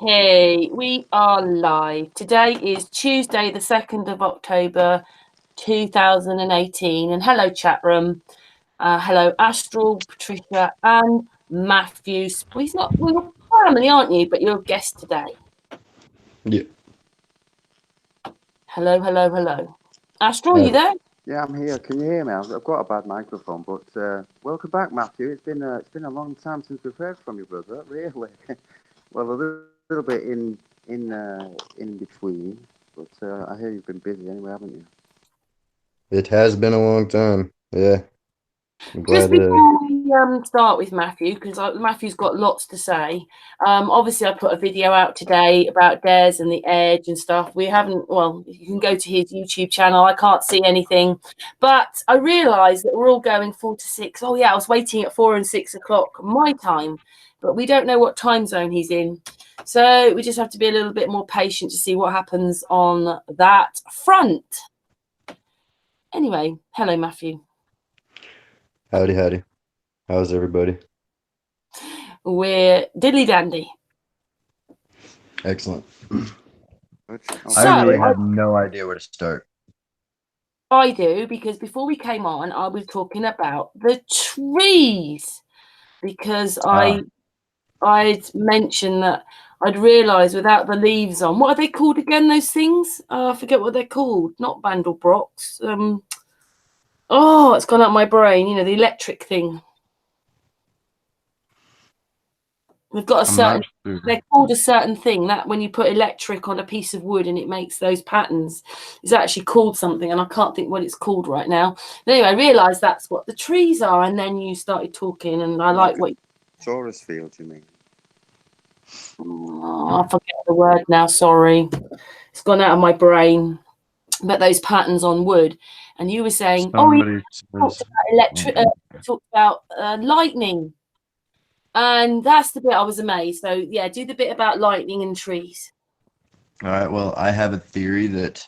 Hey, we are live. Today is Tuesday, the 2nd of October, 2018. And hello, chat room. Hello, Astral, Patricia, and Matthew. Well, he's not, well, you're family, aren't you? But you're a guest today. Yeah. Hello, hello, hello. Astral, you there? Yeah, I'm here. Can you hear me? I've got a bad microphone, but welcome back, Matthew. It's been a long time since we've heard from you, brother. Really. Well, a little bit in between, but I hear you've been busy anyway, haven't you? It has been a long time. Yeah. I'm Just glad before we start with Matthew, because Matthew's got lots to say. Obviously, I put a video out today about Des and the Edge and stuff. We haven't, well, you can go to his YouTube channel. I can't see anything. But I realised that we're all going 4 to 6. Oh, yeah, I was waiting at 4 and 6 o'clock my time. But we don't know what time zone he's in. So we just have to be a little bit more patient to see what happens on that front. Anyway, hello, Matthew. howdy, howdy. How's everybody? We're diddly dandy. Excellent. Good. I So, really have no idea where to start. I do, because before we came on, I was talking about the trees, because I'd mentioned that I'd realised without the leaves on, what are they called again? Those things? I forget what they're called. Not Bandelbrocks. It's gone out my brain. You know, the electric thing. They've got a certain. They're called a certain thing. That when you put electric on a piece of wood and it makes those patterns, is actually called something, and I can't think what it's called right now. But anyway, I realised that's what the trees are, and then you started talking, and I like what. Taurus field, you mean? Oh, I forget the word now. Sorry, it's gone out of my brain. But those patterns on wood, and you were saying, you talked about electric. Talked about lightning. And that's the bit I was amazed. So, yeah, do the bit about lightning and trees. All right. Well, I have a theory that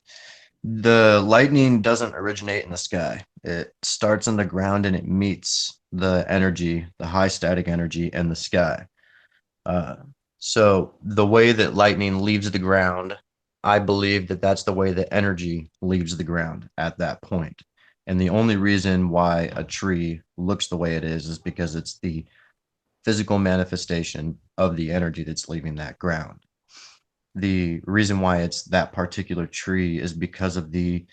the lightning doesn't originate in the sky. It starts on the ground and it meets the energy, the high static energy in the sky. So the way that lightning leaves the ground, I believe that that's the way that energy leaves the ground at that point. And the only reason why a tree looks the way it is because it's the physical manifestation of the energy that's leaving that ground. The reason why it's that particular tree is because of the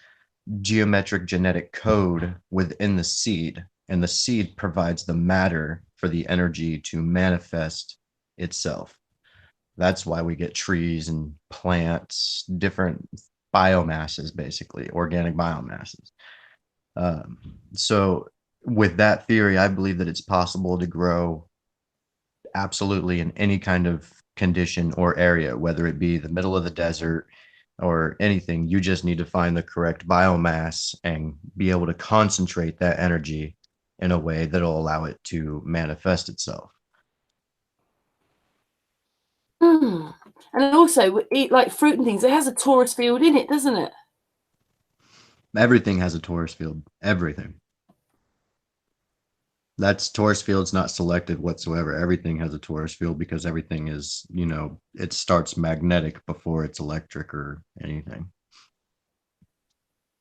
geometric genetic code within the seed, and the seed provides the matter for the energy to manifest itself. That's why we get trees and plants, different biomasses, basically, organic biomasses. So, with that theory, I believe that it's possible to grow absolutely in any kind of condition or area, whether it be the middle of the desert or anything. You just need to find the correct biomass and be able to concentrate that energy in a way that'll allow it to manifest itself. And also, eat like fruit and things. It has a torus field in it, doesn't it? Everything has a torus field. Everything. That's torus field's not selected whatsoever. Everything has a torus field because everything is, it starts magnetic before it's electric or anything.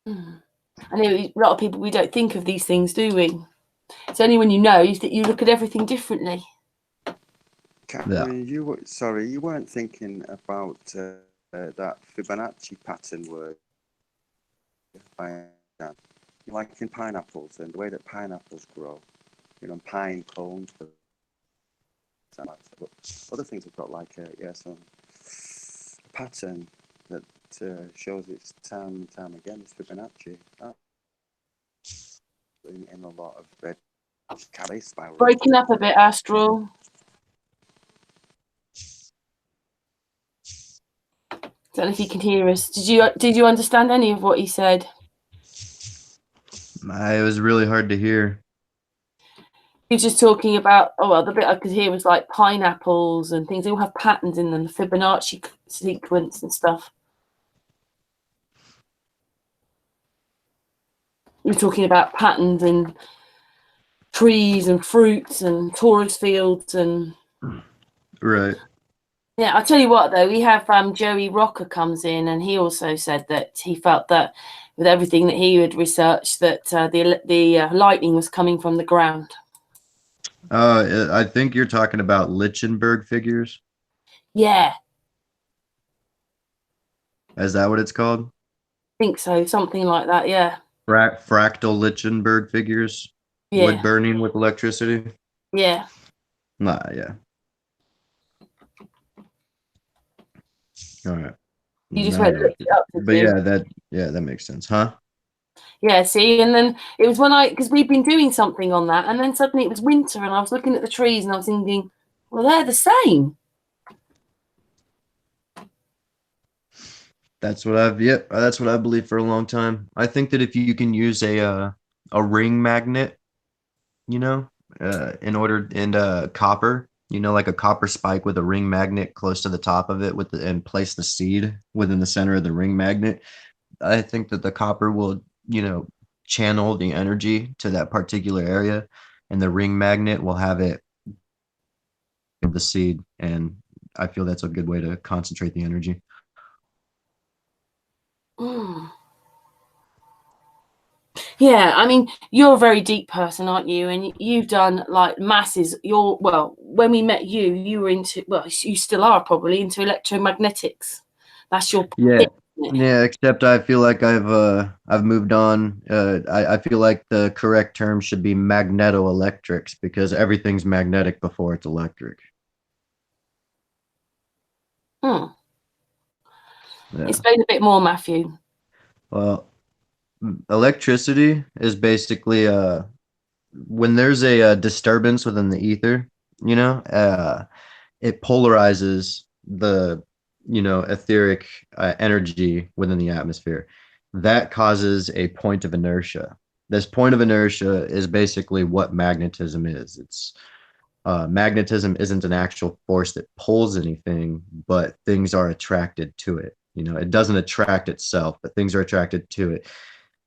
I know a lot of people, we don't think of these things, do we? It's only when you know that you look at everything differently. Catherine, you weren't thinking about that Fibonacci pattern word. Like in pineapples and the way that pineapples grow, pine cones. But other things have got like some pattern that shows it's time and time again. It's Fibonacci. In a lot of red spiral. Breaking up a bit, Astral. Don't know if you can hear us. Did you understand any of what he said? It was really hard to hear. He was just talking about, the bit I could hear was like pineapples and things. They all have patterns in them, the Fibonacci sequence and stuff. We were talking about patterns in trees and fruits and torus fields and. Right. Yeah, I'll tell you what though, we have Joey Rocker comes in, and he also said that he felt that with everything that he had researched, that the lightning was coming from the ground. I think you're talking about Lichtenberg figures. Yeah, Is that what it's called? I think so, something like that. Yeah, Fractal Lichtenberg figures, wood yeah, burning with electricity. yeah. Nah, yeah. All right. You just Now I went get and it. looked it up, did But you? yeah, that makes sense, huh? Yeah, see, and then it was when because we'd been doing something on that, and then suddenly it was winter, and I was looking at the trees, and I was thinking, well, they're the same. That's what that's what I believe for a long time. I think that if you can use a ring magnet, you know, in order and copper, like a copper spike with a ring magnet close to the top of it and place the seed within the center of the ring magnet, I think that the copper will, channel the energy to that particular area, and the ring magnet will have it of the seed, and I feel that's a good way to concentrate the energy. Mm. Yeah, I mean, you're a very deep person, aren't you? And you've done like masses. When we met you, you were into, well, you still are probably into electromagnetics. That's your Yeah. thing, isn't it? Yeah, except I feel like I've moved on. I feel like the correct term should be magnetoelectrics because everything's magnetic before it's electric. Hmm. Yeah. Explain a bit more, Matthew. Well, electricity is basically when there's a disturbance within the ether, it polarizes the etheric energy within the atmosphere. That causes a point of inertia. This point of inertia is basically what magnetism is. It's magnetism isn't an actual force that pulls anything, but things are attracted to it. It doesn't attract itself, but things are attracted to it.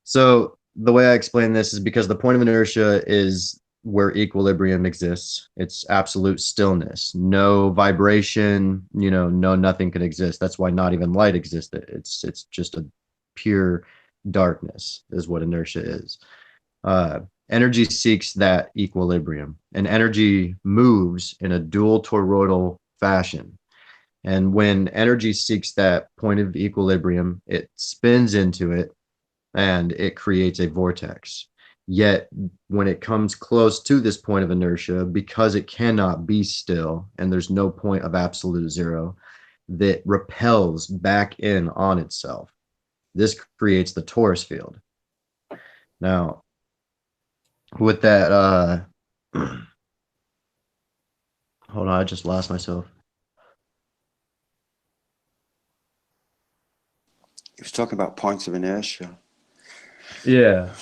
So the way I explain this is because the point of inertia is where equilibrium exists. It's absolute stillness, no vibration, no nothing can exist. That's why not even light exists. It's just a pure darkness is what inertia is. Energy seeks that equilibrium, and energy moves in a dual toroidal fashion. And when energy seeks that point of equilibrium, it spins into it and it creates a vortex. Yet, when it comes close to this point of inertia, because it cannot be still and there's no point of absolute zero, that repels back in on itself. This creates the torus field. Now, with that, hold on, I just lost myself. He was talking about points of inertia. Yeah.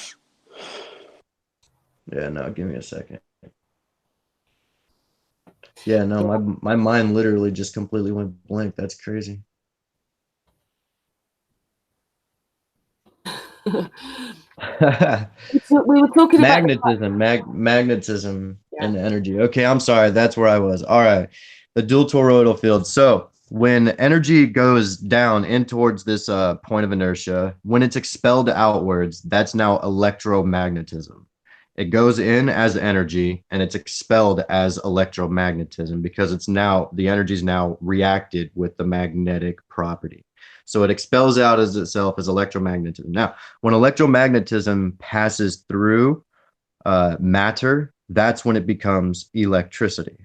Yeah, no, give me a second. Yeah, no, my mind literally just completely went blank. That's crazy. We were talking about magnetism yeah. and energy. Okay, I'm sorry. That's where I was. All right. The dual toroidal field. So when energy goes down in towards this point of inertia, when it's expelled outwards, that's now electromagnetism. It goes in as energy and it's expelled as electromagnetism because the energy is now reacted with the magnetic property. So it expels out as itself as electromagnetism. Now, when electromagnetism passes through matter, that's when it becomes electricity.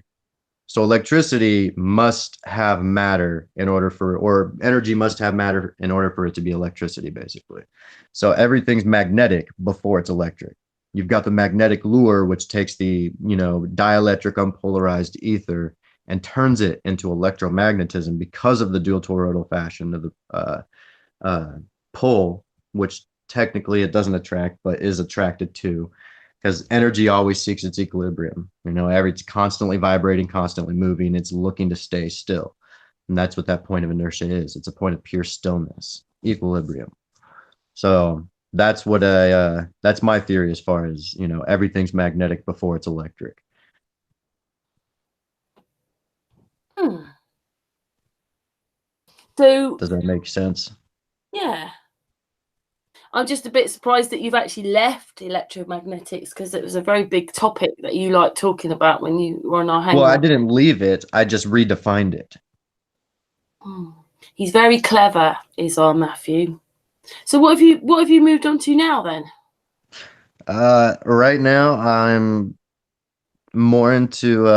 So electricity must have matter or energy must have matter in order for it to be electricity, basically. So everything's magnetic before it's electric. You've got the magnetic lure, which takes the, dielectric unpolarized ether and turns it into electromagnetism because of the dual toroidal fashion of the pull, which technically it doesn't attract, but is attracted to, because energy always seeks its equilibrium. It's constantly vibrating, constantly moving. It's looking to stay still. And that's what that point of inertia is. It's a point of pure stillness, equilibrium. So that's what that's my theory as far as, everything's magnetic before it's electric. Hmm. So Does that make sense? yeah, I'm just a bit surprised that you've actually left electromagnetics, because it was a very big topic that you liked talking about when you were on our Well, I hangout. didn't leave it. I just redefined it. He's very clever, is our Matthew. So what have you moved on to now then? Right now I'm more into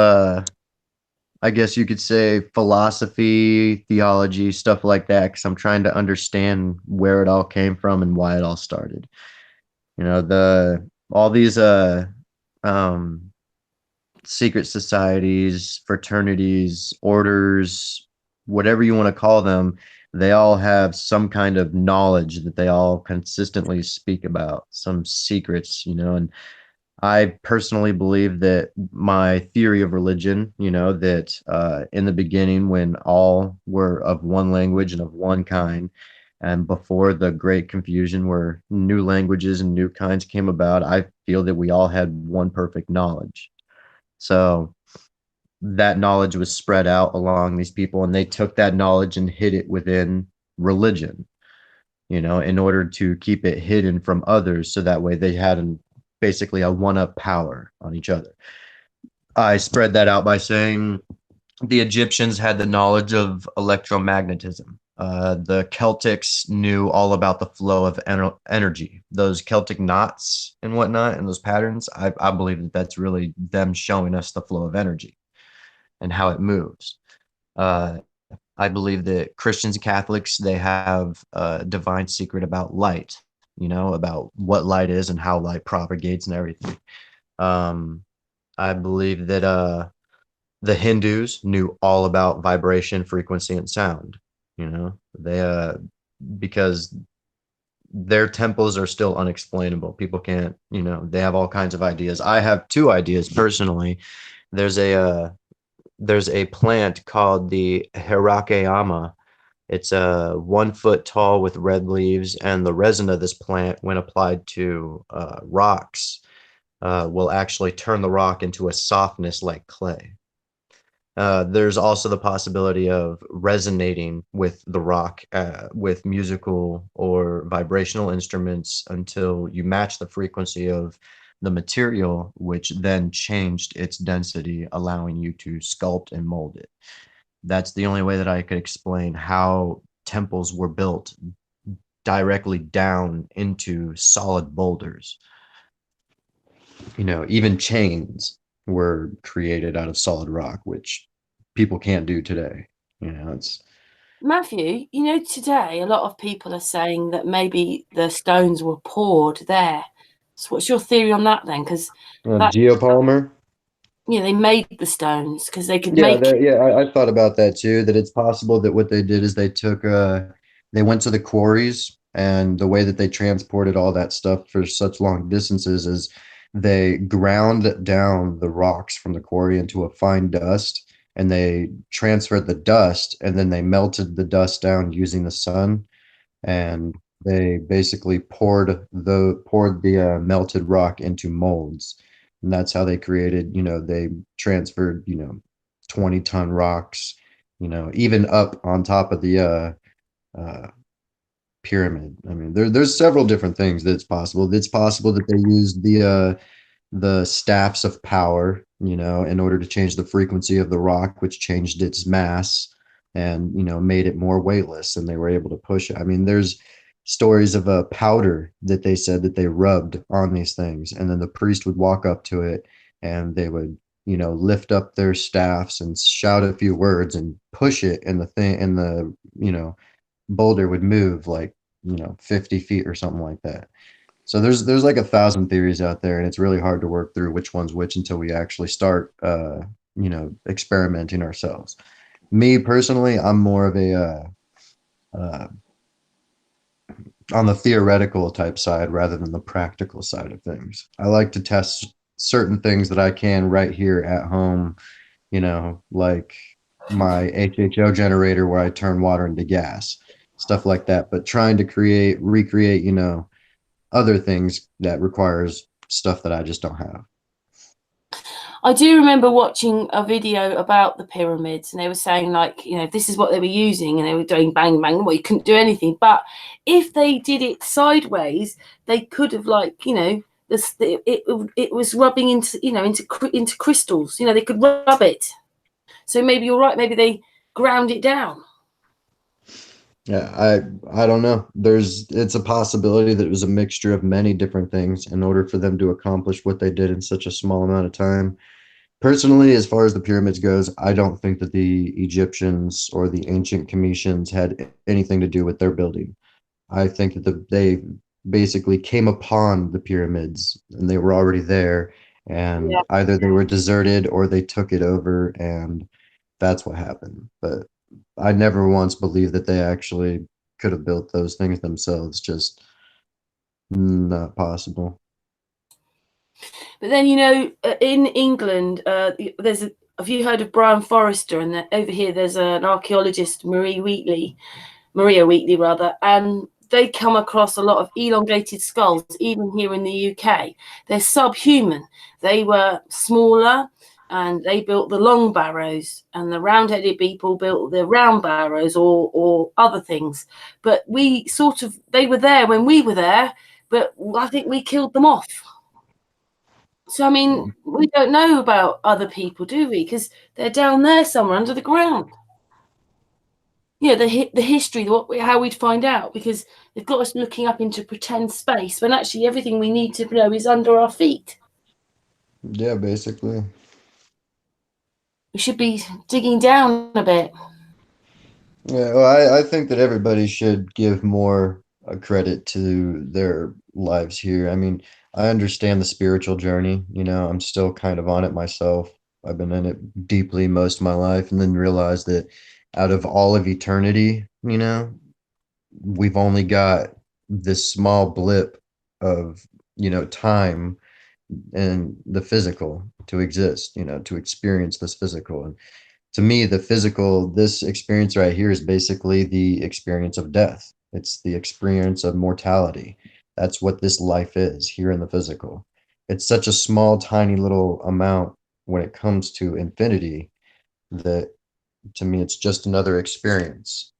I guess you could say philosophy, theology, stuff like that, because I'm trying to understand where it all came from and why it all started. You know, the all these um secret societies, fraternities, orders, whatever you want to call them, they all have some kind of knowledge that they all consistently speak about, some secrets, and I personally believe that my theory of religion, that in the beginning, when all were of one language and of one kind, and before the great confusion where new languages and new kinds came about, I feel that we all had one perfect knowledge. So that knowledge was spread out along these people, and they took that knowledge and hid it within religion, in order to keep it hidden from others. So that way they had basically a one-up power on each other. I spread that out by saying the Egyptians had the knowledge of electromagnetism. The Celtics knew all about the flow of energy, those Celtic knots and whatnot, and those patterns. I believe that that's really them showing us the flow of energy and how it moves. Uh, I believe that Christians and Catholics, they have a divine secret about light, about what light is and how light propagates and everything. Um, I believe that the Hindus knew all about vibration, frequency, and sound. They because their temples are still unexplainable. People can't, they have all kinds of ideas. I have two ideas personally. There's a plant called the Hirakayama. It's 1 foot tall with red leaves, and the resin of this plant, when applied to rocks, will actually turn the rock into a softness like clay. There's also the possibility of resonating with the rock with musical or vibrational instruments until you match the frequency of the material, which then changed its density, allowing you to sculpt and mold it. That's the only way that I could explain how temples were built directly down into solid boulders. Even chains were created out of solid rock, which people can't do today. It's Matthew, today a lot of people are saying that maybe the stones were poured there. So what's your theory on that then? Because that, geopolymer. they made the stones because they could Yeah, make. I thought about that too, that it's possible that what they did is they went to the quarries, and the way that they transported all that stuff for such long distances is they ground down the rocks from the quarry into a fine dust, and they transferred the dust, and then they melted the dust down using the sun, and they basically poured the melted rock into molds, and that's how they created. They transferred 20-ton rocks, even up on top of the uh, pyramid. I mean, there's several different things that's possible. It's possible that they used the staffs of power, in order to change the frequency of the rock, which changed its mass and, made it more weightless, and they were able to push it. I mean, there's stories of a powder that they said that they rubbed on these things, and then the priest would walk up to it, and they would, lift up their staffs and shout a few words and push it, and the boulder would move like, 50 feet or something like that. So there's like 1,000 theories out there, and it's really hard to work through which one's which until we actually start, experimenting ourselves. Me personally, I'm more of a uh, on the theoretical type side rather than the practical side of things. I like to test certain things that I can right here at home, like my HHO generator where I turn water into gas, stuff like that. But trying to recreate, other things that requires stuff that I just don't have. I do remember watching a video about the pyramids, and they were saying, like, this is what they were using, and they were doing bang bang. Well, you couldn't do anything, but if they did it sideways, they could have, like, it was rubbing into crystals. They could rub it. So maybe you're right. Maybe they ground it down. Yeah, I don't know. It's a possibility that it was a mixture of many different things in order for them to accomplish what they did in such a small amount of time. Personally, as far as the pyramids goes, I don't think that the Egyptians or the ancient Cometians had anything to do with their building. I think that they basically came upon the pyramids and they were already there, and Yeah. either they were deserted or they took it over, and that's what happened. But I never once believed that they actually could have built those things themselves. Just not possible. But then, in England, have you heard of Brian Forrester? And over here, there's an archaeologist, Maria Wheatley, rather, and they come across a lot of elongated skulls, even here in the UK. They're subhuman. They were smaller, and they built the long barrows, and the round-headed people built the round barrows or other things. But they were there when we were there, but I think we killed them off. So, I mean, we don't know about other people, do we? Because they're down there somewhere under the ground. Yeah, the history, how we'd find out, because they've got us looking up into pretend space when actually everything we need to know is under our feet. Yeah, basically. We should be digging down a bit. Yeah, well, I think that everybody should give more credit to their lives here. I mean, I understand the spiritual journey. I'm still kind of on it myself. I've been in it deeply most of my life, and then realized that out of all of eternity, we've only got this small blip of, time and the physical to exist, to experience this physical. And to me, this experience right here is basically the experience of death. It's the experience of mortality. That's what this life is here in the physical. It's such a small, tiny little amount when it comes to infinity that to me, it's just another experience.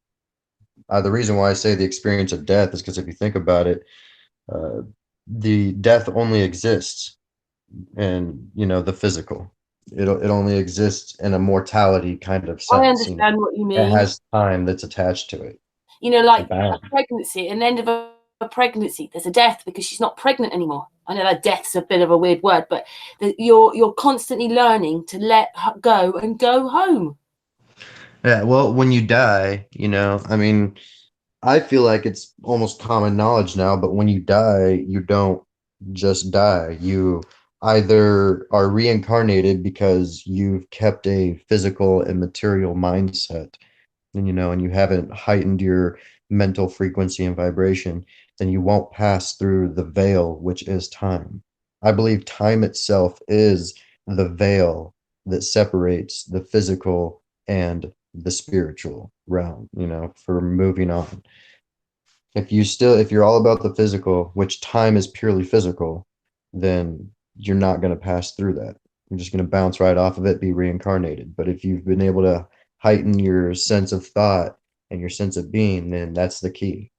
The reason why I say the experience of death is because if you think about it, uh, the death only exists in, the physical. It only exists in a mortality kind of I sense. understand what you It mean. has time that's attached to it. It's a Like a balance. pregnancy, an end of a pregnancy, there's a death because she's not pregnant anymore. I know that death's a bit of a weird word, but you're constantly learning to let go and go home. Yeah, well, when you die, I mean, I feel like it's almost common knowledge now, but when you die, you don't just die. You either are reincarnated because you've kept a physical and material mindset, and you haven't heightened your mental frequency and vibration, then you won't pass through the veil, which is time. I believe time itself is the veil that separates the physical and the spiritual realm, for moving on. If you're all about the physical, which time is purely physical, then you're not going to pass through that. You're just going to bounce right off of it, be reincarnated. But if you've been able to heighten your sense of thought and your sense of being, then that's the key.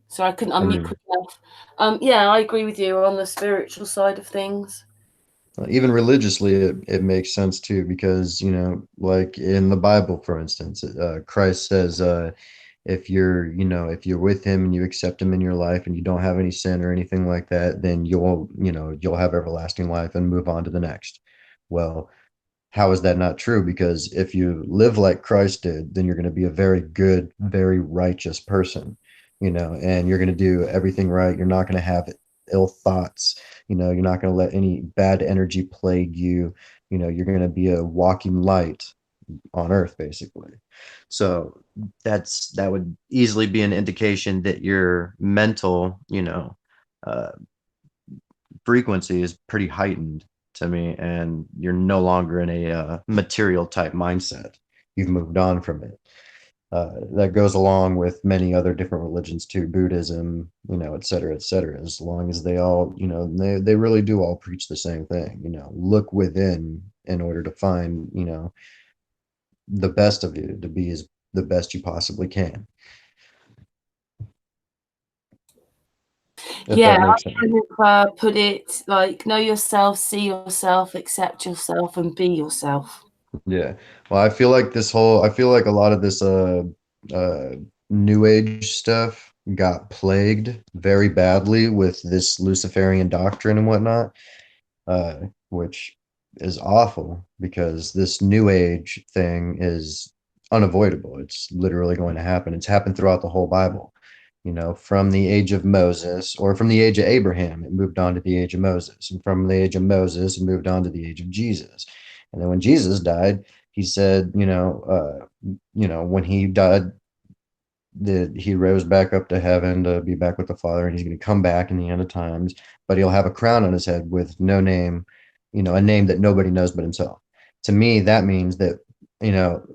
So I couldn't I unmute mean, quick enough. Yeah, I agree with you on the spiritual side of things. even religiously, it makes sense too, because, like in the Bible, for instance, Christ says, if you're with him and you accept him in your life and you don't have any sin or anything like that, then you'll have everlasting life and move on to the next. Well, how is that not true? Because if you live like Christ did, then you're going to be a very good, very righteous person, and you're going to do everything right. You're not going to have ill thoughts. You're not going to let any bad energy plague you. You're going to be a walking light on earth, basically. So that would easily be an indication that your mental, uh, frequency is pretty heightened to me, and you're no longer in a material type mindset. You've moved on from it. that goes along with many other different religions too, Buddhism, et cetera, et cetera. As long as they all, they really do all preach the same thing, look within in order to find, the best of you, to be as the best you possibly can. If Yeah, that makes I sense. kind of put it like, know yourself, see yourself, accept yourself, and be yourself. Yeah. Well, I feel like a lot of this uh new age stuff got plagued very badly with this Luciferian doctrine and whatnot, which is awful because this new age thing is unavoidable. It's literally going to happen. It's happened throughout the whole Bible. From the age of Moses or from the age of Abraham, it moved on to the age of Moses. And from the age of Moses, it moved on to the age of Jesus. And then when Jesus died, he said, when he died, that he rose back up to heaven to be back with the Father, and he's going to come back in the end of times, but he'll have a crown on his head with no name, a name that nobody knows but himself. To me, that means that,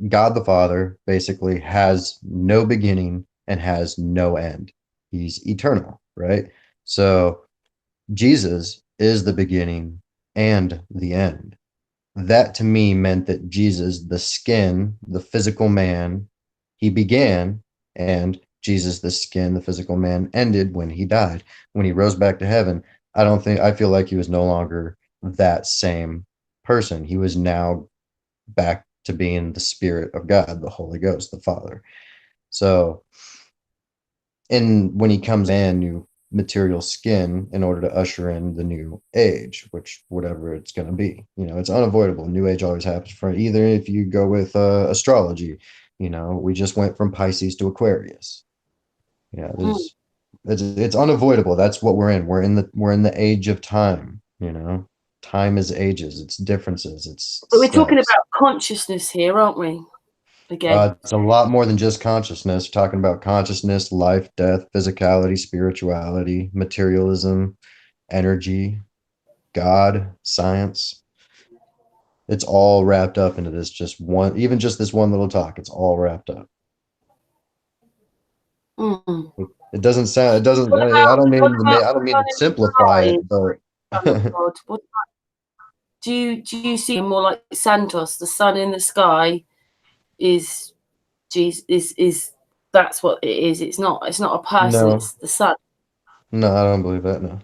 God the Father basically has no beginning and has no end. He's eternal, right? So Jesus is the beginning and the end. That to me meant that Jesus, the skin, the physical man, he began, and Jesus, the skin, the physical man, ended when he died. When he rose back to heaven, I feel like he was no longer that same person. He was now back to being the Spirit of God, the Holy Ghost, the Father. So, and when he comes in new material skin in order to usher in the new age, which whatever it's going to be, it's unavoidable. New age always happens for either. If you go with astrology, we just went from Pisces to Aquarius. Mm. It's unavoidable. That's what we're in. We're in the age of time. Time is ages, it's differences, it's But we're talking steps. about consciousness here, aren't we? Again. It's a lot more than just consciousness. We're talking about consciousness, life, death, physicality, spirituality, materialism, energy, God, science. It's all wrapped up into this even just this one little talk. It's all wrapped up. Mm. It doesn't sound, it doesn't, What about I the don't mean sun to in the simplify sky? it, but Son of God. Do you see him more like Santos? The sun in the sky is Jesus. Is that's what it is? It's not. It's not a person. no, It's the sun. no, I don't believe that. No.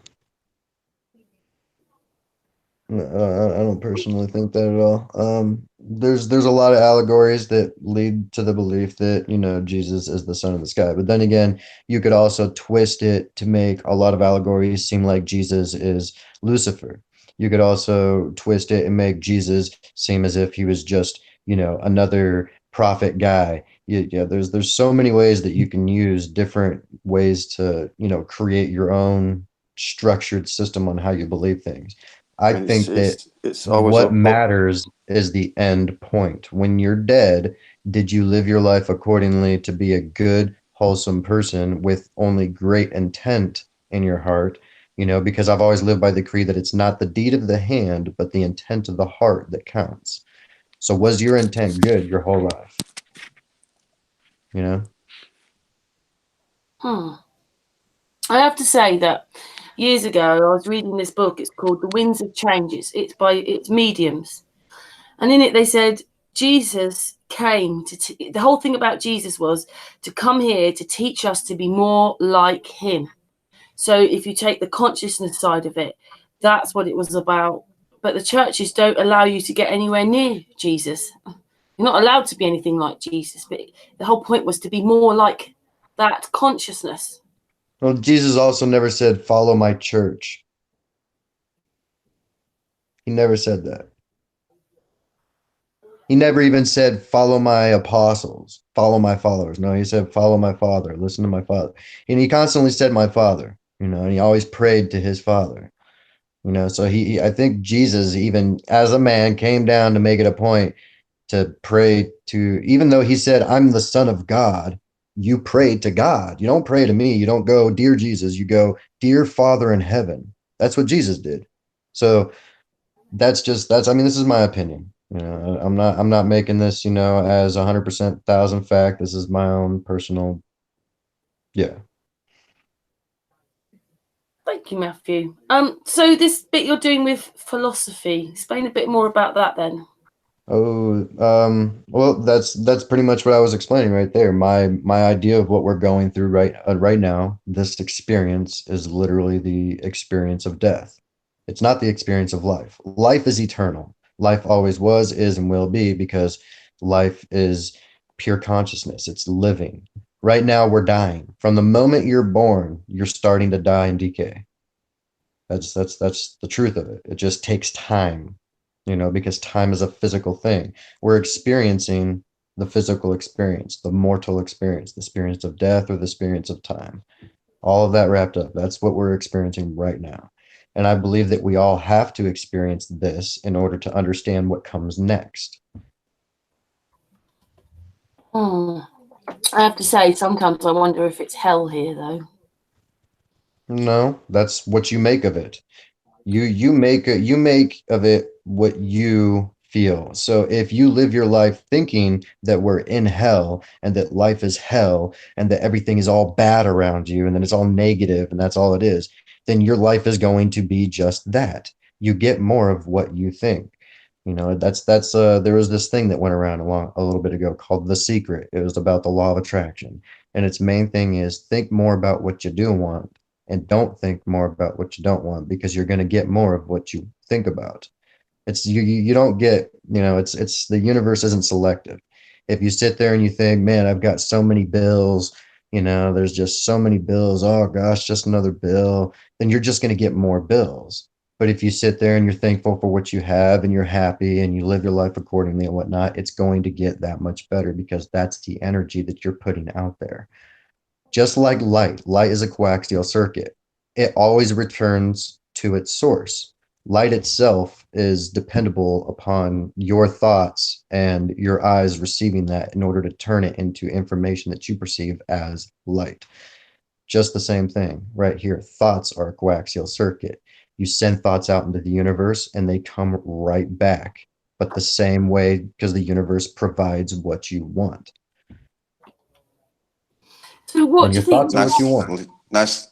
No, I don't personally think that at all. There's a lot of allegories that lead to the belief that, Jesus is the son of the sky. But then again, you could also twist it to make a lot of allegories seem like Jesus is Lucifer. You could also twist it and make Jesus seem as if he was just, another prophet guy. Yeah, there's so many ways that you can use different ways to, create your own structured system on how you believe things. I And it's think that it's it's always what up. matters is the end point. When you're dead, did you live your life accordingly to be a good, wholesome person with only great intent in your heart? Because I've always lived by the creed that it's not the deed of the hand, but the intent of the heart that counts. So was your intent good your whole life? You know? Hmm. I have to say that years ago I was reading this book. It's called The Winds of Changes. It's mediums, and in it they said Jesus came to. The whole thing about Jesus was to come here to teach us to be more like him. So if you take the consciousness side of it, that's what it was about. But the churches don't allow you to get anywhere near Jesus. You're not allowed to be anything like Jesus. But the whole point was to be more like that consciousness. Well, Jesus also never said, follow my church. He never said that. He never even said, follow my apostles, follow my followers. No, he said, follow my father, listen to my father. And he constantly said, my father, and he always prayed to his father, so I think Jesus, even as a man, came down to make it a point to pray to, even though he said, I'm the son of God, you pray to God. You don't pray to me. You don't go, dear Jesus, you go, dear Father in heaven. That's what Jesus did. So I mean, this is my opinion. You know, I'm not making this, you know, as 100% thousand fact. This is my own personal, yeah. Thank you, Matthew. So this bit you're doing with philosophy, explain a bit more about that then. Oh, well, that's pretty much what I was explaining right there. My idea of what we're going through right now, this experience is literally the experience of death. It's not the experience of life. Life is eternal. Life always was, is, and will be because life is pure consciousness. It's living. Right now, we're dying. From the moment you're born, you're starting to die and decay. That's the truth of it. It just takes time, you know, because time is a physical thing. We're experiencing the physical experience, the mortal experience, the experience of death or the experience of time. All of that wrapped up. That's what we're experiencing right now. And I believe that we all have to experience this in order to understand what comes next. I have to say, sometimes I wonder if it's hell here, though. No, that's what you make of it. You make of it what you feel. So if you live your life thinking that we're in hell and that life is hell and that everything is all bad around you and then it's all negative and that's all it is, then your life is going to be just that. You get more of what you think. You know, that's there was this thing that went around a little bit ago called The Secret. It was about the law of attraction. And its main thing is think more about what you do want and don't think more about what you don't want because you're going to get more of what you think about. It's you don't get, you know, it's the universe isn't selective. If you sit there and you think, man, I've got so many bills, you know, there's just so many bills, oh gosh, just another bill, then you're just going to get more bills. But if you sit there and you're thankful for what you have and you're happy and you live your life accordingly and whatnot, it's going to get that much better because that's the energy that you're putting out there. Just like light is a coaxial circuit. It always returns to its source. Light itself is dependable upon your thoughts and your eyes receiving that in order to turn it into information that you perceive as light. Just the same thing right here. Thoughts are a coaxial circuit. You send thoughts out into the universe and they come right back, but the same way because the universe provides what you want. So what And do your you think? thoughts are what you want.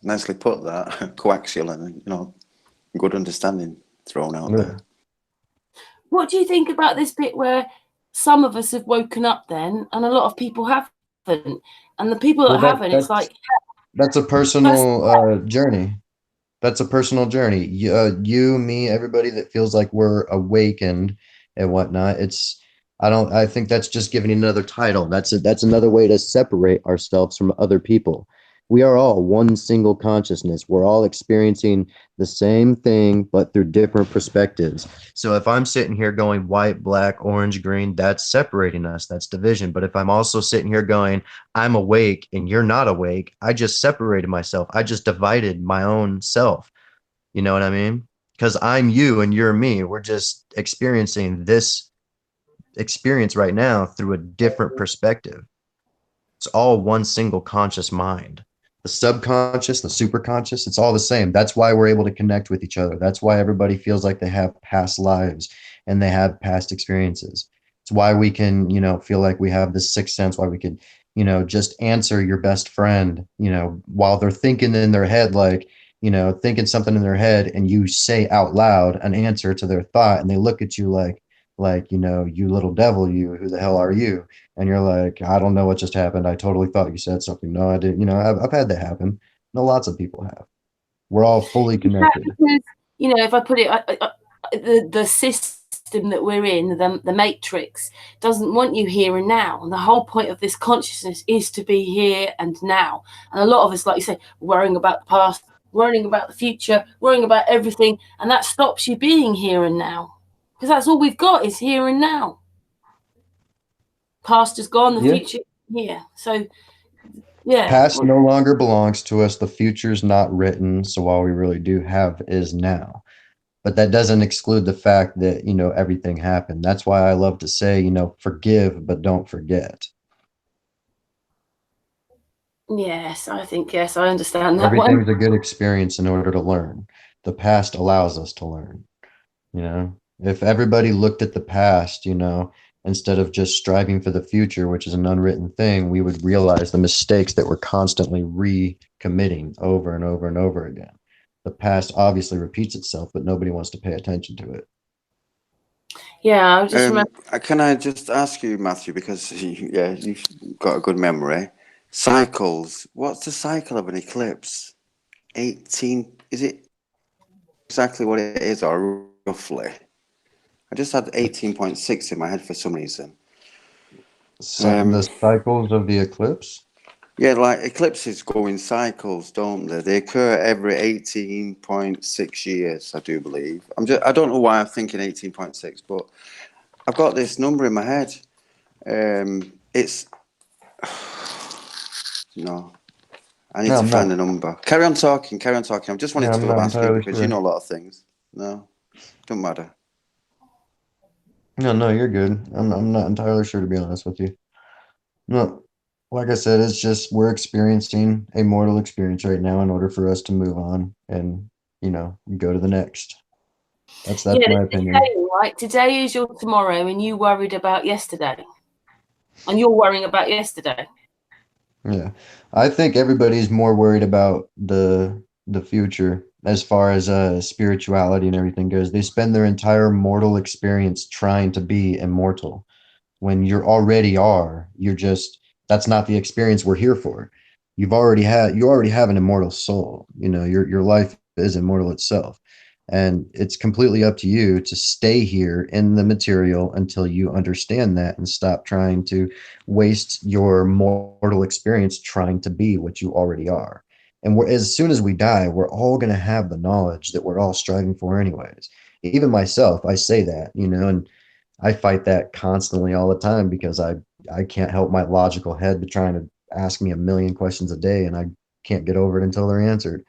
Nicely put that. Coaxial and, you know, good understanding thrown out there. What do you think about this bit where some of us have woken up then and a lot of people haven't? And the people that haven't, it's like that's a personal journey. That's a personal journey. You, me, everybody that feels like we're awakened and whatnot. I think that's just giving another title. That's another way to separate ourselves from other people. We are all one single consciousness. We're all experiencing the same thing, but through different perspectives. So if I'm sitting here going white, black, orange, green, that's separating us. That's division. But if I'm also sitting here going, I'm awake and you're not awake, I just separated myself. I just divided my own self. You know what I mean? Because I'm you and you're me. We're just experiencing this experience right now through a different perspective. It's all one single conscious mind. The subconscious, the superconscious, it's all the same. That's why we're able to connect with each other. That's why everybody feels like they have past lives and they have past experiences. It's why we can, you know, feel like we have this sixth sense, why we can, you know, just answer your best friend, you know, while they're thinking in their head, like, you know, thinking something in their head and you say out loud an answer to their thought and they look at you like, you know, you little devil, you, who the hell are you? And you're like, I don't know what just happened. I totally thought you said something. No, I didn't. You know, I've had that happen. No, lots of people have. We're all fully connected. Because, you know, if I put it, the system that we're in, the matrix, doesn't want you here and now. And the whole point of this consciousness is to be here and now. And a lot of us, like you say, worrying about the past, worrying about the future, worrying about everything, and that stops you being here and now. Because that's all we've got is here and now. Past is gone, the future is here. So, yeah. Past no longer belongs to us. The future's not written. So all we really do have is now. But that doesn't exclude the fact that, you know, everything happened. That's why I love to say, you know, forgive, but don't forget. Yes, I think, yes, I understand that Everything's one. a good experience in order to learn. The past allows us to learn, you know? If everybody looked at the past, instead of just striving for the future, which is an unwritten thing, we would realize the mistakes that we're constantly recommitting over and over and over again. The past obviously repeats itself, but nobody wants to pay attention to it. Yeah, I just remember. Can I just ask you, Matthew, because you've got a good memory. Cycles. What's the cycle of an eclipse? 18. Is it exactly what it is, or roughly? I just had 18.6 in my head for some reason. The cycles of the eclipse? Yeah, like eclipses go in cycles, don't they? They occur every 18.6 years, I do believe. I don't know why I'm thinking 18.6, but I've got this number in my head. It's no. I need to find the number. Carry on talking. I just wanted to ask you because you know a lot of things. No, don't matter. No, you're good. I'm not entirely sure, to be honest with you. No, like I said, it's just we're experiencing a mortal experience right now in order for us to move on and, go to the next. That's Yeah, my it's opinion. saying, right? Today is your tomorrow, and you worried about yesterday, and you're worrying about yesterday. Yeah, I think everybody's more worried about the future as far as spirituality and everything goes. They spend their entire mortal experience trying to be immortal. When you already are, that's not the experience we're here for. You already have an immortal soul. Your life is immortal itself. And it's completely up to you to stay here in the material until you understand that and stop trying to waste your mortal experience trying to be what you already are. And as soon as we die, we're all going to have the knowledge that we're all striving for anyways. Even myself, I say that, and I fight that constantly all the time because I can't help my logical head to trying to ask me a million questions a day and I can't get over it until they're answered.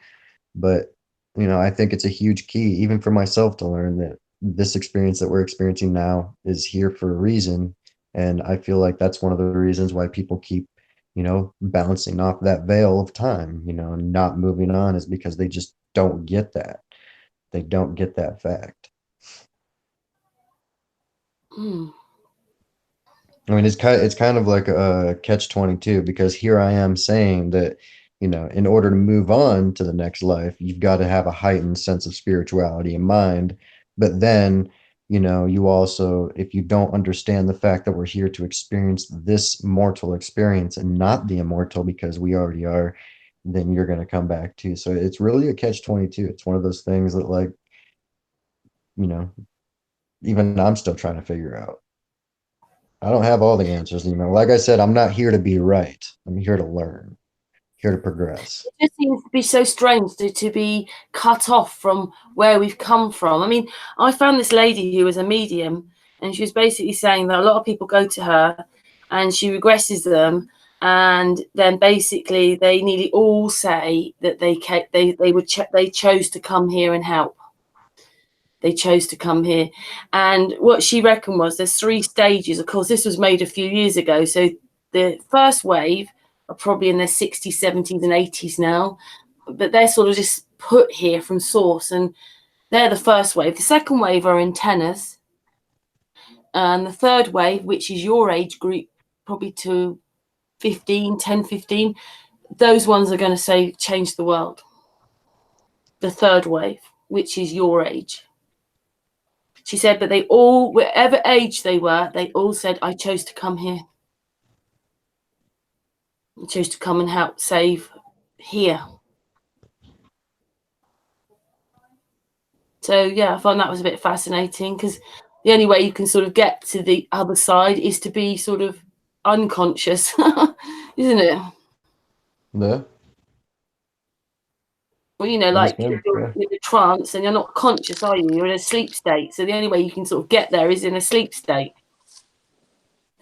But I think it's a huge key, even for myself, to learn that this experience that we're experiencing now is here for a reason. And I feel like that's one of the reasons why people keep, bouncing off that veil of time, and not moving on, is because they just don't get that. They don't get that fact. I mean, it's kind of like a catch-22, because here I am saying that, in order to move on to the next life, you've got to have a heightened sense of spirituality in mind. But then, you also, if you don't understand the fact that we're here to experience this mortal experience and not the immortal because we already are, then you're going to come back too. So it's really a catch-22. It's one of those things that, like, even I'm still trying to figure out. I don't have all the answers, Like I said, I'm not here to be right. I'm here to learn, here to progress. It just seems to be so strange to be cut off from where we've come from. I mean, I found this lady who was a medium, and she was basically saying that a lot of people go to her and she regresses them, and then basically they nearly all say that they chose to come here and help. They chose to come here. And what she reckoned was there's 3 stages. Of course, this was made a few years ago. So the first wave are probably in their 60s, 70s, and 80s now. But they're sort of just put here from source. And they're the first wave. The second wave are antennas. And the third wave, which is your age group, probably to 10, 15, those ones are going to say change the world. The third wave, which is your age. She said, but they all, whatever age they were, they all said, I chose to come here. I chose to come and help save here. So, yeah, I found that was a bit fascinating, because the only way you can sort of get to the other side is to be sort of unconscious, isn't it? Yeah. Well, like you're in a trance and you're not conscious, are you? You're in a sleep state. So the only way you can sort of get there is in a sleep state.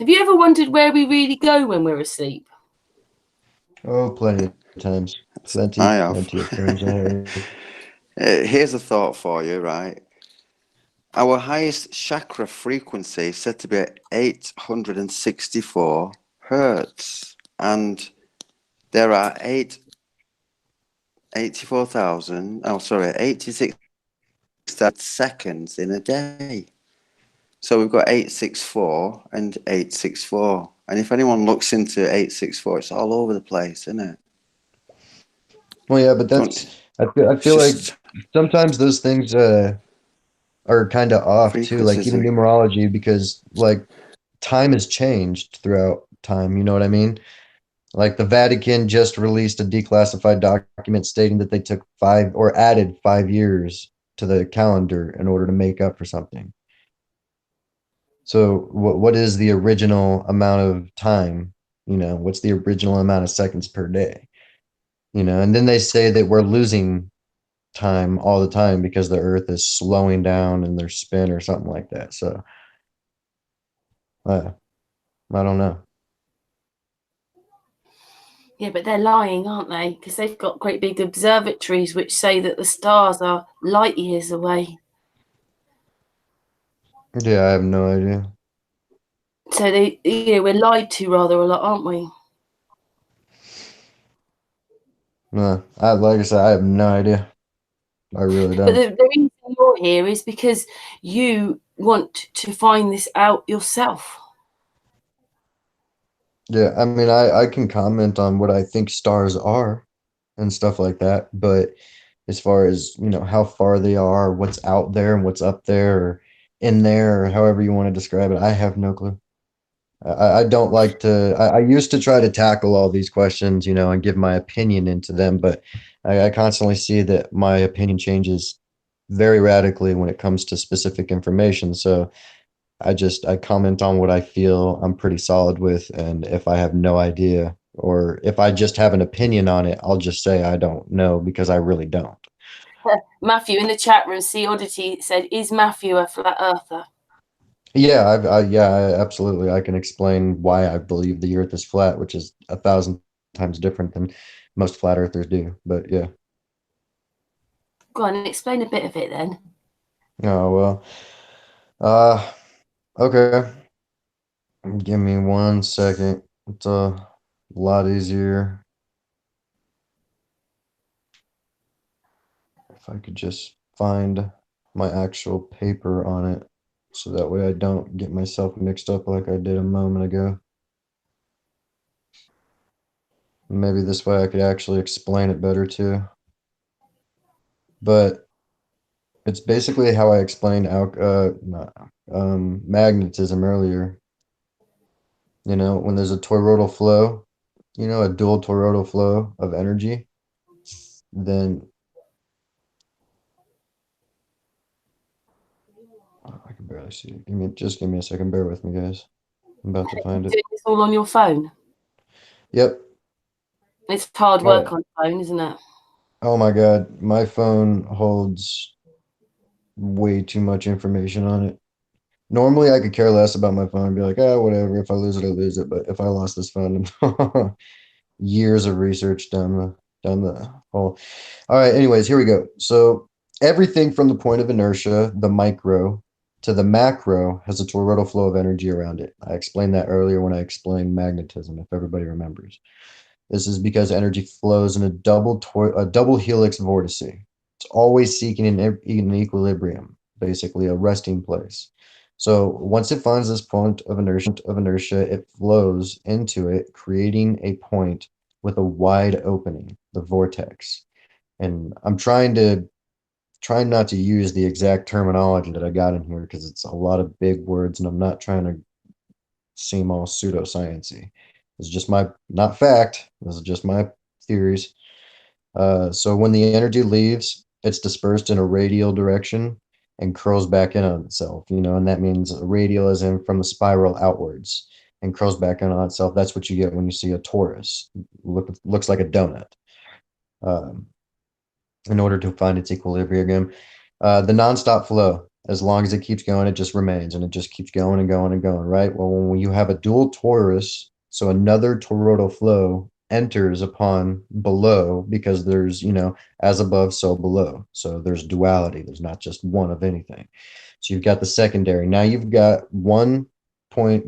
Have you ever wondered where we really go when we're asleep? Oh, plenty of times. Plenty I of have. times. Here's a thought for you, right? Our highest chakra frequency is said to be at 864 hertz, and there are 86 seconds in a day. So we've got 864 and 864. And if anyone looks into 864, it's all over the place, isn't it? Well, yeah, but that's I feel like sometimes those things are kind of off too, like even numerology, because like time has changed throughout time, you know what I mean? Like the Vatican just released a declassified document stating that they took added 5 years to the calendar in order to make up for something. So what is the original amount of time? You know, what's the original amount of seconds per day? You know, and then they say that we're losing time all the time because the earth is slowing down in their spin or something like that. So I don't know. Yeah, but they're lying, aren't they? Because they've got great big observatories which say that the stars are light years away. Yeah, I have no idea. So we're lied to rather a lot, aren't we? No, like I said, I have no idea. I really don't. But the reason you're here is because you want to find this out yourself. Yeah, I mean, I can comment on what I think stars are and stuff like that, but as far as, you know, how far they are, what's out there and what's up there or in there, or however you want to describe it, I have no clue. I don't like to, I used to try to tackle all these questions, you know, and give my opinion into them, but I constantly see that my opinion changes very radically when it comes to specific information. So I comment on what I feel I'm pretty solid with, and if I have no idea or if I just have an opinion on it, I'll just say I don't know because I really don't. Matthew in the chat room, C Oddity said, "Is Matthew a flat earther?" Yeah, absolutely. I can explain why I believe the Earth is flat, which is 1,000 times different than most flat earthers do. But yeah. Go on and explain a bit of it then. Oh well. Okay. Give me 1 second. It's a lot easier if I could just find my actual paper on it, so that way I don't get myself mixed up like I did a moment ago. Maybe this way I could actually explain it better too. But it's basically how I explained magnetism earlier. You know, when there's a toroidal flow, you know, a dual toroidal flow of energy, then I can barely see it. Give me a second. Bear with me, guys. I'm about to find it. Doing this all on your phone. Yep. It's hard work on the phone, isn't it? Oh my God, my phone holds way too much information on it. Normally, I could care less about my phone and be like, oh, whatever. If I lose it, I lose it. But if I lost this phone, years of research down the hole. All right. Anyways, here we go. So everything from the point of inertia, the micro, to the macro has a toroidal flow of energy around it. I explained that earlier when I explained magnetism, if everybody remembers. This is because energy flows in a double helix vortice. It's always seeking an equilibrium, basically a resting place. So once it finds this point of inertia, it flows into it, creating a point with a wide opening, the vortex. And I'm trying not to use the exact terminology that I got in here because it's a lot of big words, and I'm not trying to seem all pseudosciency. It's just my not fact. This is just my theories. So when the energy leaves, it's dispersed in a radial direction and curls back in on itself, you know, and that means radial as in from the spiral outwards and curls back in on itself. That's what you get when you see a torus. Looks like a donut. Um, in order to find its equilibrium. The nonstop flow, as long as it keeps going, it just remains and it just keeps going and going and going, right? Well, when you have a dual torus, so another toroidal flow enters upon below because there's, you know, as above, so below. So there's duality. There's not just one of anything. So you've got the secondary. Now you've got one point,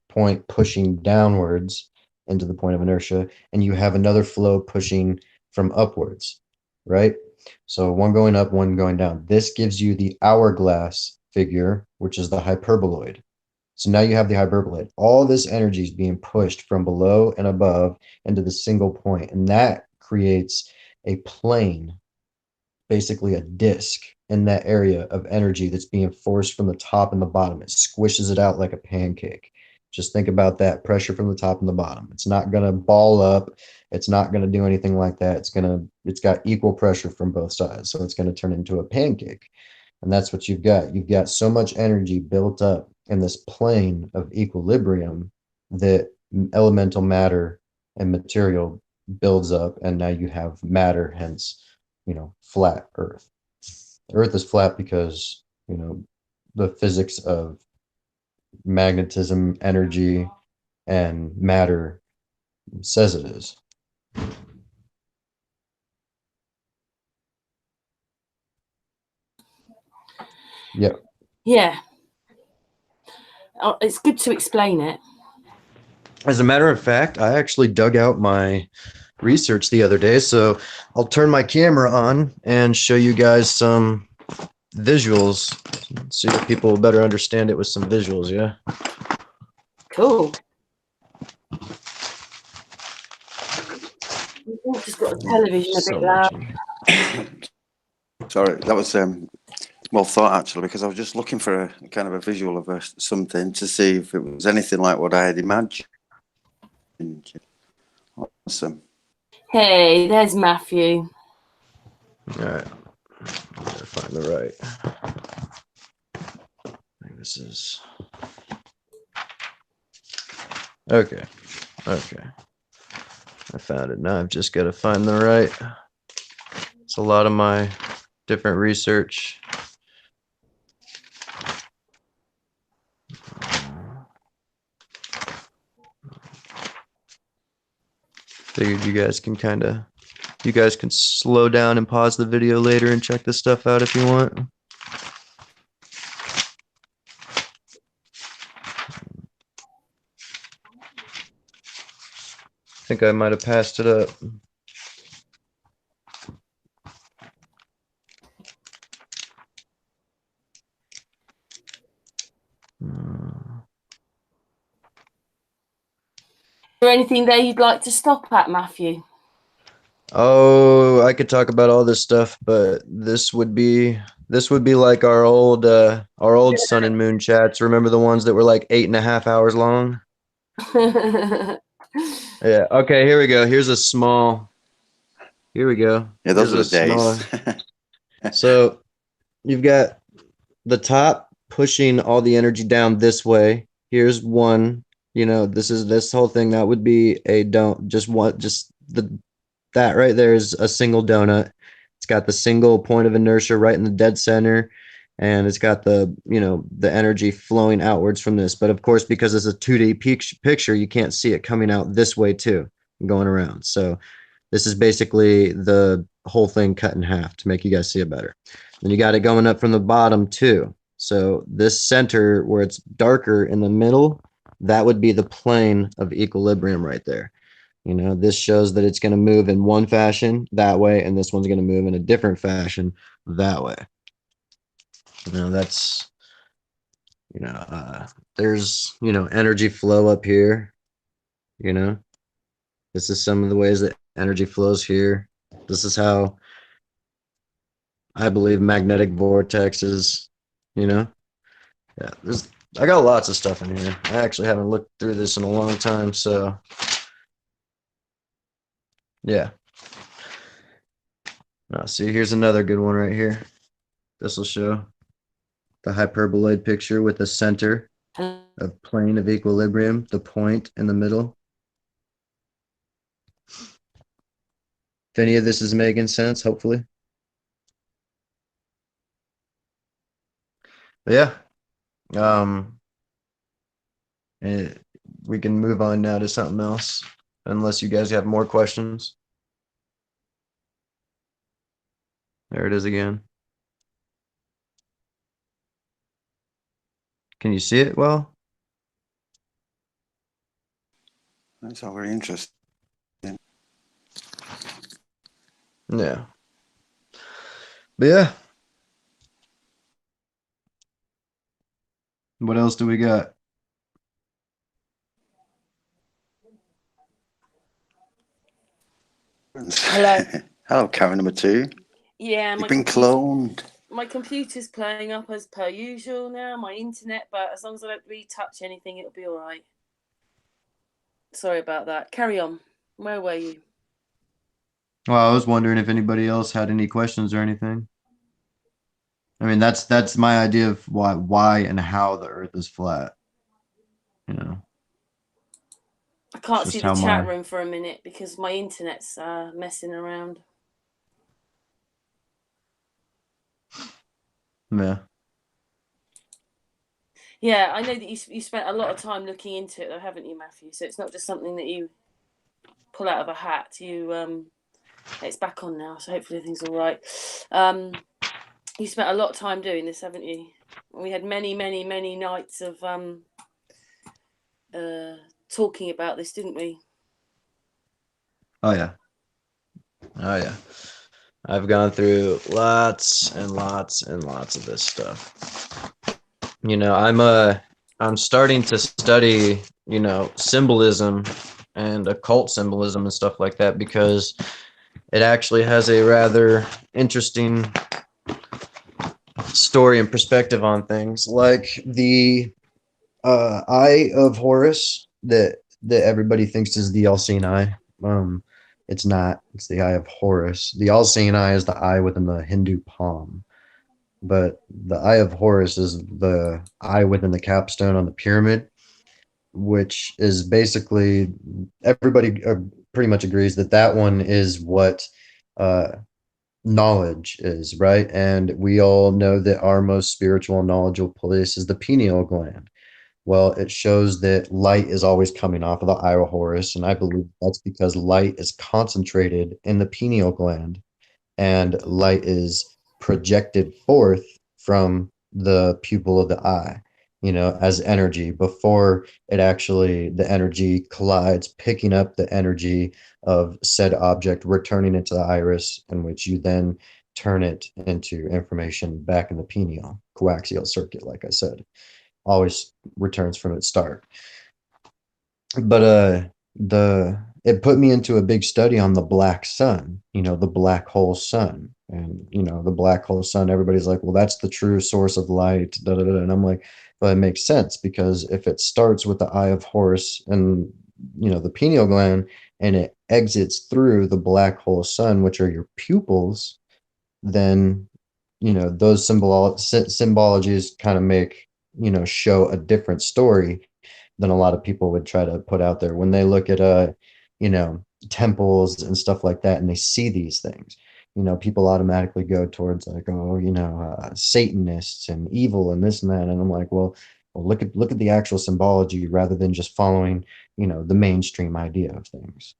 point pushing downwards into the point of inertia, and you have another flow pushing from upwards, right? So one going up, one going down. This gives you the hourglass figure, which is the hyperboloid. So now you have the hyperboloid. All this energy is being pushed from below and above into the single point, and that creates a plane, basically a disc in that area of energy that's being forced from the top and the bottom. It squishes it out like a pancake. Just think about that pressure from the top and the bottom. It's not going to ball up. It's not going to do anything like that. It's got equal pressure from both sides. So it's going to turn into a pancake. And that's what you've got. You've got so much energy built up in this plane of equilibrium that elemental matter and material builds up. And now you have matter, hence, flat Earth. Earth is flat because, the physics of magnetism, energy, and matter says it is. Yep. Yeah. Oh, it's good to explain it. As a matter of fact, I actually dug out my research the other day, so I'll turn my camera on and show you guys some visuals so that people will better understand it with some visuals. Yeah. Cool. We've just got the television a bit loud. Sorry, that was well thought actually, because I was just looking for a kind of a visual of something to see if it was anything like what I had imagined. Awesome. Hey, there's Matthew. All right. Gotta find the right. I think this is. Okay. Okay. I found it. Now I've just got to find the right. It's a lot of my different research. Figured you guys can slow down and pause the video later and check this stuff out if you want. I think I might have passed it up. Is there anything there you'd like to stop at, Matthew? Oh, I could talk about all this stuff, but this would be like our old sun and moon chats. Remember the ones that were like 8.5 hours long? Yeah. Okay, here we go. Here we go. Yeah, those are the days. So you've got the top pushing all the energy down this way. Here's one, this whole thing that would be that right there is a single donut. It's got the single point of inertia right in the dead center, and it's got the energy flowing outwards from this. But of course, because it's a 2D picture, you can't see it coming out this way too, going around. So this is basically the whole thing cut in half to make you guys see it better. Then you got it going up from the bottom too. So this center where it's darker in the middle, that would be the plane of equilibrium right there. This shows that it's going to move in one fashion that way, and this one's going to move in a different fashion that way. That's, there's, energy flow up here. This is some of the ways that energy flows here. This is how I believe magnetic vortexes, yeah, I got lots of stuff in here. I actually haven't looked through this in a long time, so yeah. Now, see, here's another good one right here. This will show the hyperboloid picture with the center of plane of equilibrium, the point in the middle. If any of this is making sense, hopefully. But yeah. We can move on now to something else, unless you guys have more questions. There it is again. Can you see it well? That's all very interesting. Yeah. But yeah. What else do we got? Hello. Hello, Karen number 2. Yeah, You've been cloned. My computer's playing up as per usual now, my internet, but as long as I don't retouch anything, it'll be all right. Sorry about that. Carry on. Where were you? Well, I was wondering if anybody else had any questions or anything. I mean, that's my idea of why and how the Earth is flat. You know, I can't just see the how chat my room for a minute because my internet's messing around. yeah. Yeah, I know that you spent a lot of time looking into it, though, haven't you, Matthew? So it's not just something that you pull out of a hat. It's back on now, so hopefully everything's all right. You spent a lot of time doing this, haven't you? We had many, many, many nights of talking about this, didn't we? Oh yeah. Oh yeah. I've gone through lots and lots and lots of this stuff. You know, I'm starting to study, you know, symbolism and occult symbolism and stuff like that because it actually has a rather interesting story and perspective on things. Like the Eye of Horus that everybody thinks is the all-seeing eye. It's not. It's the Eye of Horus. The all-seeing eye is the eye within the Hindu palm, but the Eye of Horus is the eye within the capstone on the pyramid, which is basically everybody pretty much agrees that that one is what uh, knowledge is, right? And we all know that our most spiritual and knowledgeable place is the pineal gland. Well, it shows that light is always coming off of the Eye of Horus, and I believe that's because light is concentrated in the pineal gland and light is projected forth from the pupil of the eye, you know, as energy before it actually, the energy collides, picking up the energy of said object, returning it to the iris, in which you then turn it into information back in the pineal coaxial circuit, like I said, always returns from its start. But the it put me into a big study on the black sun, you know, the black hole sun. And you know, the black hole sun, everybody's like, well, that's the true source of light, da, da, da. And I'm like, but it makes sense because if it starts with the Eye of Horus and you know the pineal gland and it exits through the black hole sun, which are your pupils, then you know those symbologies kind of make, you know, show a different story than a lot of people would try to put out there when they look at you know, temples and stuff like that and they see these things. You know, people automatically go towards like, oh, you know, Satanists and evil and this and that. And I'm like, well, look at the actual symbology rather than just following, you know, the mainstream idea of things.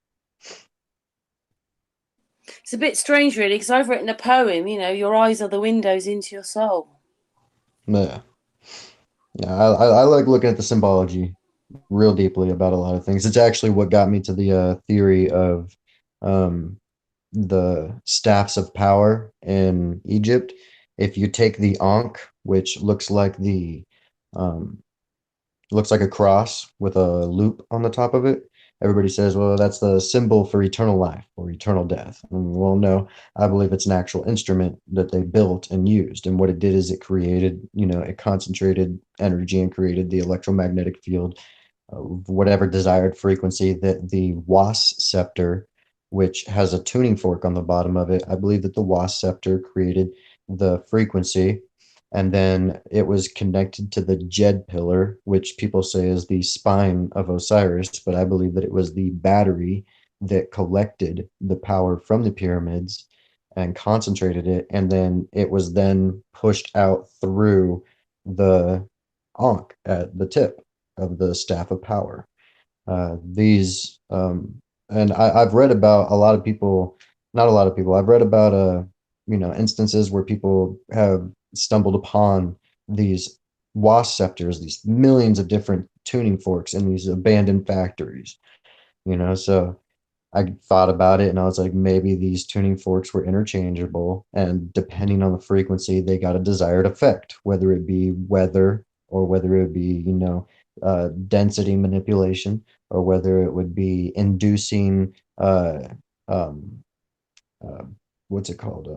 It's a bit strange, really, because I've written a poem, you know, your eyes are the windows into your soul. Yeah. Yeah, I like looking at the symbology real deeply about a lot of things. It's actually what got me to the theory of um, the staffs of power in Egypt. If you take the Ankh, which um, looks like a cross with a loop on the top of it. Everybody says, well, that's the symbol for eternal life or eternal death. And well, no, I believe it's an actual instrument that they built and used. And what it did is it created, you know, it concentrated energy and created the electromagnetic field of whatever desired frequency that the was scepter, which has a tuning fork on the bottom of it. I believe that the was scepter created the frequency and then it was connected to the Jed pillar, which people say is the spine of Osiris, but I believe that it was the battery that collected the power from the pyramids and concentrated it, and then it was then pushed out through the Ankh at the tip of the staff of power. These and I've read about a lot of people, not a lot of people, I've read about you know, instances where people have stumbled upon these wasp scepters, these millions of different tuning forks in these abandoned factories, you know. So I thought about it and I was like, maybe these tuning forks were interchangeable, and depending on the frequency, they got a desired effect, whether it be weather, or whether it would be, density manipulation, or whether it would be inducing, um, uh, what's it called?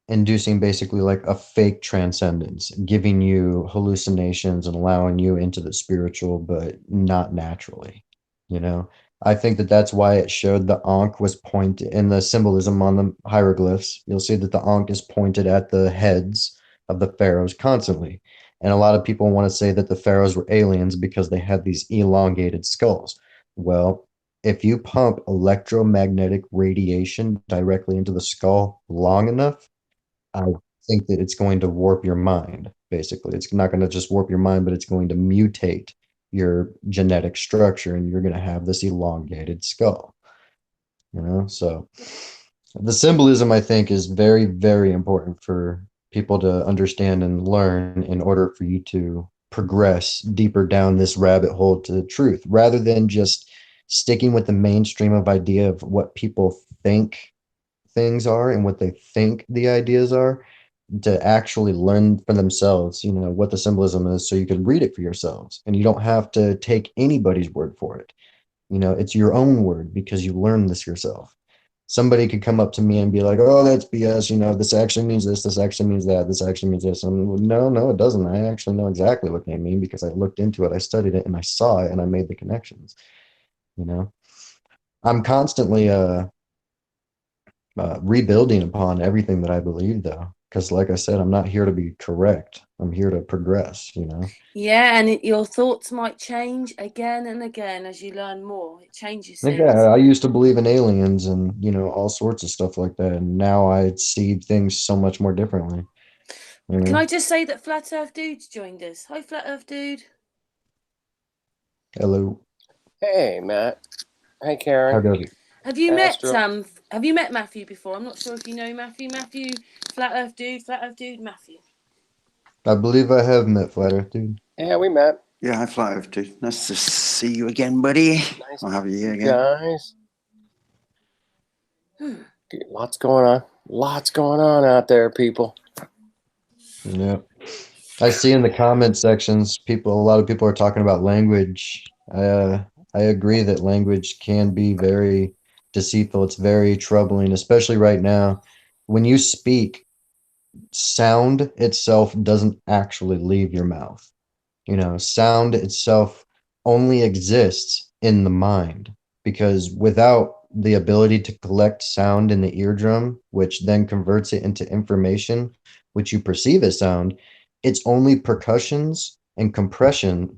Inducing basically like a fake transcendence, giving you hallucinations and allowing you into the spiritual, but not naturally. You know, I think that that's why it showed the Ankh was pointed in the symbolism on the hieroglyphs. You'll see that the Ankh is pointed at the heads of the pharaohs constantly. And a lot of people want to say that the pharaohs were aliens because they had these elongated skulls. Well, if you pump electromagnetic radiation directly into the skull long enough, I think that it's going to warp your mind, basically. It's not going to just warp your mind, but it's going to mutate your genetic structure and you're going to have this elongated skull. So the symbolism, I think, is very, very important for people to understand and learn in order for you to progress deeper down this rabbit hole to the truth, rather than just sticking with the mainstream of idea of what people think things are and what they think the ideas are, to actually learn for themselves, what the symbolism is, so you can read it for yourselves and you don't have to take anybody's word for it. It's your own word because you learned this yourself. Somebody could come up to me and be like, oh, that's BS, this actually means this actually means that, this actually means this. And no, it doesn't. I actually know exactly what they mean because I looked into it, I studied it, and I saw it, and I made the connections. I'm constantly rebuilding upon everything that I believe, though, because like I said, I'm not here to be correct. I'm here to progress. Yeah, and your thoughts might change again and again as you learn more. It changes Like, things. yeah, I used to believe in aliens and all sorts of stuff like that, and now I see things so much more differently. Can I just say that Flat Earth Dude's joined us? Hi, Flat Earth Dude. Hello. Hey, Matt. Hey, Karen. How goes it? Have you Astral. met Matthew before? I'm not sure if you know Matthew. Matthew, Flat Earth Dude, Matthew. I believe I have met Flat Earth Dude. Yeah, we met. Yeah, hi, Flat Earth Dude. Nice to see you again, buddy. Nice I'll have you here you again. guys. Lots going on. Lots going on out there, people. Yeah. I see in the comment sections, a lot of people are talking about language. I agree that language can be very deceitful. It's very troubling, especially right now. When you speak, sound itself doesn't actually leave your mouth. Sound itself only exists in the mind, because without the ability to collect sound in the eardrum, which then converts it into information, which you perceive as sound, it's only percussions and percussions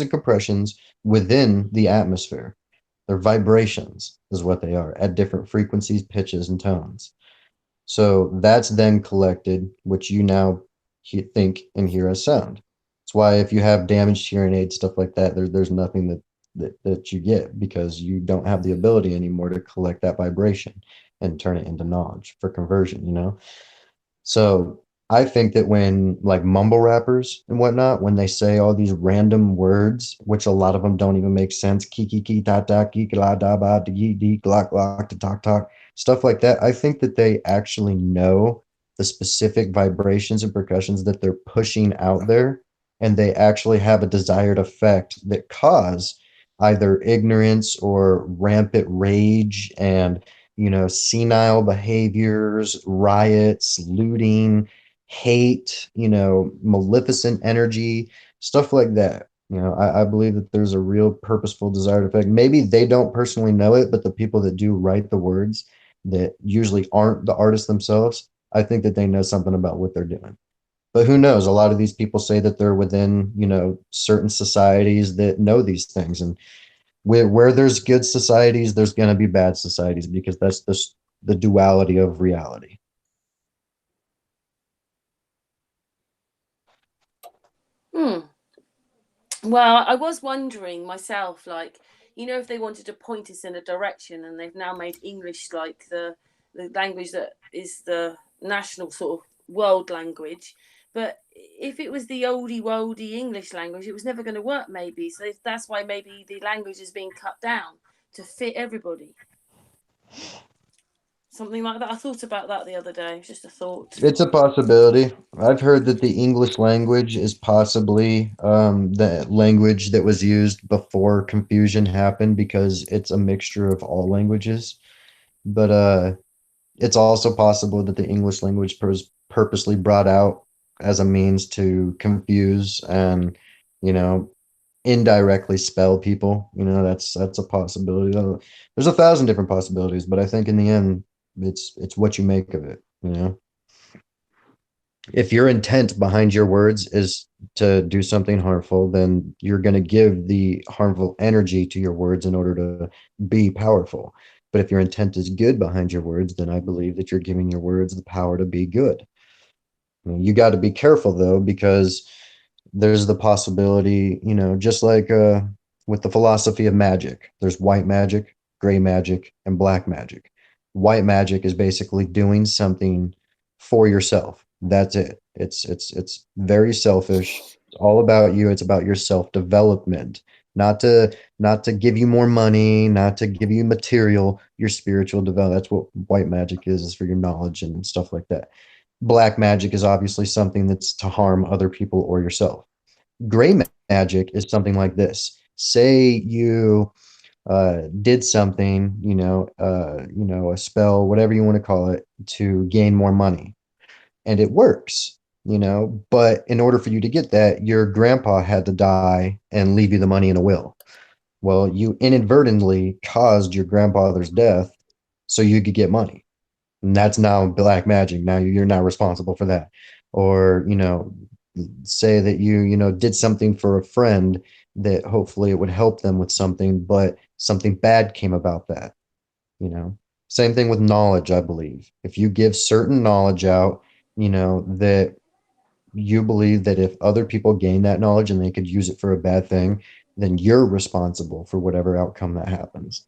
and compressions within the atmosphere. They're vibrations, is what they are, at different frequencies, pitches, and tones. So that's then collected, which you now think and hear as sound. That's why if you have damaged hearing aids, stuff like that, there's nothing that you get, because you don't have the ability anymore to collect that vibration and turn it into knowledge for conversion. So I think that when like mumble rappers and whatnot, when they say all these random words, which a lot of them don't even make sense, kiki ki ta ta ki la da ba di di glock glock to talk talk, stuff like that, I think that they actually know the specific vibrations and percussions that they're pushing out there, and they actually have a desired effect that cause either ignorance or rampant rage and senile behaviors, riots, looting, hate, maleficent energy, stuff like that. I believe that there's a real purposeful desired effect. Maybe they don't personally know it, but the people that do write the words that usually aren't the artists themselves, I think that they know something about what they're doing. But who knows? A lot of these people say that they're within, certain societies that know these things. And where there's good societies, there's going to be bad societies, because that's the duality of reality. Well, I was wondering myself, like, if they wanted to point us in a direction, and they've now made English like the language that is the national sort of world language. But if it was the oldie worldy English language, it was never going to work, maybe. So that's why maybe the language is being cut down to fit everybody. something like that. I thought about that the other day. It's just a thought. It's a possibility. I've heard that the English language is possibly the language that was used before confusion happened because it's a mixture of all languages. But it's also possible that the English language was purposely brought out as a means to confuse and, you know, indirectly spell people. You know, that's a possibility. There's 1,000 different possibilities, but I think in the end, it's what you make of it. You know, if your intent behind your words is to do something harmful, then you're going to give the harmful energy to your words in order to be powerful. But if your intent is good behind your words, then I believe that you're giving your words the power to be good. You got to be careful though, because there's the possibility, you know, just like with the philosophy of magic, there's white magic, gray magic, and black magic. White magic is basically doing something for yourself. That's it. It's very selfish. It's all about you. It's about your self-development, not to give you more money, not to give you material, your spiritual development. That's what white magic is for your knowledge and stuff like that. Black magic is obviously something that's to harm other people or yourself. Gray magic is something like this. Say you did something, a spell, whatever you want to call it, to gain more money, and it works, but in order for you to get that, your grandpa had to die and leave you the money in a will. Well, you inadvertently caused your grandfather's death so you could get money. And that's now black magic. Now you're not responsible for that. Or, say that you did something for a friend that hopefully it would help them with something, but something bad came about that, Same thing with knowledge, I believe. If you give certain knowledge out, that you believe that if other people gain that knowledge and they could use it for a bad thing, then you're responsible for whatever outcome that happens.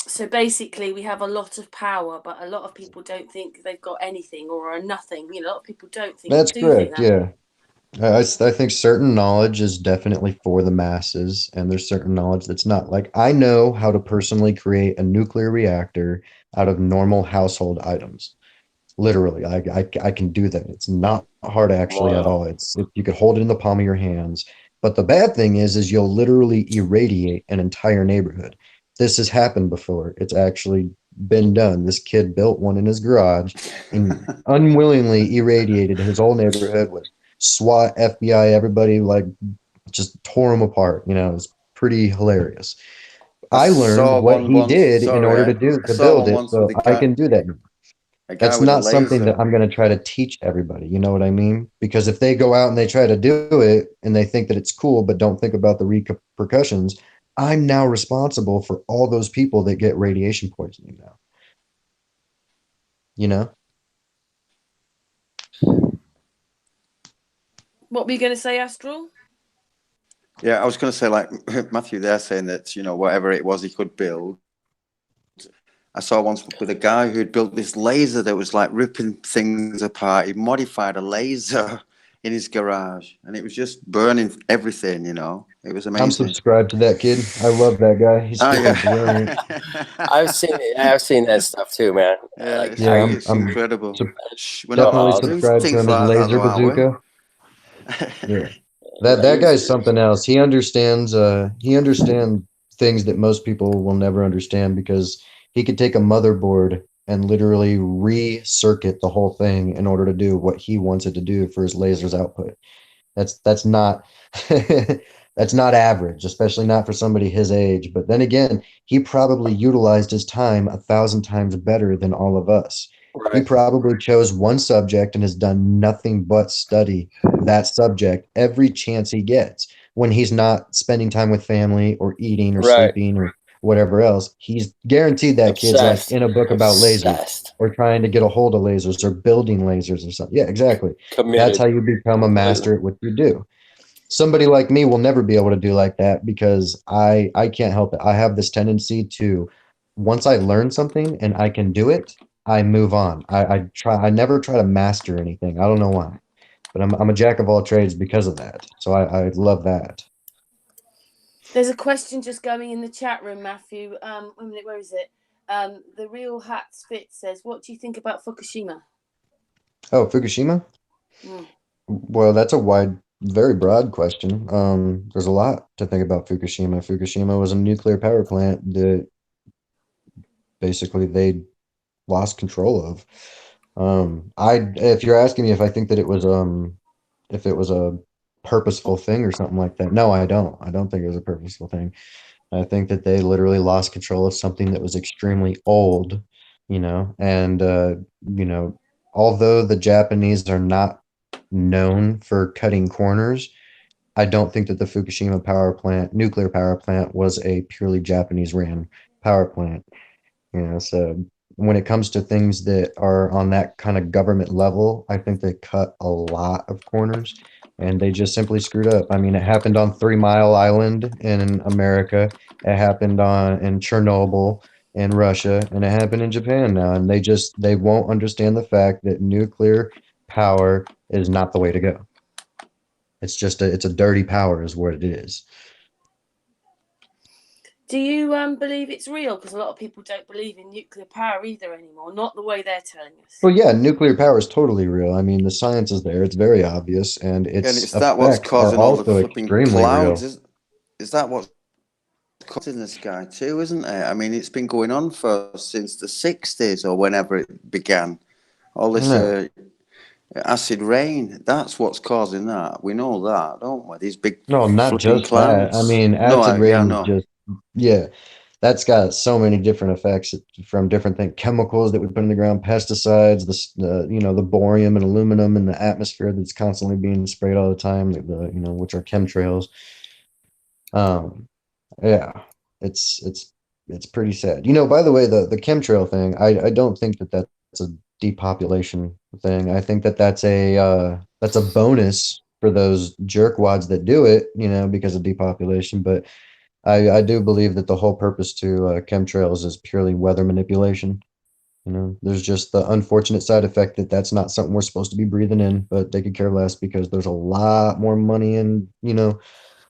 So basically, we have a lot of power, but a lot of people don't think they've got anything or are nothing. A lot of people don't think. That's Think correct, that. yeah. I think certain knowledge is definitely for the masses, and there's certain knowledge that's not. Like, I know how to personally create a nuclear reactor out of normal household items. Literally, I can do that. It's not hard actually at all. You could hold it in the palm of your hands. But the bad thing is you'll literally irradiate an entire neighborhood. This has happened before. It's actually been done. This kid built one in his garage and unwillingly irradiated his whole neighborhood with SWAT, FBI, everybody, like, just tore him apart. It was pretty hilarious. I learned what he did in order to build it, so I can do that. That's not something that I'm going to try to teach everybody. You know what I mean? Because if they go out and they try to do it and they think that it's cool, but don't think about the repercussions, I'm now responsible for all those people that get radiation poisoning now. What were you going to say, Astral? Yeah, I was going to say, like Matthew, they're saying that, whatever it was he could build. I saw once with a guy who'd built this laser that was like ripping things apart. He modified a laser in his garage and it was just burning everything, It was amazing. I'm subscribed to that kid. I love that guy. He's brilliant. I've seen that stuff too, man. Yeah, it's incredible. We're definitely subscribed to him as Laser Bazooka. Yeah. That guy's something else. He understands things that most people will never understand, because he could take a motherboard and literally re-circuit the whole thing in order to do what he wants it to do for his laser's output. That's not that's not average, especially not for somebody his age. But then again, he probably utilized his time 1,000 times better than all of us. Right. He probably chose one subject and has done nothing but study that subject every chance he gets. When he's not spending time with family or eating or sleeping or whatever else, he's guaranteed that kid's like in a book about lasers or trying to get a hold of lasers or building lasers or something. Yeah, exactly. Committed. That's how you become a master at what you do. Somebody like me will never be able to do like that, because I can't help it. I have this tendency to, once I learn something and I can do it, I move on. I never try to master anything. I don't know why, but I'm a jack of all trades because of that. So I love that. There's a question just going in the chat room, Matthew. Where is it? The Real Hats Fit says, what do you think about Fukushima? Oh, Fukushima? Mm. Well, that's a very broad question. There's a lot to think about Fukushima. Fukushima was a nuclear power plant that basically they lost control of. If you're asking me if I think that if it was a purposeful thing or something like that, no, I don't. I don't think it was a purposeful thing. I think that they literally lost control of something that was extremely old, and although the Japanese are not known for cutting corners, I don't think that the Fukushima nuclear power plant, was a purely Japanese ran power plant. So when it comes to things that are on that kind of government level, I think they cut a lot of corners and they just simply screwed up. I mean, it happened on 3 Mile Island in America. It happened in Chernobyl in Russia, and it happened in Japan now. And they won't understand the fact that nuclear power is not the way to go. It's just it's a dirty power is what it is. Do you believe it's real? Because a lot of people don't believe in nuclear power either anymore. Not the way they're telling us. Well, yeah, nuclear power is totally real. I mean, the science is there. It's very obvious, and And its it's that what's effects are causing all the also flipping extremely clouds, real. is that what's causing the sky too, isn't it? I mean, it's been going on since the 60s or whenever it began. All this No, acid rain, that's what's causing that. We know that, don't we? These big no, not flipping just that. I clouds. mean, No, acid yeah, rain is no. just, yeah, that's got so many different effects from different things, chemicals that we put in the ground, pesticides, the borium and aluminum in the atmosphere that's constantly being sprayed all the time, which are chemtrails. Um, Yeah, it's pretty sad. By the way, the chemtrail thing, I don't think that that's a depopulation thing. I think that that's a bonus for those jerkwads that do it, because of depopulation. But I do believe that the whole purpose to chemtrails is purely weather manipulation. There's just the unfortunate side effect that that's not something we're supposed to be breathing in, but they could care less because there's a lot more money in,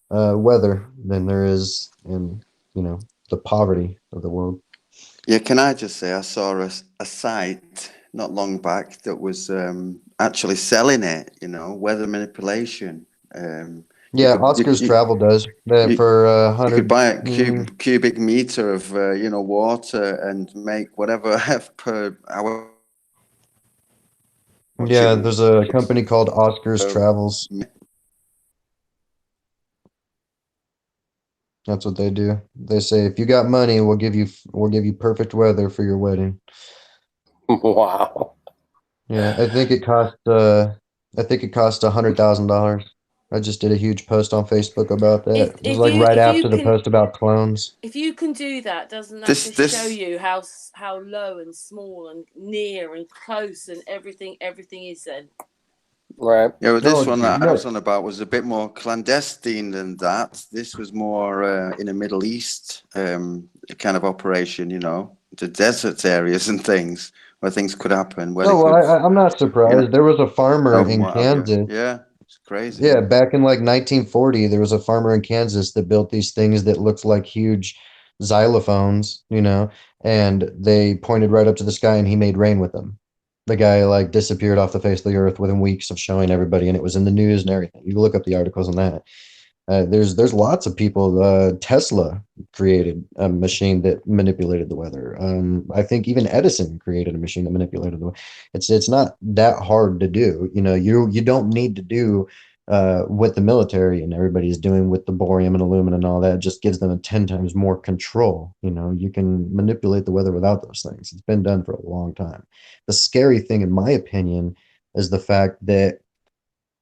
weather than there is in, the poverty of the world. Yeah, can I just say I saw a site not long back that was actually selling it, weather manipulation. You Yeah, could Oscar's Travel does that you, for you could 100. buy a cubic meter of water and make whatever per hour Yeah, watching. there's a company called Oscar's Um, Travels. That's what they do. They say if you got money, we'll give you perfect weather for your wedding. Wow. Yeah, I think it cost $100,000. I just did a huge post on Facebook about that. If It was if like you right if you after the can post about clones. if you can do that, doesn't that this just show this you how low and small and near and close and everything is then? Right. Yeah, well, this No, one that I was no. on about was a bit more clandestine than that. This was more in a Middle East kind of operation, the desert areas and things where things could happen, where they No, could, I'm not you know, surprised. There was a farmer and in what have you. Kansas. Yeah, it's crazy. Yeah, back in like 1940, there was a farmer in Kansas that built these things that looked like huge xylophones, and they pointed right up to the sky and he made rain with them. The guy like disappeared off the face of the earth within weeks of showing everybody, and it was in the news and everything. You look up the articles on that. There's lots of people. Tesla created a machine that manipulated the weather. I think even Edison created a machine that manipulated the weather. It's not that hard to do. You don't need to do what the military and everybody is doing with the borium and aluminum and all that. It just gives them 10 times more control. You can manipulate the weather without those things. It's been done for a long time. The scary thing, in my opinion, is the fact that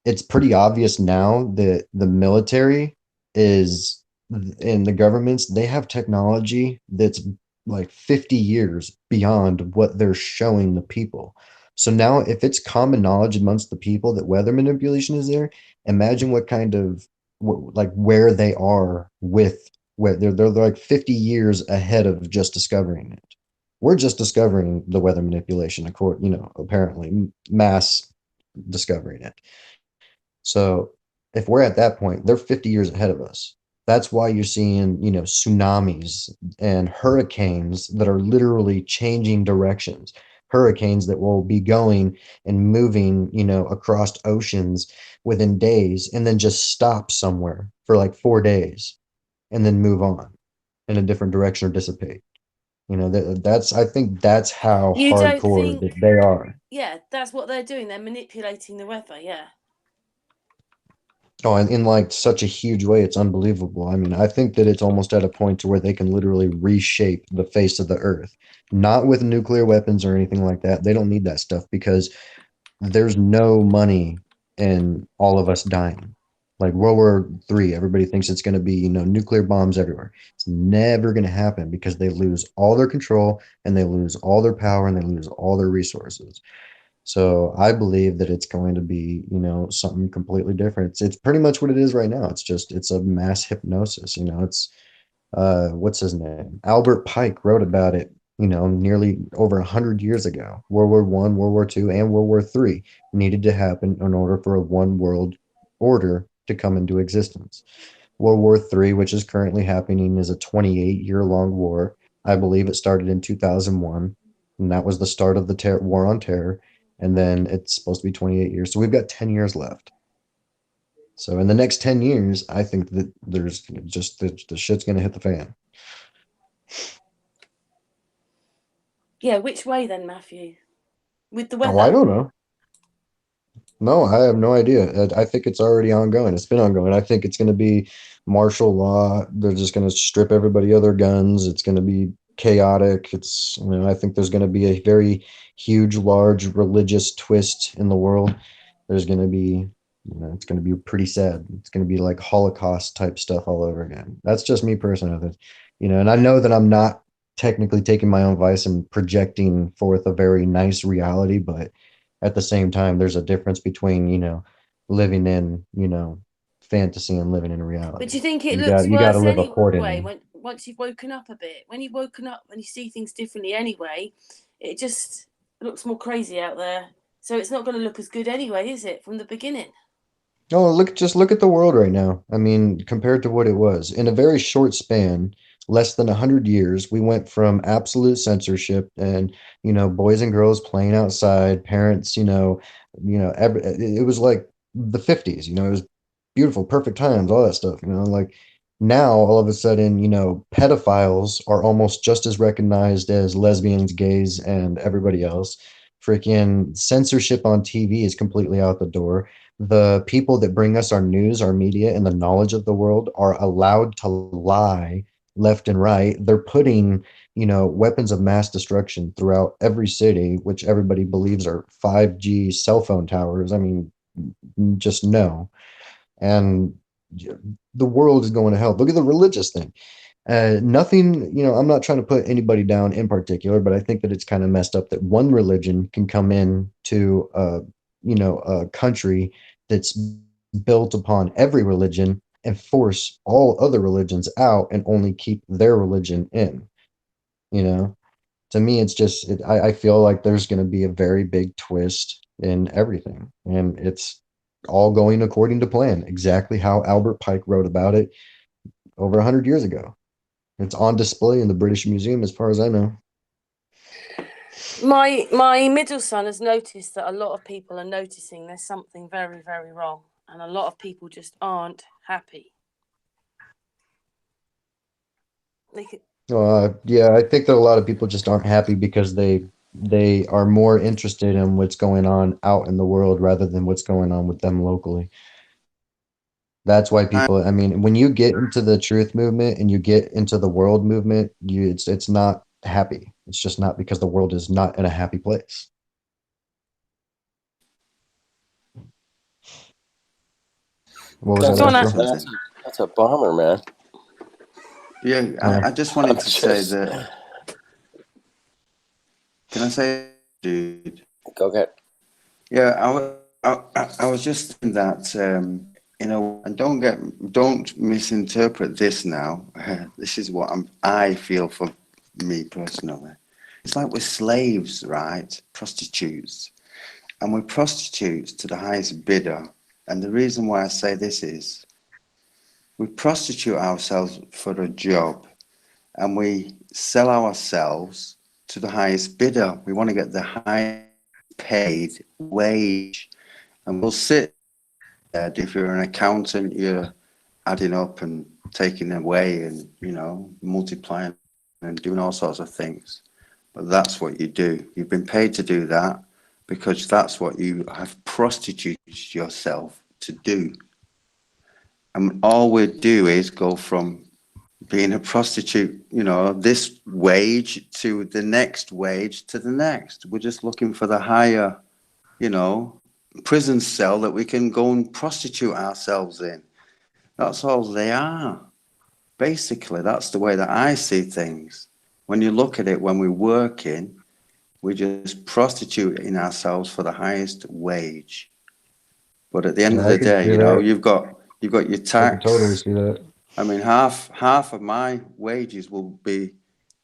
it's pretty obvious now that the military is and the governments, they have technology that's like 50 years beyond what they're showing the people. So now if it's common knowledge amongst the people that weather manipulation is there, imagine what kind of like where they are with where they're like 50 years ahead of just discovering it. We're just discovering the weather manipulation, apparently mass discovering it. So if we're at that point, they're 50 years ahead of us. That's why you're seeing, tsunamis and hurricanes that are literally changing directions. Hurricanes that will be going and moving, across oceans within days and then just stop somewhere for like 4 days and then move on in a different direction or dissipate. I think that's how You don't hardcore think? that they are. Yeah, that's what they're doing. They're manipulating the weather. Yeah. Oh, and in like such a huge way, it's unbelievable. I mean, I think that it's almost at a point to where they can literally reshape the face of the earth, not with nuclear weapons or anything like that. They don't need that stuff because there's no money in all of us dying. Like World War III, everybody thinks it's going to be, nuclear bombs everywhere. It's never going to happen because they lose all their control and they lose all their power and they lose all their resources. So I believe that it's going to be, something completely different. It's pretty much what it is right now. It's a mass hypnosis. It's what's his name? Albert Pike wrote about it, nearly over 100 years ago. World War I, World War II, and World War III needed to happen in order for a one world order to come into existence. World War III, which is currently happening, is a 28-year-long war. I believe it started in 2001, and that was the start of the war on terror. And then it's supposed to be 28 years. So we've got 10 years left. So in the next 10 years, I think that there's just the shit's going to hit the fan. Yeah. Which way then, Matthew? With the Oh, I weather? don't know. No, I have no idea. I think it's already ongoing. It's been ongoing. I think it's going to be martial law. They're just going to strip everybody of their guns. It's going to be chaotic. I think there's going to be a very huge, large religious twist in the world. There's going to be, it's going to be pretty sad. It's going to be like Holocaust type stuff all over again. That's just me personally. And I know that I'm not technically taking my own advice and projecting forth a very nice reality, but at the same time, there's a difference between, living in, fantasy and living in reality. But do you think it You looks got to worse live anyway accordingly. once you've woken up a bit? When you've woken up and you see things differently anyway, it just looks more crazy out there. So it's not going to look as good anyway, is it, from the beginning? No, just look at the world right now. I mean, compared to what it was in a very short span, less than 100 years, we went from absolute censorship and, boys and girls playing outside, parents, it was like the 50s, it was beautiful, perfect times, all that stuff, like now all of a sudden, pedophiles are almost just as recognized as lesbians, gays, and everybody else. Freaking censorship on TV is completely out the door. The people that bring us our news, our media, and the knowledge of the world are allowed to lie left and right. They're putting, weapons of mass destruction throughout every city, which everybody believes are 5G cell phone towers. I mean, just no. And the world is going to hell. Look at the religious thing. Nothing, I'm not trying to put anybody down in particular, but I think that it's kind of messed up that one religion can come in to, a country that's built upon every religion and force all other religions out and only keep their religion in. To me, it's just, I feel like there's going to be a very big twist in everything. And it's all going according to plan, exactly how Albert Pike wrote about it over 100 years ago. It's on display in the British Museum, as far as I know. My middle son has noticed that a lot of people are noticing there's something very, very wrong, and a lot of people just aren't happy. Yeah, I think that a lot of people just aren't happy because they are more interested in what's going on out in the world rather than what's going on with them locally. That's why people, I mean, when you get into the truth movement and you get into the world movement, it's not happy. It's just not, because the world is not in a happy place. What was that, Astral? That's a bomber, man. Yeah, I just wanted to say that. Can I say, dude? Go ahead. Yeah, I was just thinking that, and don't misinterpret this now. This is what I feel for me personally. It's like we're slaves, right? Prostitutes. And we're prostitutes to the highest bidder. And the reason why I say this is We prostitute ourselves for a job, and we sell ourselves to the highest bidder. We want to get the highest paid wage, and we'll sit there. If you're an accountant, you're adding up and taking away, and multiplying and doing all sorts of things. But that's what you do. You've been paid to do that because that's what you have prostituted yourself to do. And all we do is go from being a prostitute, this wage to the next wage to the next. We're just looking for the higher, prison cell that we can go and prostitute ourselves in. That's all they are. Basically, that's the way that I see things. When you look at it, when we're working, we're just prostituting ourselves for the highest wage. But at the end of the day, you've got your tax. I can totally see that. I mean, half of my wages will be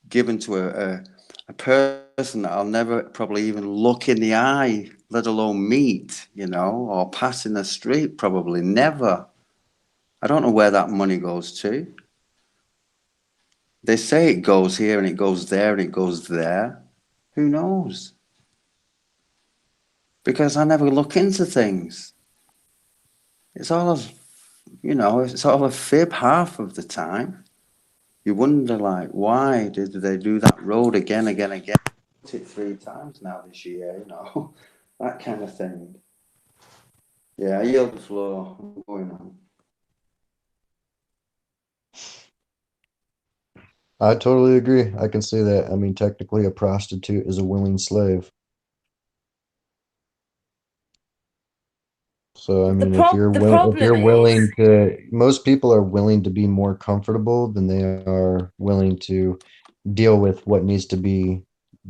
given to a person that I'll never probably even look in the eye, let alone meet, or pass in the street, probably never. I don't know where that money goes to. They say it goes here and it goes there and it goes there. Who knows? Because I never look into things. It's all a fib half of the time. You wonder, why did they do that road again? It 3 times now this year, that kind of thing. Yeah, I yield the floor. I'm going on. I totally agree. I can see that. I mean, technically, a prostitute is a willing slave. So, I mean, if you're willing to, most people are willing to be more comfortable than they are willing to deal with what needs to be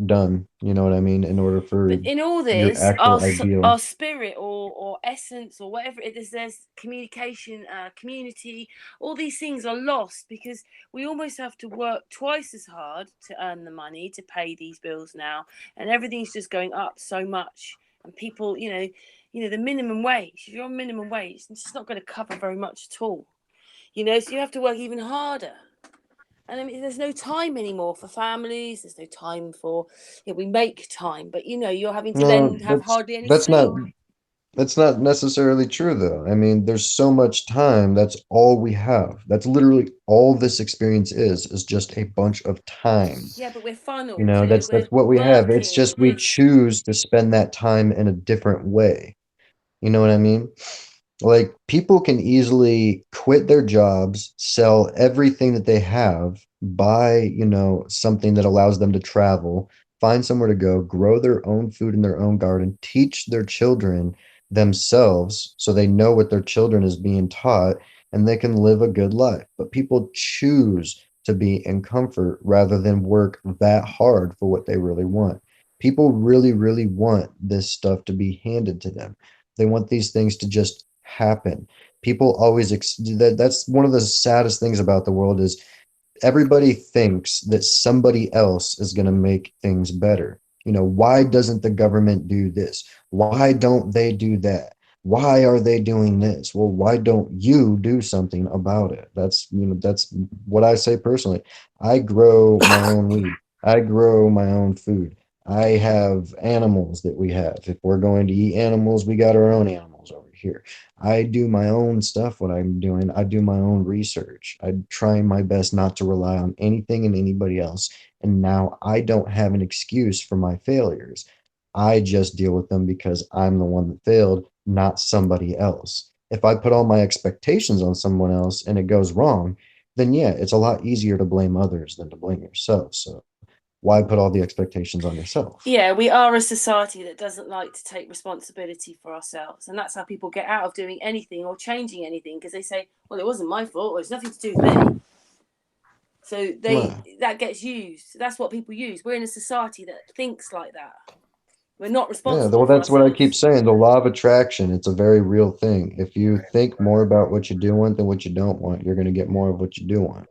done. You know what I mean? In order for in all this, our spirit or essence or whatever it is, there's communication, community, all these things are lost because we almost have to work twice as hard to earn the money to pay these bills now, and everything's just going up so much. And people, the minimum wage, if you're on minimum wage, it's just not going to cover very much at all. So you have to work even harder. And I mean, there's no time anymore for families. There's no time for, we make time, but you're having to then have hardly any sleep. That's not necessarily true, though. I mean, there's so much time. That's all we have. That's literally all this experience is just a bunch of time. Yeah, but we're funneled. That's what we have. It's just we choose to spend that time in a different way. You know what I mean? Like, people can easily quit their jobs, sell everything that they have, buy, something that allows them to travel, find somewhere to go, grow their own food in their own garden, teach their children themselves so they know what their children is being taught, and they can live a good life. But people choose to be in comfort rather than work that hard for what they really want. People really, really want this stuff to be handed to them. They want these things to just happen. People always that's one of the saddest things about the world is everybody thinks that somebody else is going to make things better. Why doesn't the government do this? Why don't they do that? Why are they doing this? Well, why don't you do something about it? That's what I say personally. I grow my own weed. I grow my own food. I have animals that we have. If we're going to eat animals, we got our own animals over here. I do my own stuff. What I'm doing, I do my own research. I'm trying my best not to rely on anything and anybody else. And now I don't have an excuse for my failures. I just deal with them because I'm the one that failed, not somebody else. If I put all my expectations on someone else and it goes wrong, then yeah, it's a lot easier to blame others than to blame yourself. So why put all the expectations on yourself? Yeah, we are a society that doesn't like to take responsibility for ourselves. And that's how people get out of doing anything or changing anything, because they say, well, it wasn't my fault, or it's nothing to do with me. So that gets used. That's what people use. We're in a society that thinks like that. We're not responsible. Yeah, well, that's what I keep saying. The law of attraction, it's a very real thing. If you think more about what you do want than what you don't want, you're going to get more of what you do want.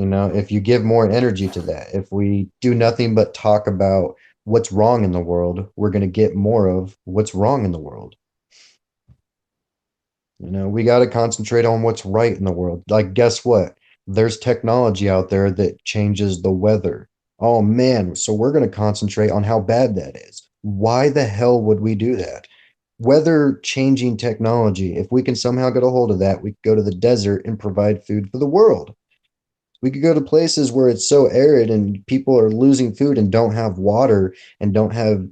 If you give more energy to that, if we do nothing but talk about what's wrong in the world, we're going to get more of what's wrong in the world. You know, we got to concentrate on what's right in the world. Like, guess what? There's technology out there that changes the weather. Oh man, so we're going to concentrate on how bad that is. Why the hell would we do that? Weather changing technology, if we can somehow get a hold of that, we could go to the desert and provide food for the world. We could go to places where it's so arid and people are losing food and don't have water and don't have,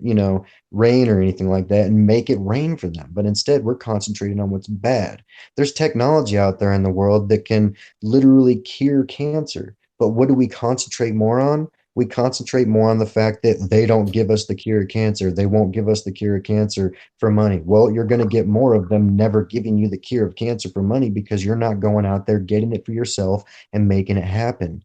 rain or anything like that and make it rain for them. But instead, we're concentrating on what's bad. There's technology out there in the world that can literally cure cancer. But what do we concentrate more on? We concentrate more on the fact that they don't give us the cure of cancer. They won't give us the cure of cancer for money. Well, you're going to get more of them never giving you the cure of cancer for money because you're not going out there getting it for yourself and making it happen.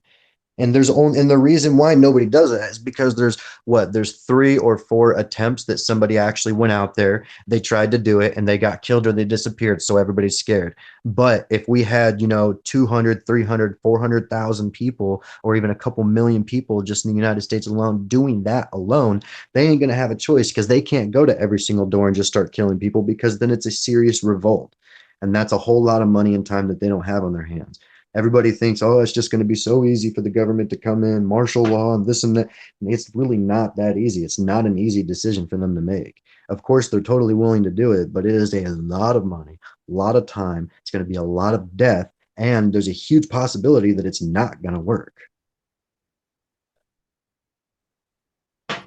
And the reason why nobody does it is because there's 3 or 4 attempts that somebody actually went out there, they tried to do it and they got killed or they disappeared, so everybody's scared. But if we had 200, 300, 400,000 people, or even a couple million people just in the United States alone doing that alone, they ain't going to have a choice, because they can't go to every single door and just start killing people, because then it's a serious revolt, and that's a whole lot of money and time that they don't have on their hands. Everybody thinks, oh, it's just going to be so easy for the government to come in, martial law, and this and that. And it's really not that easy. It's not an easy decision for them to make. Of course, they're totally willing to do it, but it is a lot of money, a lot of time. It's going to be a lot of death, and there's a huge possibility that it's not going to work.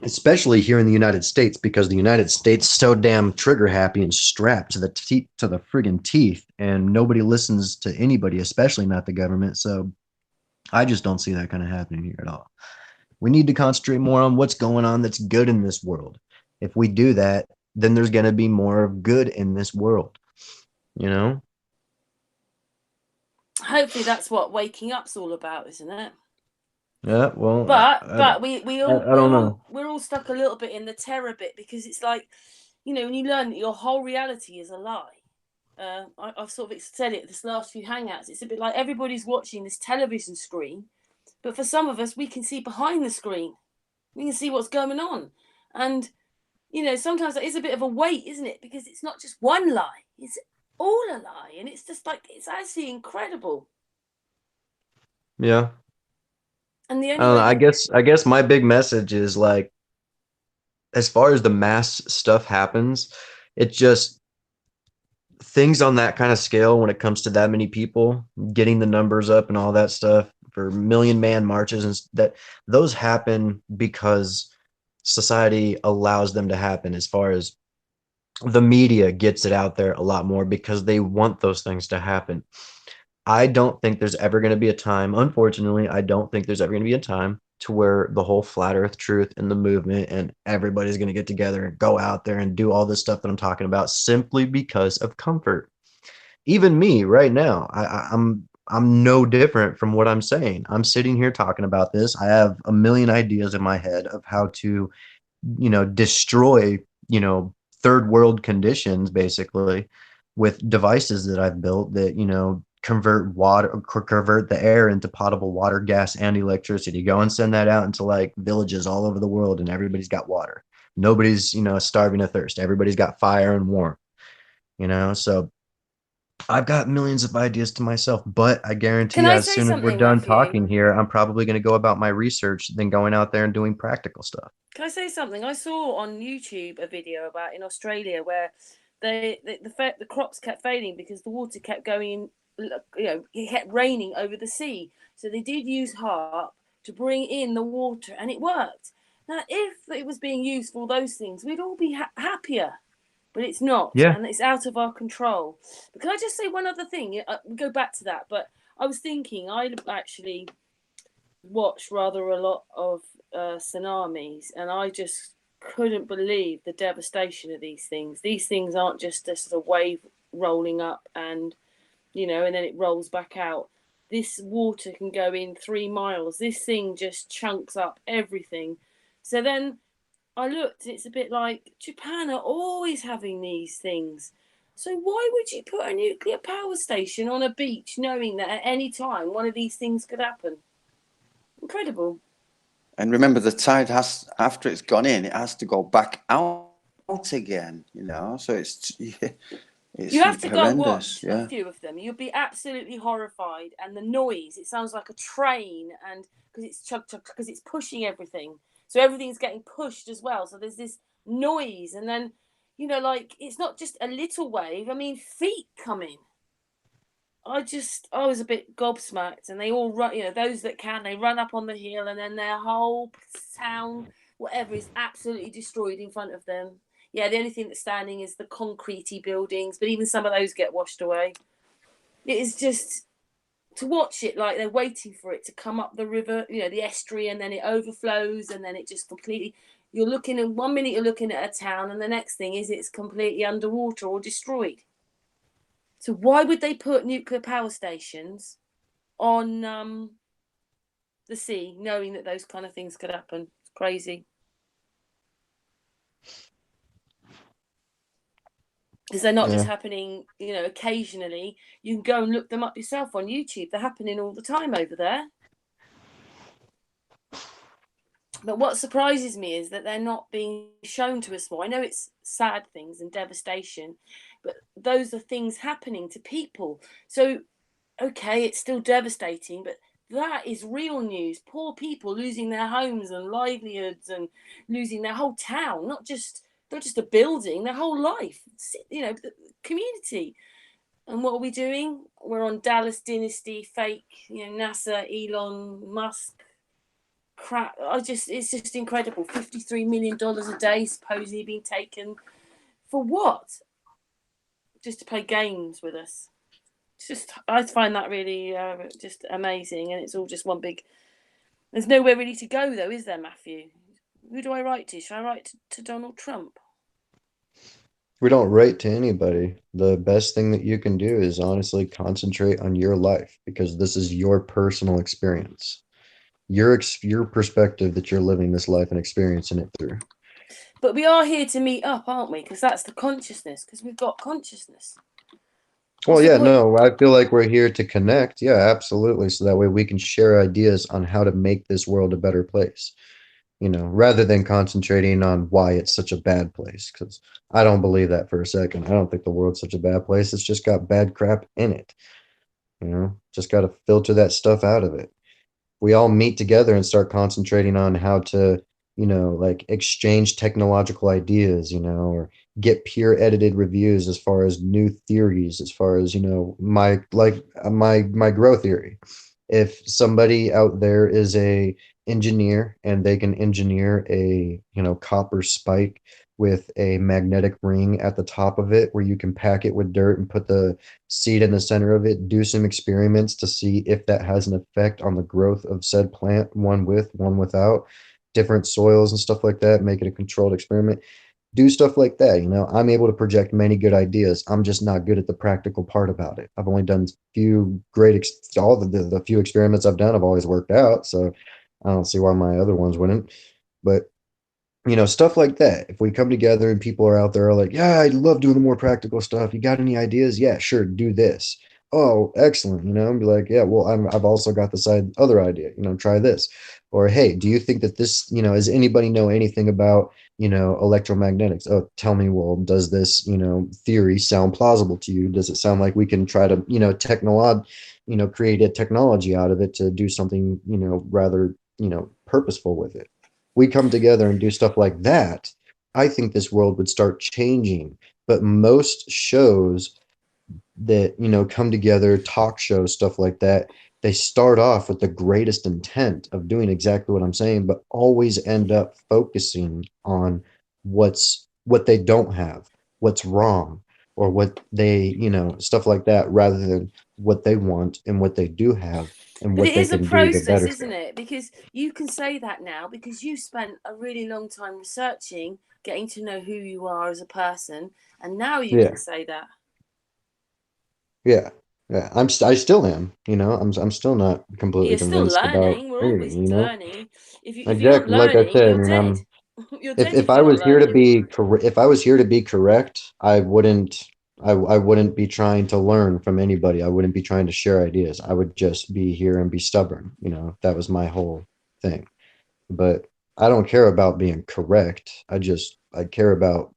Especially here in the United States, because the United States is so damn trigger happy and strapped to the friggin' teeth, and nobody listens to anybody, especially not the government. So I just don't see that kind of happening here at all. We need to concentrate more on what's going on that's good in this world. If we do that, then there's going to be more of good in this world, Hopefully that's what waking up's all about, isn't it? Yeah, well, but we're all stuck a little bit in the terror bit, because it's like, when you learn that your whole reality is a lie. I've sort of said it this last few hangouts. It's a bit like everybody's watching this television screen, but for some of us, we can see behind the screen. We can see what's going on, and sometimes that is a bit of a weight, isn't it? Because it's not just one lie; it's all a lie, and it's just like, it's actually incredible. Yeah. And the I don't know. I guess my big message is, like, as far as the mass stuff happens, it's just things on that kind of scale, when it comes to that many people, getting the numbers up and all that stuff for million man marches, and that those happen because society allows them to happen. As far as the media gets it out there a lot more because they want those things to happen. I don't think there's ever going to be a time, unfortunately, I don't think there's ever going to be a time to where the whole flat earth truth and the movement and everybody's going to get together and go out there and do all this stuff that I'm talking about, simply because of comfort. Even me right now, I'm no different from what I'm saying. I'm sitting here talking about this. I have a million ideas in my head of how to, destroy, third world conditions, basically, with devices that I've built that, convert the air into potable water, gas, and electricity. Go and send that out into, like, villages all over the world, and everybody's got water. Nobody's, starving of thirst. Everybody's got fire and warmth, so I've got millions of ideas to myself, but I guarantee as soon as we're done talking here, I'm probably going to go about my research than going out there and doing practical stuff. Can I say something? I saw on YouTube a video about in Australia where the crops kept failing because the water kept going, it kept raining over the sea. So they did use HARP to bring in the water, and it worked. Now, if it was being used for all those things, we'd all be happier. But it's not, and it's out of our control. But can I just say one other thing? We go back to that, but I was thinking, I actually watched rather a lot of tsunamis, and I just couldn't believe the devastation of these things. These things aren't just a wave rolling up and and then it rolls back out. This water can go in 3 miles. This thing just chunks up everything. So then I looked, it's a bit like Japan are always having these things. So why would you put a nuclear power station on a beach knowing that at any time one of these things could happen? Incredible. And remember, the tide has, after it's gone in, it has to go back out again, So it's It's You have to go horrendous. watch a few of them. You'll be absolutely horrified. And the noise, it sounds like a train, and because it's chug chug, because it's pushing everything. So everything's getting pushed as well. So there's this noise, and then, you know, like, it's not just a little wave. I mean, feet coming. I was a bit gobsmacked, and they all run, you know, those that can, they run up on the hill, and then their whole town, whatever, is absolutely destroyed in front of them. Yeah, the only thing that's standing is the concretey buildings, but even some of those get washed away. It is just to watch it, like they're waiting for it to come up the river, you know, the estuary, and then it overflows, and then it just completely. You're looking at 1 minute, you're looking at a town, and the next thing is it's completely underwater or destroyed. So why would they put nuclear power stations on the sea, knowing that those kind of things could happen? It's crazy. Because they're not just happening, you know, occasionally. You can go and look them up yourself on YouTube. They're happening all the time over there. But what surprises me is that they're not being shown to us more. I know it's sad things and devastation, but those are things happening to people. So, okay, it's still devastating, but that is real news. Poor people losing their homes and livelihoods and losing their whole town, not just a building, their whole life, you know, the community. And what are we doing? We're on Dallas Dynasty, fake, you know, NASA, Elon Musk crap. It's just incredible. $53 million a day supposedly being taken for what? Just to play games with us. It's just, I find that really just amazing, and it's all just one big. There's nowhere really to go, though, is there, Matthew? Who do I write to? Should I write to Donald Trump? We don't write to anybody. The best thing that you can do is honestly concentrate on your life, because this is your personal experience, your perspective that you're living this life and experiencing it through. But we are here to meet up, aren't we? Because that's the consciousness, because we've got consciousness. Well, yeah, no, I feel like we're here to connect. Yeah, absolutely. So that way we can share ideas on how to make this world a better place, you know, rather than concentrating on why it's such a bad place. Because I don't believe that for a second. I don't think the world's such a bad place. It's just got bad crap in it. You know, just got to filter that stuff out of it. We all meet together and start concentrating on how to, you know, like exchange technological ideas, you know, or get peer edited reviews as far as new theories, as far as, you know, my grow theory. If somebody out there is a engineer and they can engineer a, you know, copper spike with a magnetic ring at the top of it where you can pack it with dirt and put the seed in the center of it, do some experiments to see if that has an effect on the growth of said plant, one with, one without, different soils and stuff like that, make it a controlled experiment. Do stuff like that. You know, I'm able to project many good ideas. I'm just not good at the practical part about it. I've only done few great, all the few experiments I've done have always worked out. So I don't see why my other ones wouldn't. But you know, stuff like that. If we come together and people are out there are like, yeah, I love doing the more practical stuff. You got any ideas? Yeah, sure, do this. Oh, excellent. You know, and be like, yeah, well, I've also got this other idea, you know, try this. Or, hey, do you think that this, you know, does anybody know anything about, you know, electromagnetics? Oh, tell me, well, does this, you know, theory sound plausible to you? Does it sound like we can try to, you know, create a technology out of it to do something, you know, rather, you know, purposeful with it? We come together and do stuff like that, I think this world would start changing. But most shows that, you know, come together, talk shows, stuff like that, they start off with the greatest intent of doing exactly what I'm saying, but always end up focusing on what they don't have, what's wrong, or what they, you know, stuff like that, rather than what they want and what they do have and But what it they is a can do to process, better isn't it? Because you can say that now because you spent a really long time researching, getting to know who you are as a person, and now you Yeah. can say that. Yeah, yeah. I still am. You know, I'm still not completely You're still convinced about learning. We're always anything. You know, learning. If you're not exactly. Like I learning, said, I you're mean, dead. You're dead if if I you're not was here to learning. be correct, if I was here to be correct, I wouldn't be trying to learn from anybody. I wouldn't be trying to share ideas. I would just be here and be stubborn. You know, that was my whole thing. But I don't care about being correct. I care about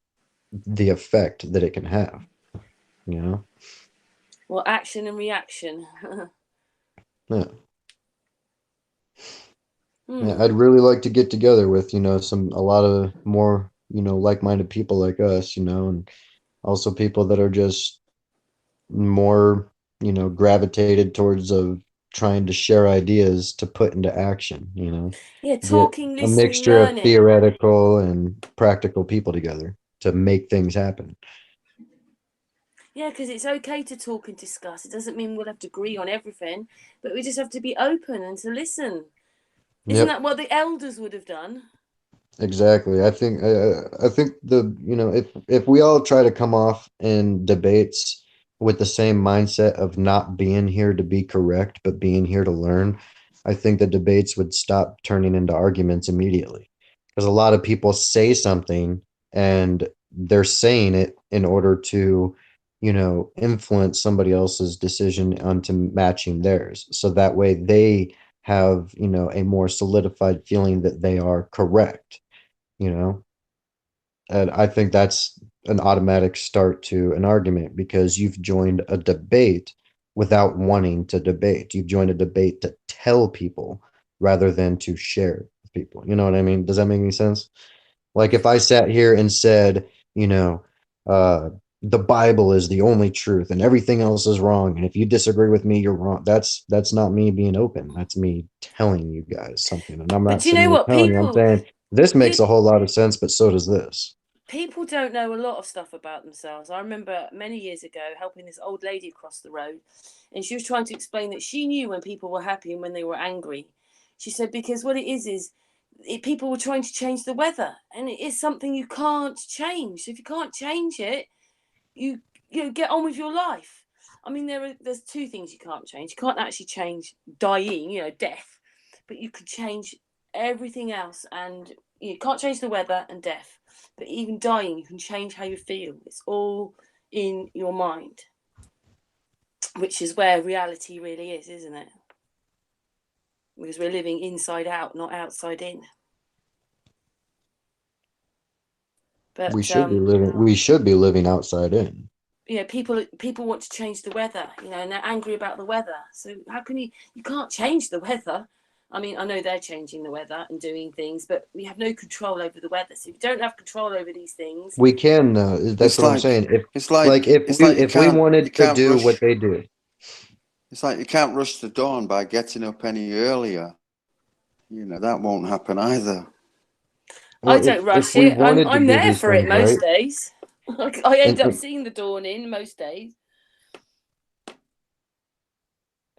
the effect that it can have. you know? Well, action and reaction. Yeah. Yeah, Hmm. I'd really like to get together with, a lot of more, like-minded people like us, and also people that are just more, gravitated towards of trying to share ideas to put into action, Yeah, get talking, a listening, mixture of learning. theoretical and practical people together to make things happen. Yeah, because it's okay to talk and discuss. It doesn't mean we'll have to agree on everything, but we just have to be open and to listen. Isn't Yep. that what the elders would have done? Exactly. I think if we all try to come off in debates with the same mindset of not being here to be correct, but being here to learn, I think the debates would stop turning into arguments immediately. Because a lot of people say something and they're saying it in order to, influence somebody else's decision onto matching theirs. So that way they have, a more solidified feeling that they are correct, you know and I think that's an automatic start to an argument because you've joined a debate without wanting to debate. You've joined a debate to tell people rather than to share with people. You know what I mean? Does that make any sense? Like if I sat here and said, you know uh the Bible is the only truth and everything else is wrong, and if you disagree with me, you're wrong. That's not me being open. That's me telling you guys something, and I'm But not do you sitting know here what? telling you. I'm saying this makes People, a whole lot of sense, but so does this. people don't know a lot of stuff about themselves. I remember many years ago helping this old lady across the road, and she was trying to explain that she knew when people were happy and when they were angry. She said, because what it is people were trying to change the weather, and it is something you can't change. So if you can't change it, you get on with your life. I mean, there's two things you can't change. You can't actually change dying, death, but you can change everything else, and you can't change the weather and death. But even dying, you can change how you feel. It's all in your mind, which is where reality really is, isn't it? Because we're living inside out, not outside in. But We should be living outside in. people want to change the weather, and they're angry about the weather. So how can you can't change the weather. I mean, I know they're changing the weather and doing things, but we have no control over the weather. So if you don't have control over these things, We can, that's It's what I'm like saying. If it's like like if it's we like if we you wanted to can't do what rush. they do. It's like you can't rush the dawn by getting up any earlier. That won't happen either. I Well, don't if rush we it. I'm wanted to I'm do there these for it things, right? most days. I end up And seeing the dawn in most days.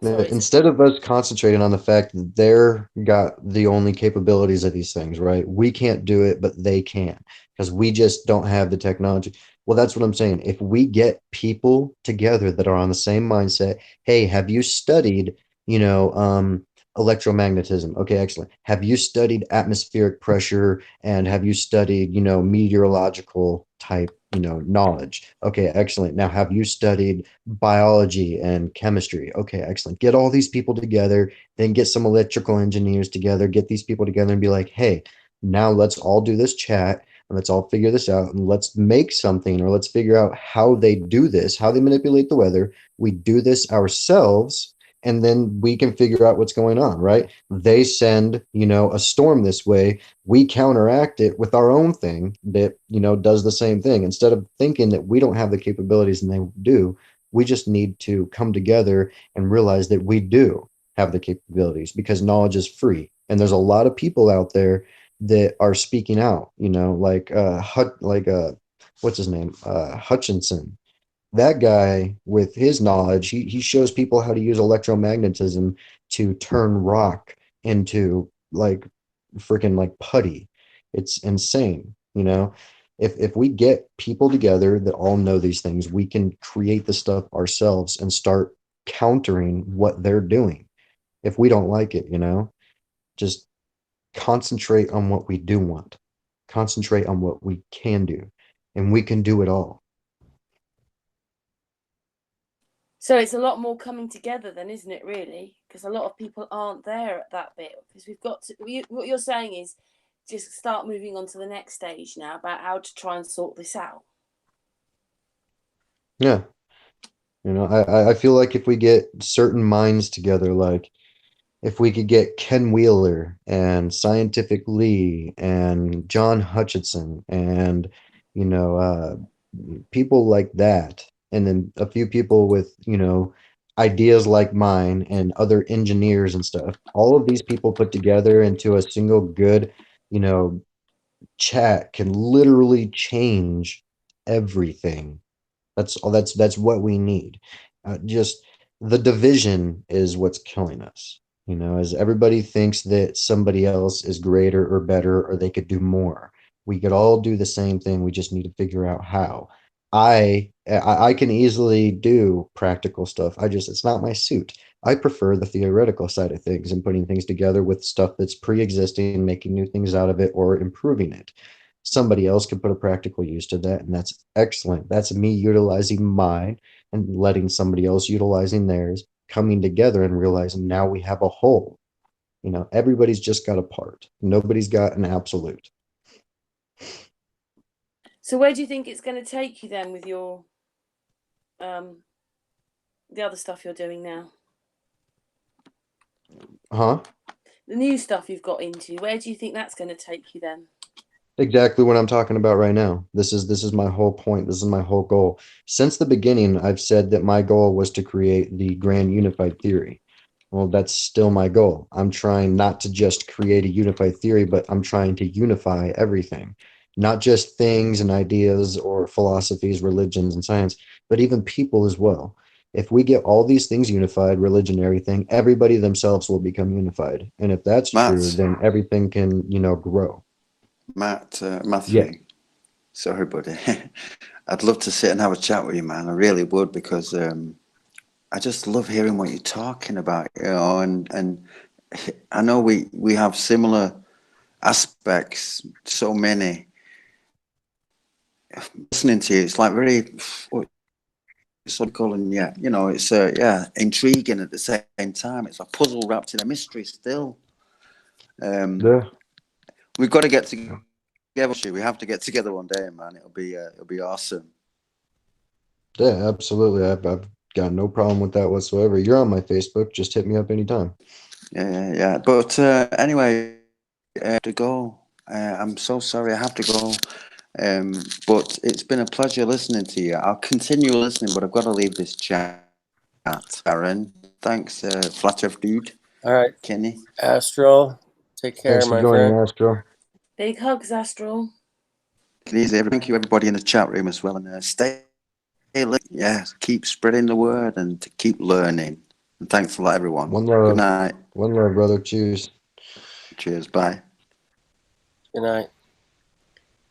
Sorry. instead of us concentrating on the fact that they're got the only capabilities of these things, right? We can't do it, but they can because we just don't have the technology. Well, that's what I'm saying. If we get people together that are on the same mindset, hey, have you studied, you know, electromagnetism? Okay, excellent. Have you studied atmospheric pressure and have you studied, meteorological type, knowledge? Okay, excellent. Now, have you studied biology and chemistry? Okay, excellent. Get all these people together, then get some electrical engineers together, get these people together and be like, hey, now let's all do this chat and let's all figure this out and let's make something, or let's figure out how they do this, how they manipulate the weather. We do this ourselves and then we can figure out what's going on, right? They send, a storm this way, we counteract it with our own thing that, does the same thing. Instead of thinking that we don't have the capabilities and they do, we just need to come together and realize that we do have the capabilities because knowledge is free. And there's a lot of people out there that are speaking out, like what's his name? Hutchinson. That guy with his knowledge, he shows people how to use electromagnetism to turn rock into like freaking like putty. It's insane, if we get people together that all know these things, we can create the stuff ourselves and start countering what they're doing. If we don't like it, just concentrate on what we do want, concentrate on what we can do, and we can do it all. So it's a lot more coming together then, isn't it, really? Because a lot of people aren't there at that bit. Because we've got to, what you're saying is just start moving on to the next stage now about how to try and sort this out. Yeah. You know, I feel like if we get certain minds together, like if we could get Ken Wheeler and Scientific Lee and John Hutchinson and, you know, people like that, and then a few people with, you know, ideas like mine and other engineers and stuff, all of these people put together into a single good, you know, chat can literally change everything. That's what we need. Just the division is what's killing us. You know, as everybody thinks that somebody else is greater or better or they could do more. We could all do the same thing. We just need to figure out how. I can easily do practical stuff. It's not my suit. I prefer the theoretical side of things and putting things together with stuff that's pre-existing, making new things out of it or improving it. Somebody else could put a practical use to that, and that's excellent. That's me utilizing mine and letting somebody else utilizing theirs, coming together and realizing now we have a whole. You know, everybody's just got a part. Nobody's got an absolute. So where do you think it's going to take you then with your the other stuff you're doing now? Huh? The new stuff you've got into, where do you think that's going to take you then? Exactly what I'm talking about right now. This is my whole point. This is my whole goal. Since the beginning, I've said that my goal was to create the grand unified theory. Well, that's still my goal. I'm trying not to just create a unified theory, but I'm trying to unify everything, not just things and ideas or philosophies, religions and science, but even people as well. If we get all these things unified, religion, everything, everybody themselves will become unified. And if that's true, Matt, then everything can, you know, grow. Matthew. Yeah. Sorry, buddy. I'd love to sit and have a chat with you, man. I really would, because I just love hearing what you're talking about, you know, and I know we have similar aspects, so many. Listening to you, it's like very sort of cool, and yeah, you know, it's yeah, intriguing at the same time. It's a puzzle wrapped in a mystery still. Yeah. We've got to get together. We have to get together one day, man. It'll be awesome. Yeah, absolutely. I've got no problem with that whatsoever. You're on my Facebook. Just hit me up anytime. Yeah. But anyway, I have to go. I'm so sorry. I have to go. But it's been a pleasure listening to you. I'll continue listening, but I've got to leave this chat. Aaron, thanks, Flat Earth Dude. All right, Kenny. Astral, take care, Thanks for my joining, friend. Astro. Big hugs, Astral. Thank you, everybody in the chat room as well, and stay. Yeah, keep spreading the word and to keep learning. And thanks a lot, everyone. One love. Good night. One love, brother. Cheers. Cheers. Bye. Good night.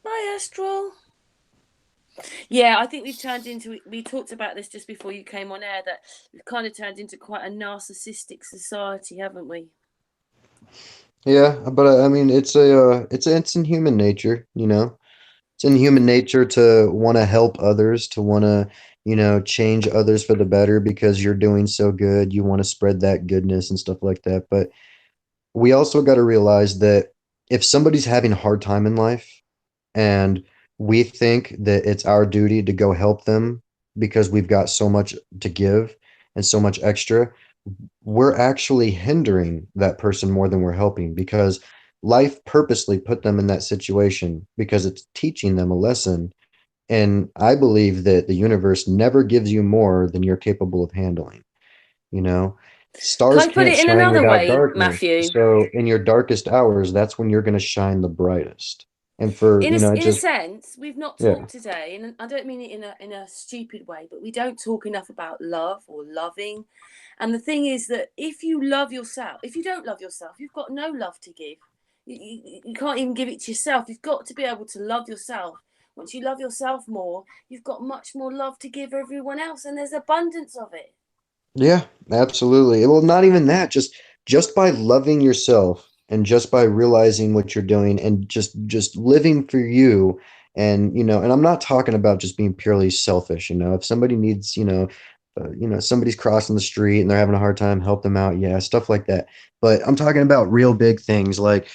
Bye, Astral. Yeah, I think we've turned into, we talked about this just before you came on air, that we've kind of turned into quite a narcissistic society, haven't we? Yeah, but I mean, it's in human nature, you know. It's in human nature to want to help others, to want to, you know, change others for the better because you're doing so good. You want to spread that goodness and stuff like that. But we also got to realize that if somebody's having a hard time in life and we think that it's our duty to go help them because we've got so much to give and so much extra, we're actually hindering that person more than we're helping, because life purposely put them in that situation because it's teaching them a lesson. And I believe that the universe never gives you more than you're capable of handling. You know, stars Can I put can't it in shine another without way, darkness. Matthew? So in your darkest hours, that's when you're going to shine the brightest. And for, In you know, a, it in a just, sense, we've not yeah. talked today, and I don't mean it in a stupid way, but we don't talk enough about love or loving. And the thing is that if you love yourself, if you don't love yourself, you've got no love to give. You can't even give it to yourself. You've got to be able to love yourself. Once you love yourself more, you've got much more love to give everyone else, and there's abundance of it. Yeah, absolutely. Well, not even that, just by loving yourself and just by realizing what you're doing and just living for you. And, you know, and I'm not talking about just being purely selfish, you know. If somebody needs, you know, somebody's crossing the street and they're having a hard time, help them out. Yeah, stuff like that. But I'm talking about real big things like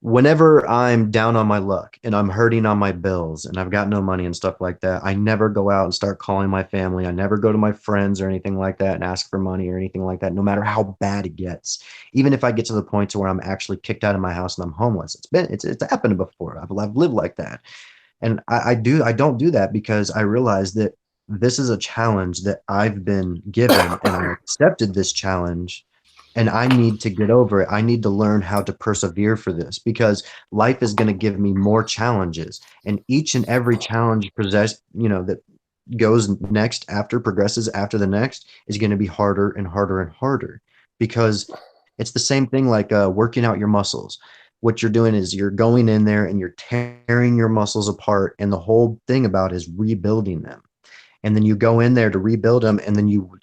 whenever I'm down on my luck and I'm hurting on my bills and I've got no money and stuff like that, I never go out and start calling my family. I never go to my friends or anything like that and ask for money or anything like that, no matter how bad it gets. Even if I get to the point to where I'm actually kicked out of my house and I'm homeless. It's happened before. I've lived like that. And I don't do that because I realize that this is a challenge that I've been given and I accepted this challenge and I need to get over it. I need to learn how to persevere for this because life is going to give me more challenges, and each and every challenge that goes next after progresses after the next is going to be harder and harder and harder because it's the same thing like working out your muscles. What you're doing is you're going in there and you're tearing your muscles apart, and the whole thing about is rebuilding them. And then you go in there to rebuild them, and then you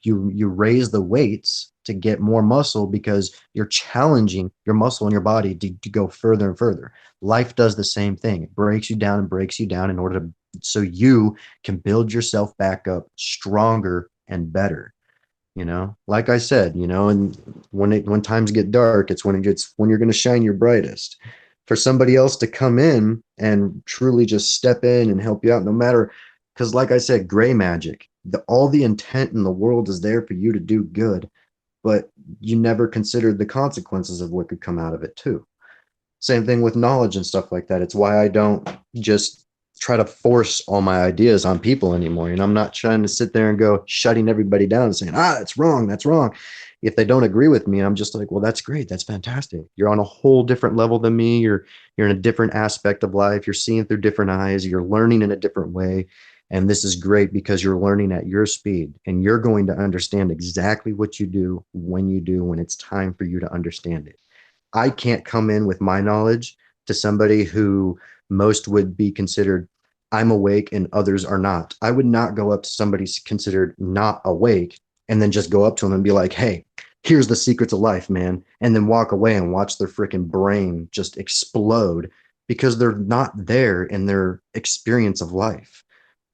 raise the weights to get more muscle because you're challenging your muscle in your body to go further and further. Life does the same thing. It breaks you down and breaks you down in order to so you can build yourself back up stronger and better. Like I said, and when times get dark, it's when you're going to shine your brightest. For somebody else to come in and truly just step in and help you out, no matter, because like I said, gray magic, all the intent in the world is there for you to do good, but you never considered the consequences of what could come out of it too. Same thing with knowledge and stuff like that. It's why I don't just try to force all my ideas on people anymore. I'm not trying to sit there and go shutting everybody down and saying, that's wrong, that's wrong. If they don't agree with me, I'm just like, well, that's great, that's fantastic. You're on a whole different level than me. You're in a different aspect of life. You're seeing through different eyes. You're learning in a different way. And this is great because you're learning at your speed and you're going to understand exactly what you do, when it's time for you to understand it. I can't come in with my knowledge to somebody who most would be considered I'm awake and others are not. I would not go up to somebody considered not awake and then just go up to them and be like, hey, here's the secrets of life, man. And then walk away and watch their freaking brain just explode because they're not there in their experience of life.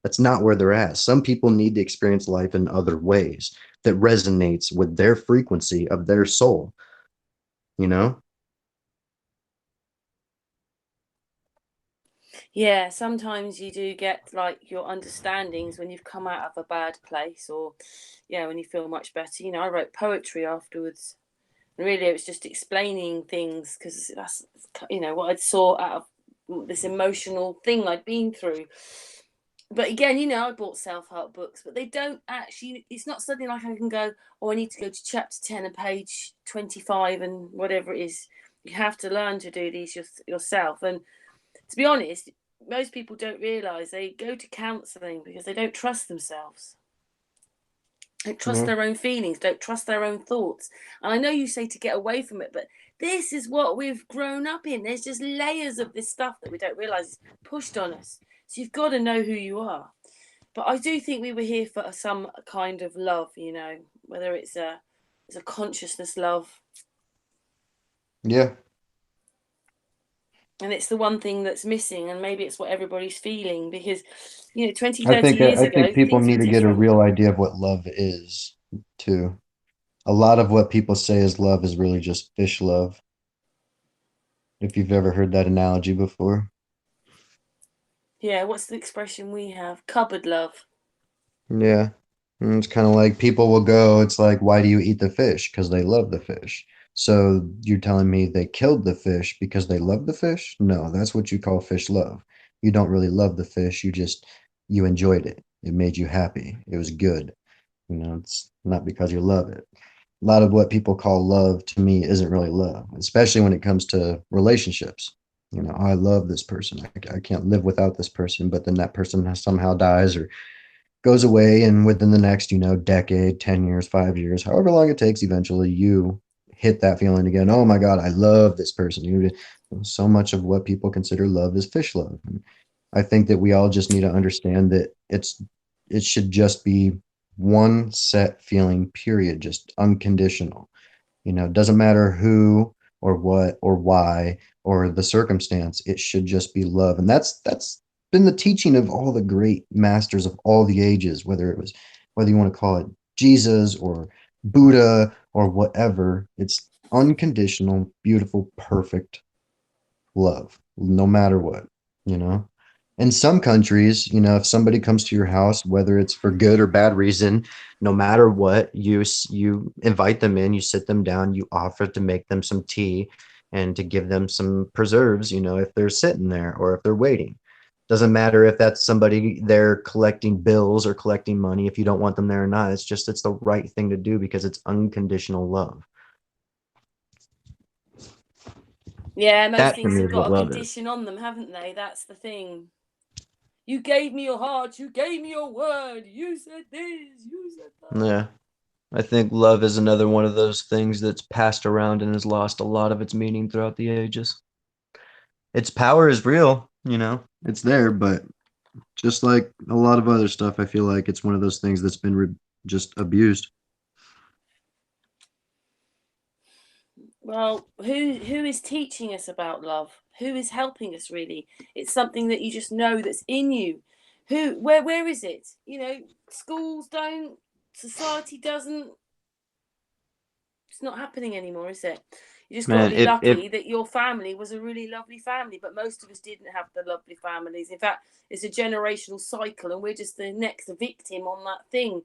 That's not where they're at. Some people need to experience life in other ways that resonates with their frequency of their soul, you know? Yeah, sometimes you do get like your understandings when you've come out of a bad place, or when you feel much better. I wrote poetry afterwards. Really, it was just explaining things because that's what I'd saw out of this emotional thing I'd been through. But again, I bought self-help books, but they don't actually, it's not something like I can go, oh, I need to go to chapter 10 and page 25 and whatever it is. You have to learn to do these yourself. And to be honest, most people don't realize they go to counseling because they don't trust themselves. Don't trust their own feelings, don't trust their own thoughts. And I know you say to get away from it, but this is what we've grown up in. There's just layers of this stuff that we don't realize is pushed on us. So you've got to know who you are. But I do think we were here for some kind of love, whether it's a consciousness love. Yeah. And it's the one thing that's missing, and maybe it's what everybody's feeling because, 20, 30 years ago, I think people things were need to get a different. real idea of what love is too. A lot of what people say is love is really just fish love. If you've ever heard that analogy before. Yeah, what's the expression we have? Cupboard love. Yeah. And it's kind of like people will go, it's like, why do you eat the fish? Because they love the fish. So you're telling me they killed the fish because they love the fish? No, that's what you call fish love. You don't really love the fish. You enjoyed it. It made you happy. It was good. It's not because you love it. A lot of what people call love to me isn't really love, especially when it comes to relationships. I love this person. I can't live without this person, but then that person somehow dies or goes away. And within the next, decade, 10 years, 5 years, however long it takes, eventually you hit that feeling again. Oh my God, I love this person. So much of what people consider love is fish love. And I think that we all just need to understand that it should just be one set feeling, period, just unconditional. It doesn't matter who or what or why or the circumstance. It should just be love. And that's been the teaching of all the great masters of all the ages, whether you want to call it Jesus or Buddha or whatever. It's unconditional, beautiful, perfect love, no matter what, you know? In some countries, you know, if somebody comes to your house, whether it's for good or bad reason, no matter what, you invite them in, you sit them down, you offer to make them some tea and to give them some preserves, you know, if they're sitting there or if they're waiting. Doesn't matter if that's somebody there collecting bills or collecting money, if you don't want them there or not. It's just, it's the right thing to do because it's unconditional love. Yeah, most That to things me have is what got a love is. condition on them, haven't they? That's the thing. You gave me your heart, you gave me your word, you said this, you said that. Yeah. I think love is another one of those things that's passed around and has lost a lot of its meaning throughout the ages. Its power is real, you know, it's there, but just like a lot of other stuff, I feel like it's one of those things that's been just abused. Well, who is teaching us about love? Who is helping us really? It's something that you just know that's in you. Where is it? You know, schools don't, society doesn't. It's not happening anymore, is it? You just got to Man, be lucky that your family was a really lovely family, but most of us didn't have the lovely families. In fact, it's a generational cycle, and we're just the next victim on that thing.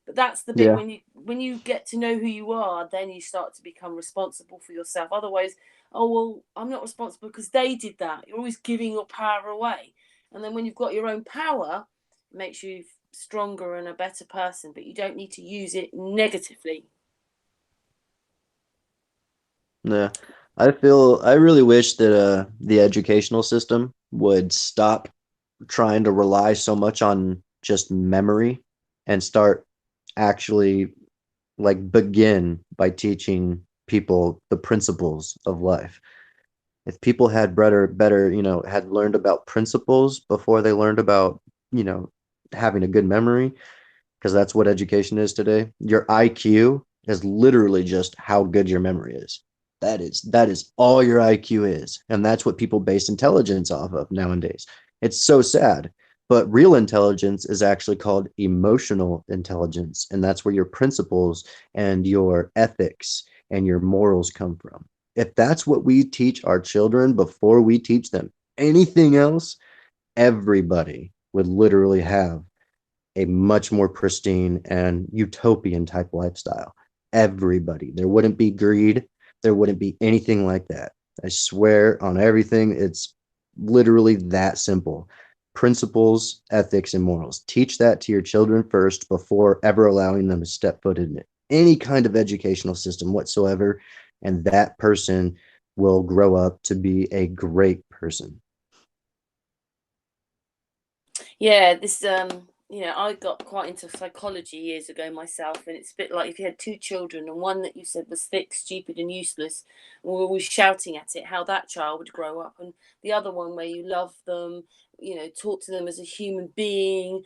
But that's the bit yeah, when you get to know who you are, then you start to become responsible for yourself. Otherwise, oh well, I'm not responsible because they did that. You're always giving your power away, and then when you've got your own power, it makes you stronger and a better person. But you don't need to use it negatively. yeah. I really wish that the educational system would stop trying to rely so much on just memory and start actually like begin by teaching people the principles of life. If people had better, you know, had learned about principles before they learned about, you know, having a good memory, because that's what education is today. Your IQ is literally just how good your memory is. That is all your IQ is. And that's what people base intelligence off of nowadays. It's so sad. But real intelligence is actually called emotional intelligence. And that's where your principles and your ethics and your morals come from. If that's what we teach our children before we teach them anything else, everybody would literally have a much more pristine and utopian type lifestyle. Everybody. There wouldn't be greed. There wouldn't be anything like that. I swear on everything. It's literally that simple. Principles, ethics, and morals. Teach that to your children first before ever allowing them to step foot in any kind of educational system whatsoever. And that person will grow up to be a great person. Yeah, this you know, I got quite into psychology years ago myself, and it's a bit like if you had two children and one that you said was thick, stupid, and useless, and we were always shouting at it, how that child would grow up, and the other one where you love them, you know, talk to them as a human being,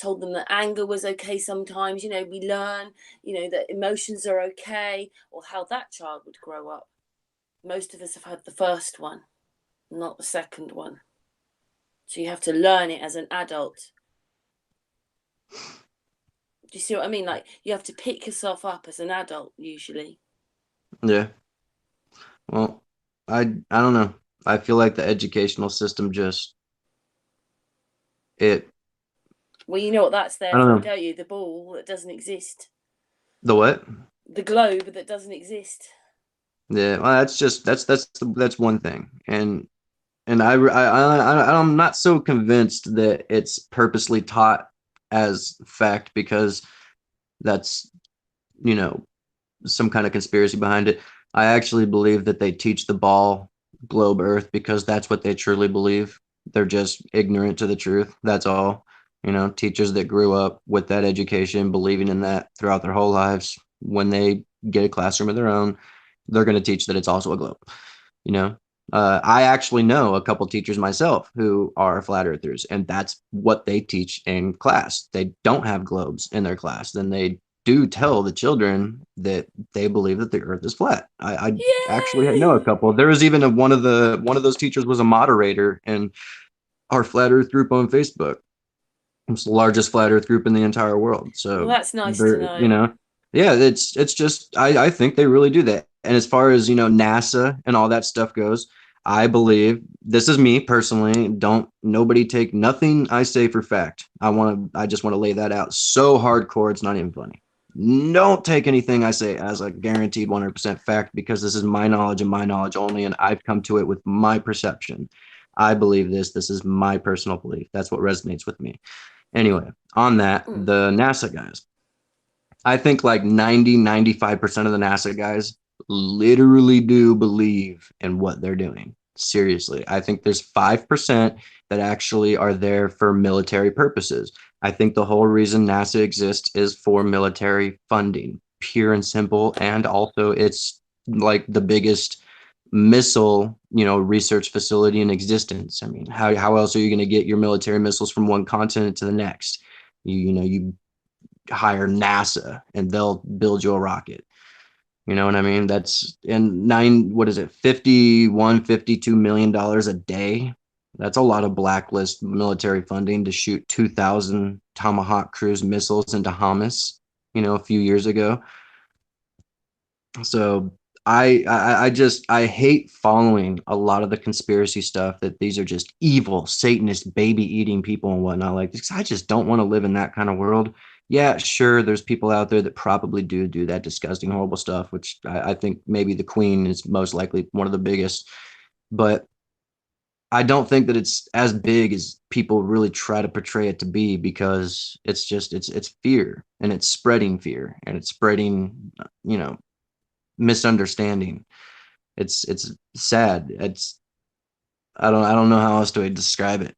told them that anger was okay sometimes, you know, we learn, you know, that emotions are okay, or how that child would grow up. Most of us have had the first one, not the second one. So you have to learn it as an adult. Do you see what I mean? Like you have to pick yourself up as an adult usually. Yeah. Well, I don't know. I feel like the educational system just it Well, you know what that's I there don't for, know. don't you? The ball that doesn't exist. The what? The globe that doesn't exist. Yeah, well, that's one thing. And I'm not so convinced that it's purposely taught as fact because that's, you know, some kind of conspiracy behind it. I actually believe that they teach the ball globe earth because that's what they truly believe. They're just ignorant to the truth. That's all. You know, teachers that grew up with that education, believing in that throughout their whole lives, when they get a classroom of their own, they're going to teach that it's also a globe. You know, I actually know a couple teachers myself who are flat earthers, and that's what they teach in class. They don't have globes in their class. Then they do tell the children that they believe that the earth is flat. I actually know a Yay! couple. There was even one of those teachers was a moderator in our flat earth group on Facebook. It's the largest flat earth group in the entire world. Well, So that's nice to they're, you know. know, yeah, it's just I think they really do that. And as far as, you know, NASA and all that stuff goes, I believe, this is me personally, don't nobody take nothing I say for fact. I just want to lay that out so hardcore it's not even funny. Don't take anything I say as a guaranteed 100% fact, because this is my knowledge and my knowledge only, and I've come to it with my perception. I believe this is my personal belief. That's what resonates with me. Anyway, on that, the NASA guys, I think like 95% of the NASA guys literally do believe in what they're doing. Seriously. I think there's 5% that actually are there for military purposes. I think the whole reason NASA exists is for military funding, pure and simple. And also it's like the biggest missile, research facility in existence. I mean, how else are you going to get your military missiles from one continent to the next? You hire NASA and they'll build you a rocket. You know what I mean? That's in what is it, $52 million a day. That's a lot of blacklist military funding to shoot 2,000 Tomahawk cruise missiles into Hamas, a few years ago. So I hate following a lot of the conspiracy stuff that these are just evil Satanist baby eating people and whatnot. Like, I just don't want to live in that kind of world. Yeah, sure, there's people out there that probably do that disgusting, horrible stuff, which I think maybe the Queen is most likely one of the biggest. But I don't think that it's as big as people really try to portray it to be, because it's fear, and it's spreading fear, and it's spreading, misunderstanding. It's sad. I don't know how else to describe it.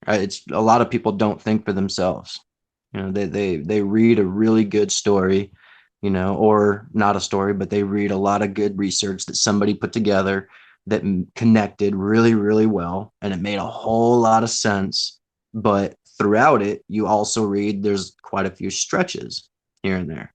It's a lot of people don't think for themselves. They read a really good story, or not a story, but they read a lot of good research that somebody put together that connected really, really well, and it made a whole lot of sense. But throughout it, you also read there's quite a few stretches here and there.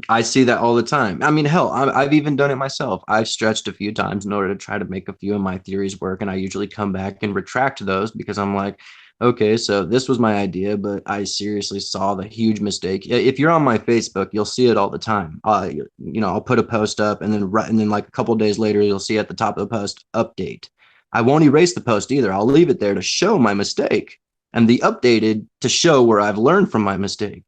I see that all the time. I mean, hell, I've even done it myself. I've stretched a few times in order to try to make a few of my theories work, and I usually come back and retract those, because I'm like, okay, so this was my idea, but I seriously saw the huge mistake. If you're on my Facebook, you'll see it all the time. I'll put a post up, and then like a couple of days later, you'll see at the top of the post, update. I won't erase the post either. I'll leave it there to show my mistake, and the updated to show where I've learned from my mistake.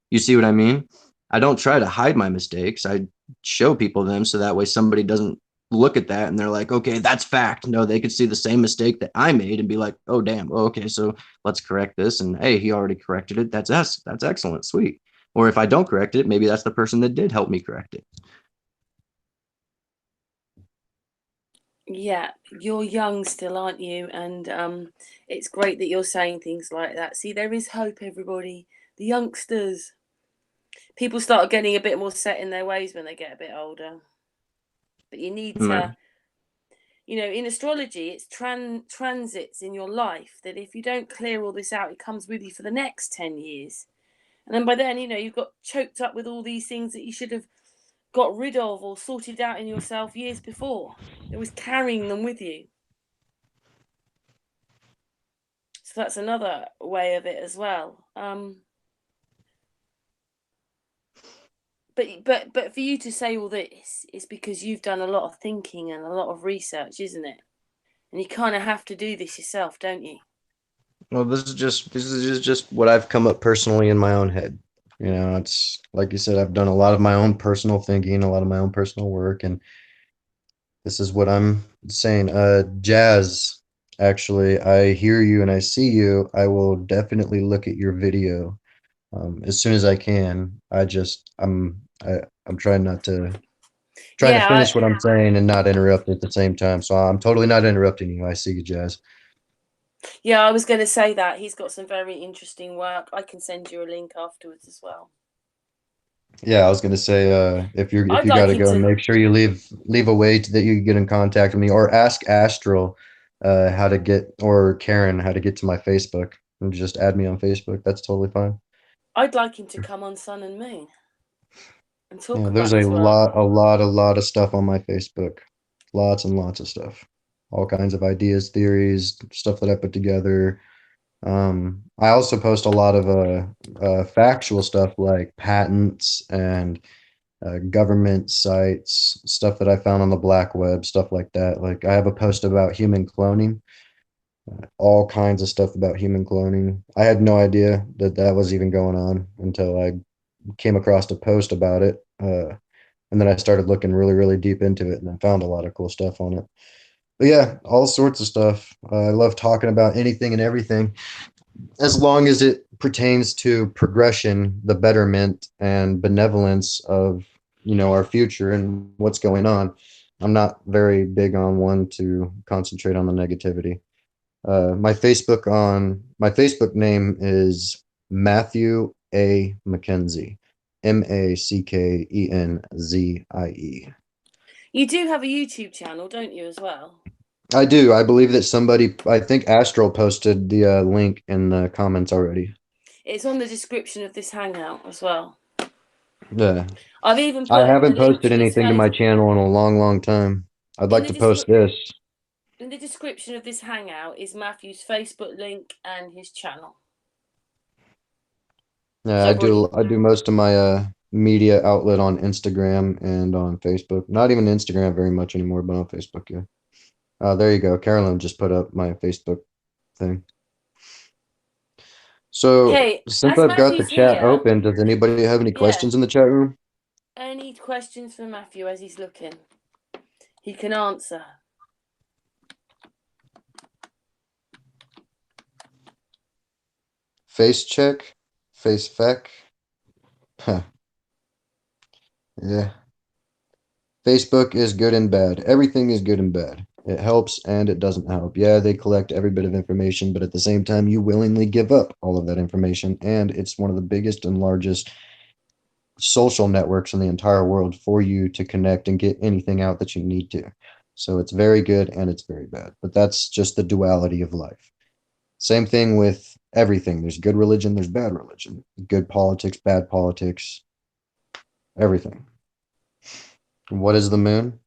You see what I mean? I don't try to hide my mistakes. I show people them, so that way somebody doesn't look at that and they're like, okay, that's fact. No, they could see the same mistake that I made and be like, oh, damn. Oh, okay, so let's correct this. And hey, he already corrected it. That's us. That's excellent. Sweet. Or if I don't correct it, maybe that's the person that did help me correct it. Yeah, you're young still, aren't you? And it's great that you're saying things like that. See, there is hope, everybody. The youngsters. People start getting a bit more set in their ways when they get a bit older. But you need to, in astrology, it's transits in your life that if you don't clear all this out, it comes with you for the next 10 years. And then by then, you've got choked up with all these things that you should have got rid of or sorted out in yourself years before. It was carrying them with you. So that's another way of it as well. But for you to say all this is because you've done a lot of thinking and a lot of research, isn't it? And you kind of have to do this yourself, don't you? Well, this is just what I've come up personally in my own head. It's like you said, I've done a lot of my own personal thinking, a lot of my own personal work, and this is what I'm saying. Jazz, actually, I hear you and I see you. I will definitely look at your video as soon as I can. I'm trying not to finish what I'm saying and not interrupt at the same time. So I'm totally not interrupting you. I see you, Jazz. Yeah, I was going to say that he's got some very interesting work. I can send you a link afterwards as well. Yeah, I was going to say, if you got to go, make sure you leave a way that you can get in contact with me, or ask Astral how to get, or Karen how to get to my Facebook, and just add me on Facebook. That's totally fine. I'd like him to come on Sun and Moon and talk about there's a lot of stuff on my Facebook. Lots and lots of stuff. All kinds of ideas, theories, stuff that I put together. I also post a lot of factual stuff like patents and government sites, stuff that I found on the black web, stuff like that. Like I have a post about human cloning, all kinds of stuff about human cloning. I had no idea that that was even going on until I came across a post about it. And then I started looking really, really deep into it and I found a lot of cool stuff on it. But yeah, all sorts of stuff. I love talking about anything and everything as long as it pertains to progression, the betterment and benevolence of, our future and what's going on. I'm not very big on one to concentrate on the negativity. My Facebook name is Matthew A. MacKenzie, MacKenzie. You do have a YouTube channel, don't you, as well? I do. I believe that I think Astral posted the link in the comments already. It's on the description of this hangout as well. Yeah. I've even put I a haven't link posted to his anything to my channel in a long, long time. I'd like to post this. In the description of this hangout is Matthew's Facebook link and his channel. Yeah, I do most of my media outlet on Instagram and on Facebook. Not even Instagram very much anymore, but on Facebook, yeah. There you go. Carolyn just put up my Facebook thing. So Okay, since as I've got the Matthew's chat here, open, does anybody have any questions in the chat room? Any questions for Matthew as he's looking? He can answer. Face check, face feck. Huh. Yeah. Facebook is good and bad. Everything is good and bad. It helps and it doesn't help. Yeah, they collect every bit of information, but at the same time, you willingly give up all of that information. And it's one of the biggest and largest social networks in the entire world for you to connect and get anything out that you need to. So it's very good and it's very bad. But that's just the duality of life. Same thing with everything. There's good religion, there's bad religion, good politics, bad politics, everything. What is the moon?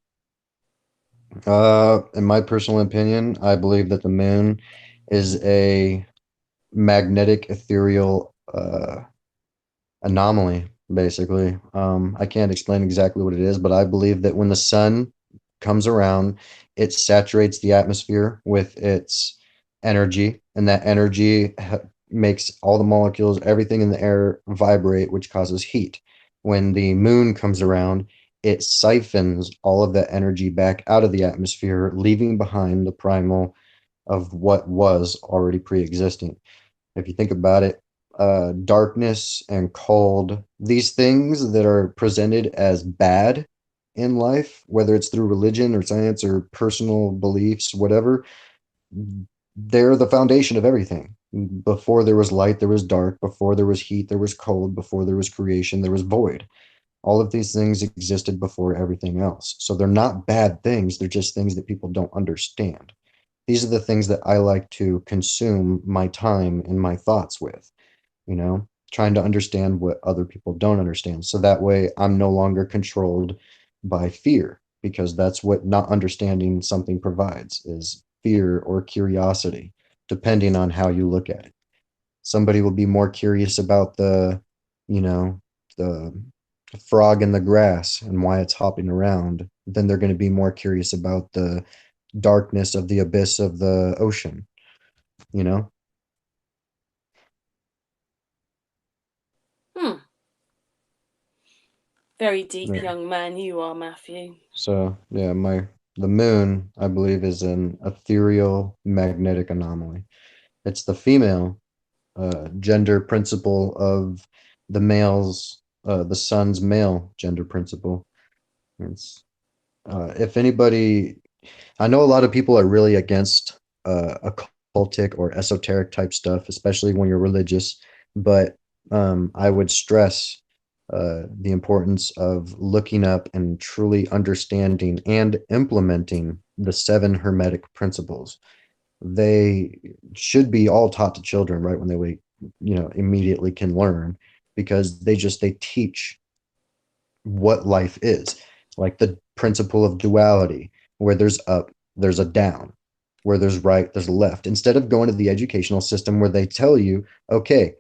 In my personal opinion, I believe that the moon is a magnetic ethereal anomaly, basically. I can't explain exactly what it is, but I believe that when the sun comes around, it saturates the atmosphere with its energy, and that energy makes all the molecules, everything in the air vibrate, which causes heat. When the moon comes around, it siphons all of that energy back out of the atmosphere, leaving behind the primal of what was already pre-existing. If you think about it, darkness and cold, these things that are presented as bad in life, whether it's through religion or science or personal beliefs, whatever, they're the foundation of everything. Before there was light, there was dark. Before there was heat, there was cold. Before there was creation, there was void. All of these things existed before everything else. So they're not bad things. They're just things that people don't understand. These are the things that I like to consume my time and my thoughts with, trying to understand what other people don't understand. So that way I'm no longer controlled by fear, because that's what not understanding something provides, is fear or curiosity, depending on how you look at it. Somebody will be more curious about the frog in the grass and why it's hopping around, then they're going to be more curious about the darkness of the abyss of the ocean, you know? Very deep young man you are, Matthew. So yeah, the moon, I believe, is an ethereal magnetic anomaly. It's the female gender principle of the sun's male gender principle. It's if anybody, I know a lot of people are really against occultic or esoteric type stuff, especially when you're religious, but I would stress the importance of looking up and truly understanding and implementing the 7 Hermetic principles. They should be all taught to children right when they wake, immediately can learn, because they teach what life is, like the principle of duality, where there's up, there's a down, where there's right, there's left. Instead of going to the educational system where they tell you, okay,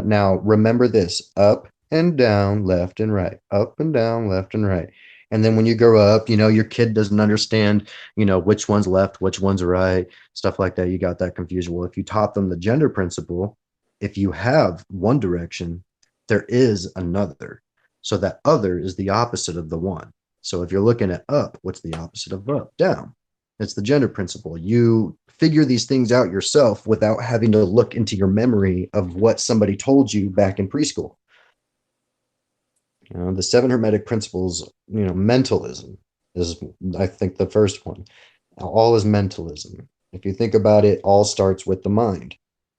now remember this: up and down, left and right, up and down, left and right. And then when you grow up, your kid doesn't understand, which one's left, which one's right, stuff like that. You got that confusion. Well, if you taught them the gender principle, if you have one direction, there is another. So that other is the opposite of the one. So if you're looking at up, what's the opposite of up? Down. It's the gender principle. You figure these things out yourself without having to look into your memory of what somebody told you back in preschool. The 7 Hermetic principles, mentalism is, I think, the first one. All is mentalism. If you think about it, all starts with the mind,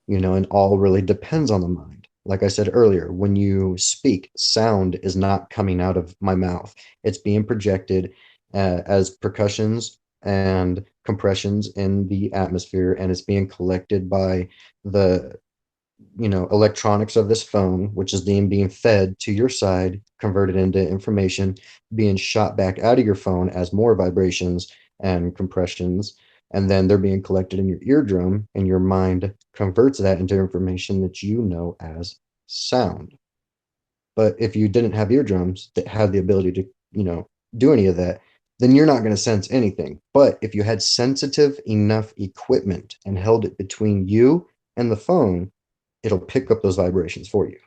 and all really depends on the mind. Like I said earlier, when you speak, sound is not coming out of my mouth. It's being projected as percussions and compressions in the atmosphere, and it's being collected by the electronics of this phone, which is then being fed to your side, converted into information, being shot back out of your phone as more vibrations and compressions, and then they're being collected in your eardrum, and your mind converts that into information that you know as sound. But if you didn't have eardrums that had the ability to, do any of that, then you're not going to sense anything. But if you had sensitive enough equipment and held it between you and the phone, it'll pick up those vibrations for you.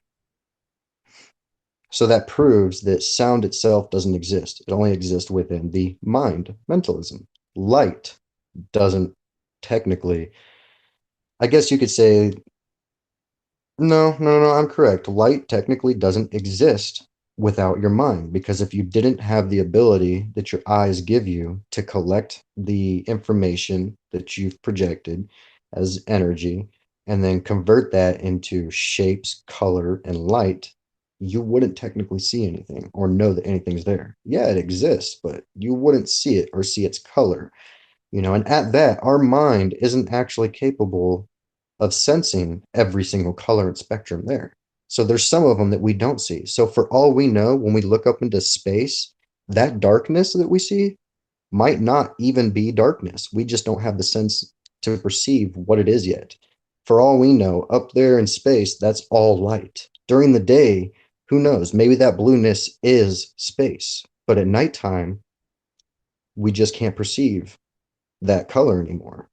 So that proves that sound itself doesn't exist. It only exists within the mind, mentalism. Light doesn't technically, I guess you could say, no, I'm correct. Light technically doesn't exist without your mind, because if you didn't have the ability that your eyes give you to collect the information that you've projected as energy and then convert that into shapes, color, and light, you wouldn't technically see anything or know that anything's there. Yeah, it exists, but you wouldn't see it or see its color. And at that, our mind isn't actually capable of sensing every single color and spectrum there. So there's some of them that we don't see. So for all we know, when we look up into space, that darkness that we see might not even be darkness. We just don't have the sense to perceive what it is yet. For all we know, up there in space, that's all light. During the day, who knows? Maybe that blueness is space. But at nighttime, we just can't perceive that color anymore.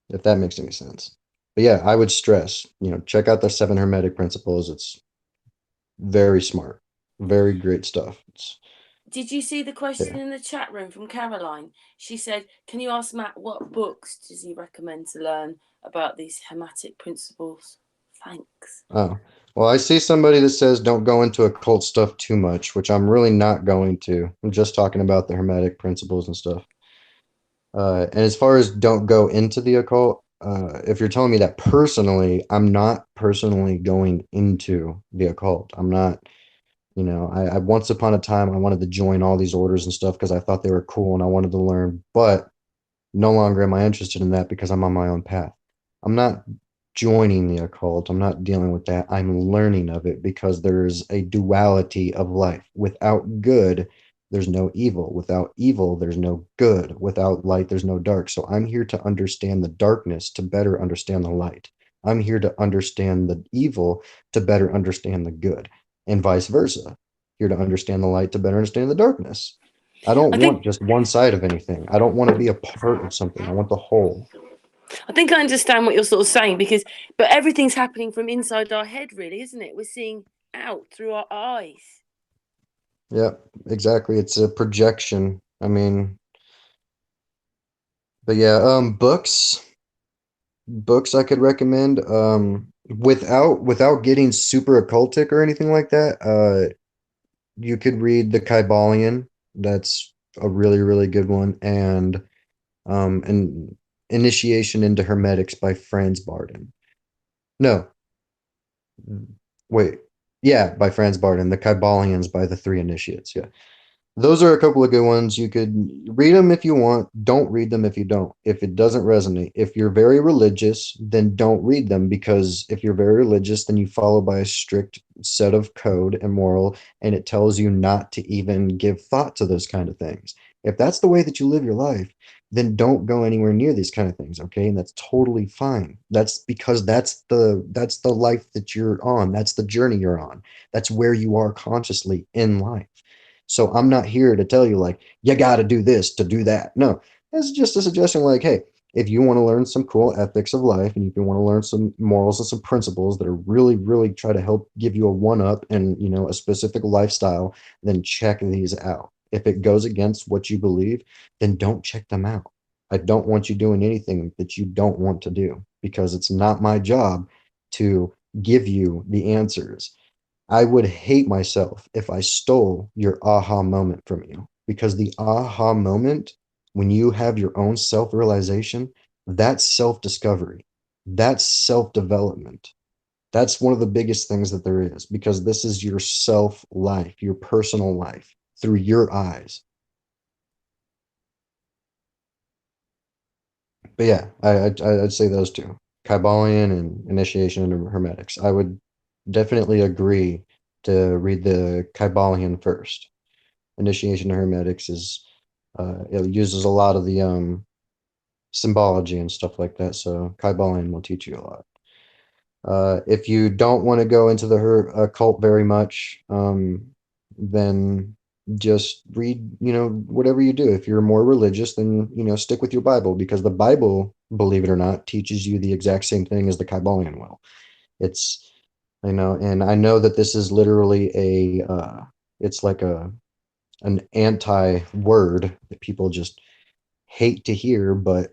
If that makes any sense. But yeah, I would stress, check out the 7 Hermetic principles. It's very smart, very great stuff. Did you see the question in the chat room from Caroline? She said, can you ask Matt what books does he recommend to learn about these Hermetic principles? Thanks. Oh, well, I see somebody that says don't go into occult stuff too much, which I'm really not going to. I'm just talking about the Hermetic principles and stuff. And as far as don't go into the occult, if you're telling me that personally, I'm not personally going into the occult. I'm not, I once upon a time, I wanted to join all these orders and stuff because I thought they were cool and I wanted to learn, but no longer am I interested in that because I'm on my own path. I'm not joining the occult. I'm not dealing with that. I'm learning of it because there's a duality of life. Without good, there's no evil. Without evil, there's no good. Without light, there's no dark. So I'm here to understand the darkness to better understand the light. I'm here to understand the evil to better understand the good, and vice versa. Here to understand the light to better understand the darkness. I don't want just one side of anything. I don't want to be a part of something. I want the whole. I think I understand what you're sort of saying but everything's happening from inside our head, really, isn't it? We're seeing out through our eyes. Yeah, exactly. It's a projection. I mean, but yeah, books I could recommend, without getting super occultic or anything like that. You could read the Kybalion. That's a really, really good one. And an Initiation into Hermetics by Franz Barden. No, wait. Yeah, by Franz Barden. The Kybalions by the Three Initiates. Yeah. Those are a couple of good ones. You could read them if you want. Don't read them if you don't. If it doesn't resonate. If you're very religious, then don't read them, because if you're very religious, then you follow by a strict set of code and moral, and it tells you not to even give thought to those kind of things. If that's the way that you live your life, then don't go anywhere near these kind of things, okay? And that's totally fine. That's because that's the life that you're on. That's the journey you're on. That's where you are consciously in life. So I'm not here to tell you like you got to do this to do that. No, it's just a suggestion like, hey, if you want to learn some cool ethics of life and if you want to learn some morals and some principles that are really, really try to help give you a one-up and, you know, a specific lifestyle, then check these out. If it goes against what you believe, then don't check them out. I don't want you doing anything that you don't want to do because it's not my job to give you the answers. I would hate myself if I stole your aha moment from you because the aha moment, when you have your own self realization, that's self discovery, that's self development. That's one of the biggest things that there is because this is your self life, your personal life through your eyes. But yeah, I'd say those two, Kybalion and Initiation into Hermetics. I would definitely agree to read the Kybalion first. Initiation to Hermetics is it uses a lot of the symbology and stuff like that. So Kybalion will teach you a lot. If you don't want to go into the occult very much, then just read, you know, whatever you do. If you're more religious, then, you know, stick with your Bible because the Bible, believe it or not, teaches you the exact same thing as the Kybalion will. It's, you know, and I know that this is literally it's like an anti word that people just hate to hear, but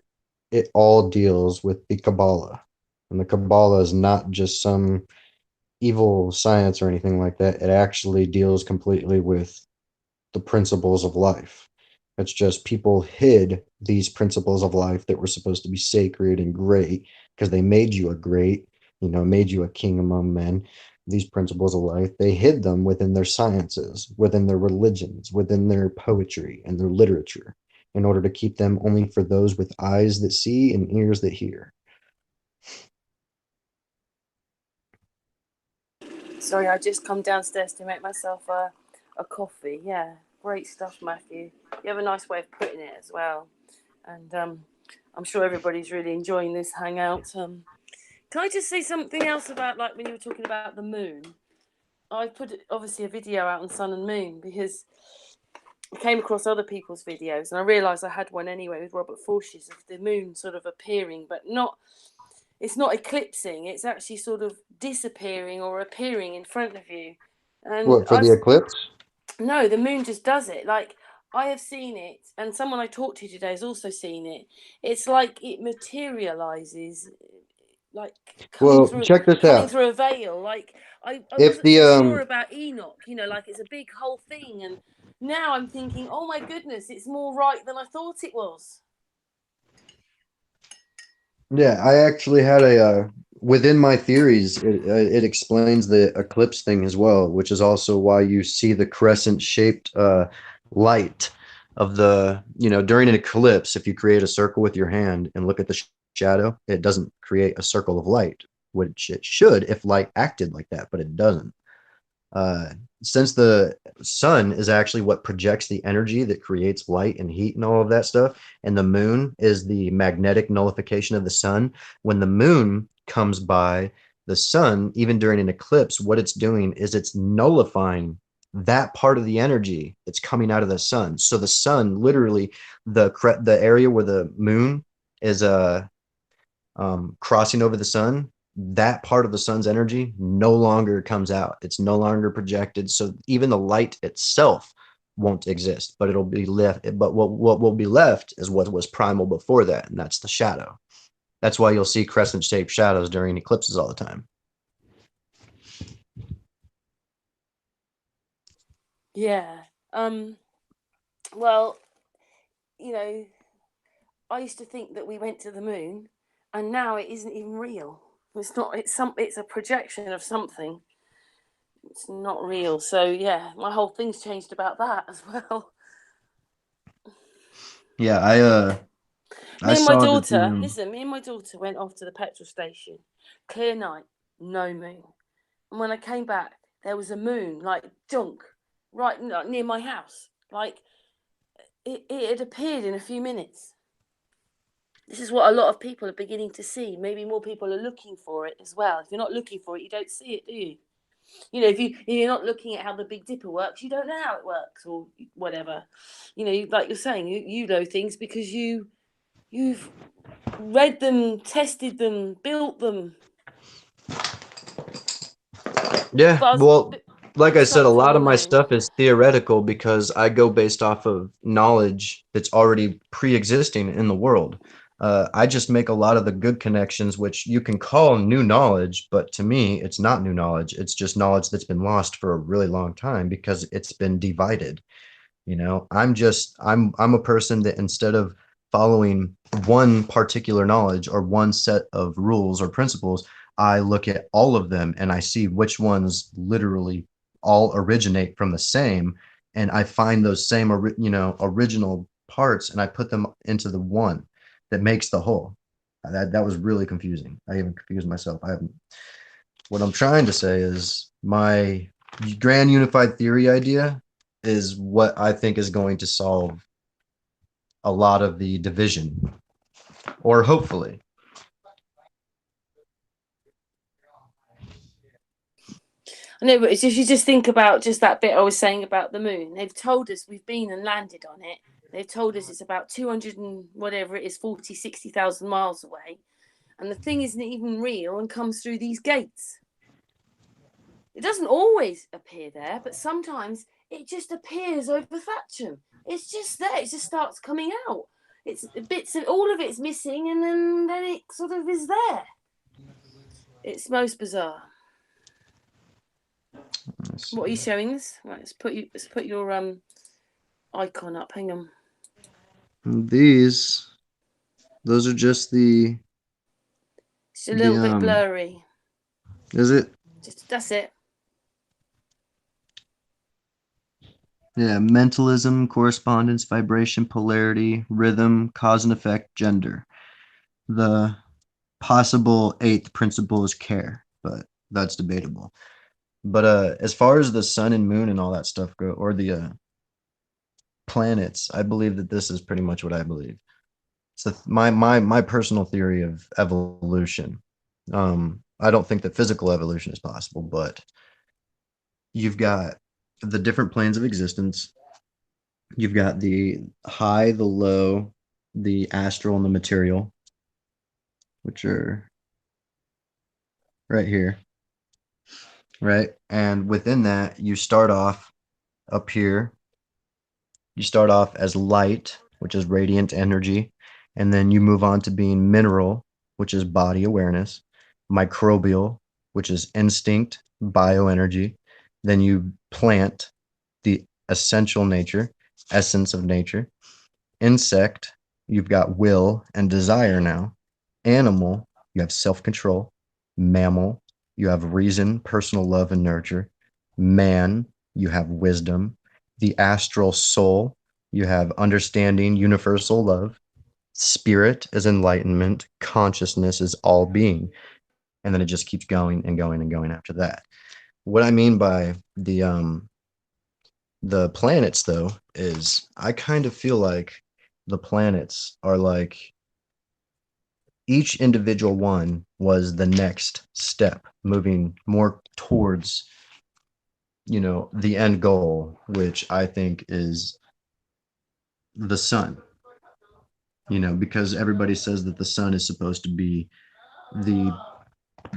it all deals with the Kabbalah. And the Kabbalah is not just some evil science or anything like that. It actually deals completely with the principles of life. It's just people hid these principles of life that were supposed to be sacred and great because they made you a great, you know, made you a king among men. These principles of life, they hid them within their sciences, within their religions, within their poetry and their literature in order to keep them only for those with eyes that see and ears that hear. Sorry, I just come downstairs to make myself a coffee. Yeah, great stuff, Matthew. You have a nice way of putting it as well. And I'm sure everybody's really enjoying this hangout. Can I just say something else about, like, when you were talking about the moon? I put obviously a video out on Sun and Moon because I came across other people's videos and I realised I had one anyway with Robert Forsh's of the moon sort of appearing, but it's not eclipsing, it's actually sort of disappearing or appearing in front of you. And What, for the eclipse? No, the moon just does it. Like, I have seen it, and someone I talked to today has also seen it. It's like it materializes, like Well, check this coming out. through a veil. Like, I If wasn't so sure the about Enoch, you know, like it's a big whole thing, and now I'm thinking, oh my goodness, it's more right than I thought it was. Yeah, I actually had a within my theories, it explains the eclipse thing as well, which is also why you see the crescent shaped light of the, you know, during an eclipse, if you create a circle with your hand and look at the shadow, it doesn't create a circle of light, which it should if light acted like that, but it doesn't. Since the sun is actually what projects the energy that creates light and heat and all of that stuff, and the moon is the magnetic nullification of the sun, when the moon comes by the sun, even during an eclipse, what it's doing is it's nullifying that part of the energy that's coming out of the sun. So the sun, literally, the area where the moon is crossing over the sun, that part of the sun's energy no longer comes out. It's no longer projected. So even the light itself won't exist, but it'll be left. But what will be left is what was primal before that, and that's the shadow. That's why you'll see crescent-shaped shadows during eclipses all the time. Yeah. Well, you know, I used to think that we went to the moon, and now it isn't even real. It's not. It's a projection of something. It's not real. So yeah, my whole thing's changed about that as well. Yeah, Me I and my saw that daughter, listen, me and my daughter went off to the petrol station. Clear night, no moon. And when I came back, there was a moon, like junk, right near my house. Like it had appeared in a few minutes. This is what a lot of people are beginning to see. Maybe more people are looking for it as well. If you're not looking for it, you don't see it, do you? You know, if you're not looking at how the Big Dipper works, you don't know how it works or whatever. You know, like you're saying, you know things because you've read them, tested them, built them. Yeah, well, like I said, a lot of my moon. stuff is theoretical because I go based off of knowledge that's already pre-existing in the world. I just make a lot of the good connections, which you can call new knowledge, but to me, it's not new knowledge. It's just knowledge that's been lost for a really long time because it's been divided. You know, I'm a person that instead of following one particular knowledge or one set of rules or principles, I look at all of them and I see which ones literally all originate from the same, and I find those same original parts and I put them into the one that makes the whole. That was really confusing. I even confused myself. I haven't. What I'm trying to say is my grand unified theory idea is what I think is going to solve a lot of the division, or hopefully. I know, but if you just think about just that bit I was saying about the moon, they've told us we've been and landed on it. They've told us it's about 200 and whatever it is, 40, 60,000 miles away. And the thing isn't even real and comes through these gates. It doesn't always appear there, but sometimes it just appears over Thatcham. It's just there. It just starts coming out. It's bits of all of it's missing, and then it sort of is there. It's most bizarre. What are you showing us? Right, let's put your icon up. Hang on. Those are just the. It's a little bit blurry. Is it? That's it. Yeah, mentalism, correspondence, vibration, polarity, rhythm, cause and effect, gender. The possible eighth principle is care, but that's debatable. But as far as the sun and moon and all that stuff go, or the planets, I believe that this is pretty much what I believe. So my personal theory of evolution. I don't think that physical evolution is possible, but you've got the different planes of existence. You've got the high, the low, the astral, and the material, which are right here, right? And within that, you start off up here. You start off as light, which is radiant energy, and then you move on to being mineral, which is body awareness, microbial, which is instinct, bioenergy. Then you plant, the essential nature, essence of nature. Insect, you've got will and desire now. Animal, you have self-control. Mammal, you have reason, personal love, and nurture. Man, you have wisdom. The astral soul, you have understanding, universal love. Spirit is enlightenment. Consciousness is all being. And then it just keeps going and going and going after that. What I mean by the planets, though, is I kind of feel like the planets are like each individual one was the next step, moving more towards, the end goal, which I think is the sun. Because everybody says that the sun is supposed to be the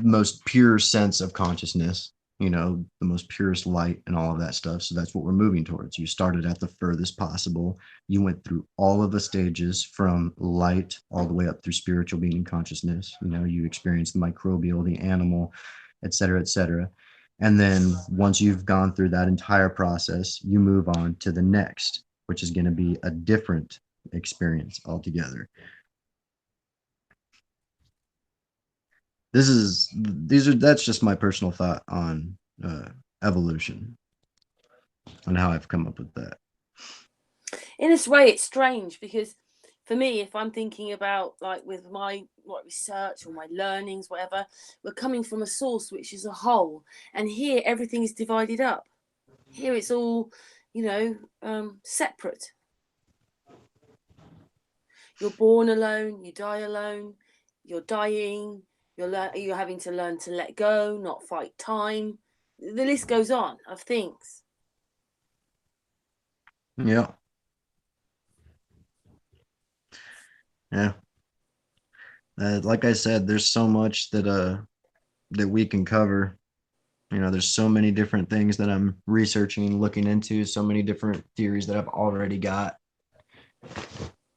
most pure sense of consciousness, the most purest light and all of that stuff. So that's what we're moving towards. You started at the furthest possible. You went through all of the stages from light all the way up through spiritual being and consciousness. You experienced the microbial, the animal, et cetera, et cetera. And then once you've gone through that entire process, you move on to the next, which is going to be a different experience altogether. That's just my personal thought on evolution and how I've come up with that. In this way, it's strange because for me, if I'm thinking about like with my research or my learnings, whatever, we're coming from a source which is a whole, and here everything is divided up. Here it's all, separate. You're born alone, you die alone, you're dying, you're having to learn to let go, not fight time. The list goes on of things. Yeah. Yeah. Like I said, there's so much that we can cover. There's so many different things that I'm researching, looking into, so many different theories that I've already got.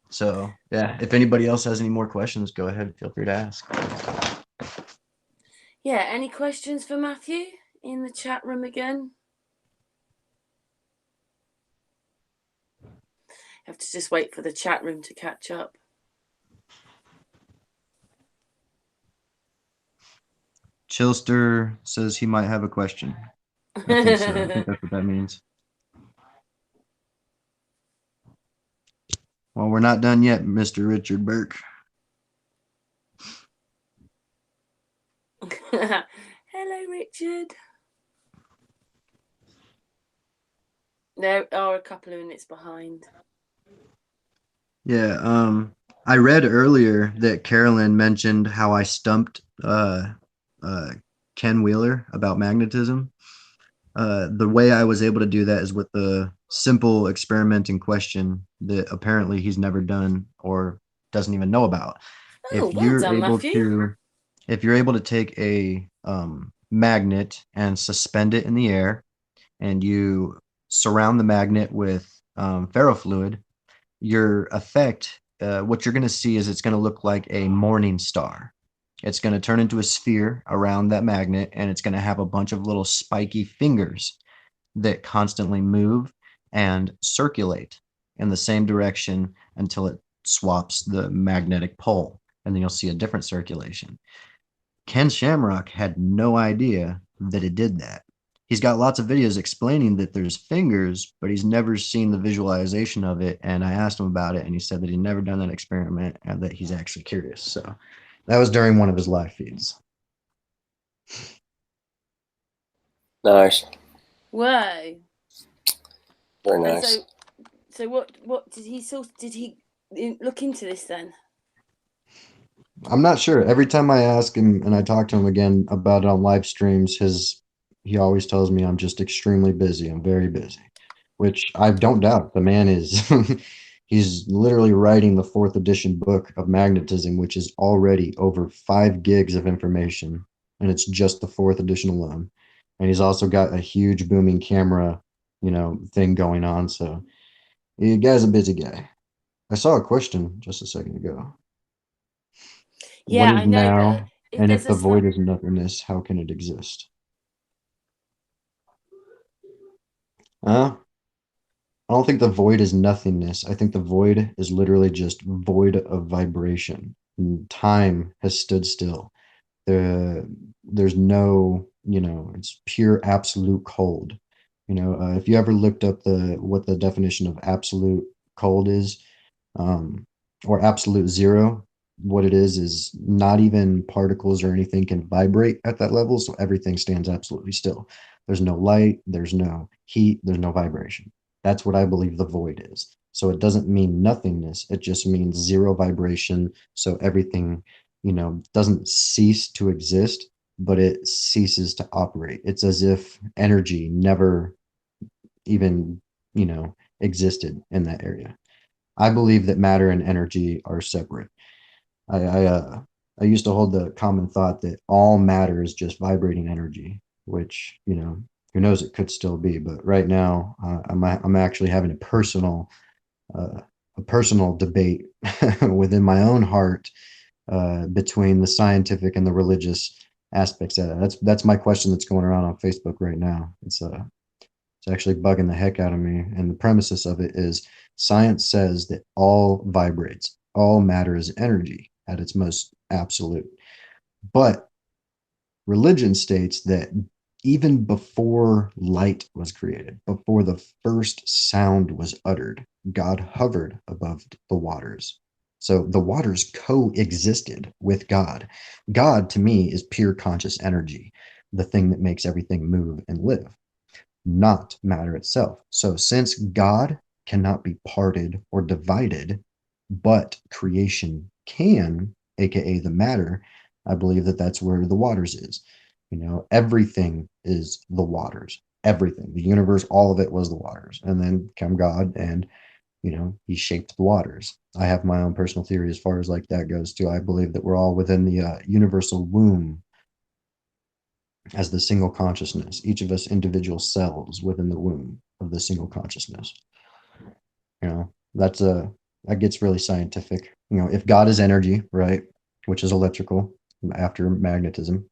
So yeah, if anybody else has any more questions, go ahead. Feel free to ask. Yeah, any questions for Matthew in the chat room again? Have to just wait for the chat room to catch up. Chilster says he might have a question. I think so. I think that's what that means. Well, we're not done yet, Mr. Richard Burke. Hello, Richard. There are a couple of minutes behind. Yeah, I read earlier that Carolyn mentioned how I stumped Ken Wheeler about magnetism. The way I was able to do that is with the simple experimenting question that apparently he's never done or doesn't even know about. Oh, well done, Matthew. If you're able to take a magnet and suspend it in the air, and you surround the magnet with ferrofluid, your effect, what you're going to see is it's going to look like a morning star. It's going to turn into a sphere around that magnet, and it's going to have a bunch of little spiky fingers that constantly move and circulate in the same direction until it swaps the magnetic pole, and then you'll see a different circulation. Ken Shamrock had no idea that it did that. He's got lots of videos explaining that there's fingers, but he's never seen the visualization of it. And I asked him about it, and he said that he'd never done that experiment and that he's actually curious. So that was during one of his live feeds. Nice. Whoa. Very nice. So what did he look into this then? I'm not sure. Every time I ask him and I talk to him again about it on live streams, he always tells me I'm just extremely busy. I'm very busy, which I don't doubt. The man is. He's literally writing the 4th edition book of magnetism, which is already over 5 gigs of information, and it's just the 4th edition alone. And he's also got a huge booming camera, thing going on. So the guy's a busy guy. I saw a question just a second ago. Yeah, What is I know, now, but and if the void is nothingness, how can it exist? I don't think the void is nothingness. I think the void is literally just void of vibration. And time has stood still. There's no, it's pure absolute cold. If you ever looked up what the definition of absolute cold is, or absolute zero, what it is not even particles or anything can vibrate at that level, so everything stands absolutely still. There's no light, there's no heat, there's no vibration. That's what I believe the void is. So it doesn't mean nothingness, it just means zero vibration. So everything, doesn't cease to exist, but it ceases to operate. It's as if energy never even, existed in that area. I believe that matter and energy are separate. I used to hold the common thought that all matter is just vibrating energy, which, who knows, it could still be. But right now, I'm actually having a personal debate within my own heart between the scientific and the religious aspects of it. That's my question that's going around on Facebook right now. It's actually bugging the heck out of me. And the premises of it is science says that all vibrates, all matter is energy at its most absolute. But religion states that even before light was created, before the first sound was uttered, God hovered above the waters. So the waters coexisted with God. God, to me, is pure conscious energy, the thing that makes everything move and live, not matter itself. So since God cannot be parted or divided, but creation can, aka the matter. I believe that that's where the waters is. Everything is the waters. Everything, the universe, all of it was the waters. And then come God, and he shaped the waters. I have my own personal theory as far as like that goes too. I believe that we're all within the universal womb as the single consciousness, each of us individual cells within the womb of the single consciousness. That gets really scientific. If God is energy, right, which is electrical after magnetism,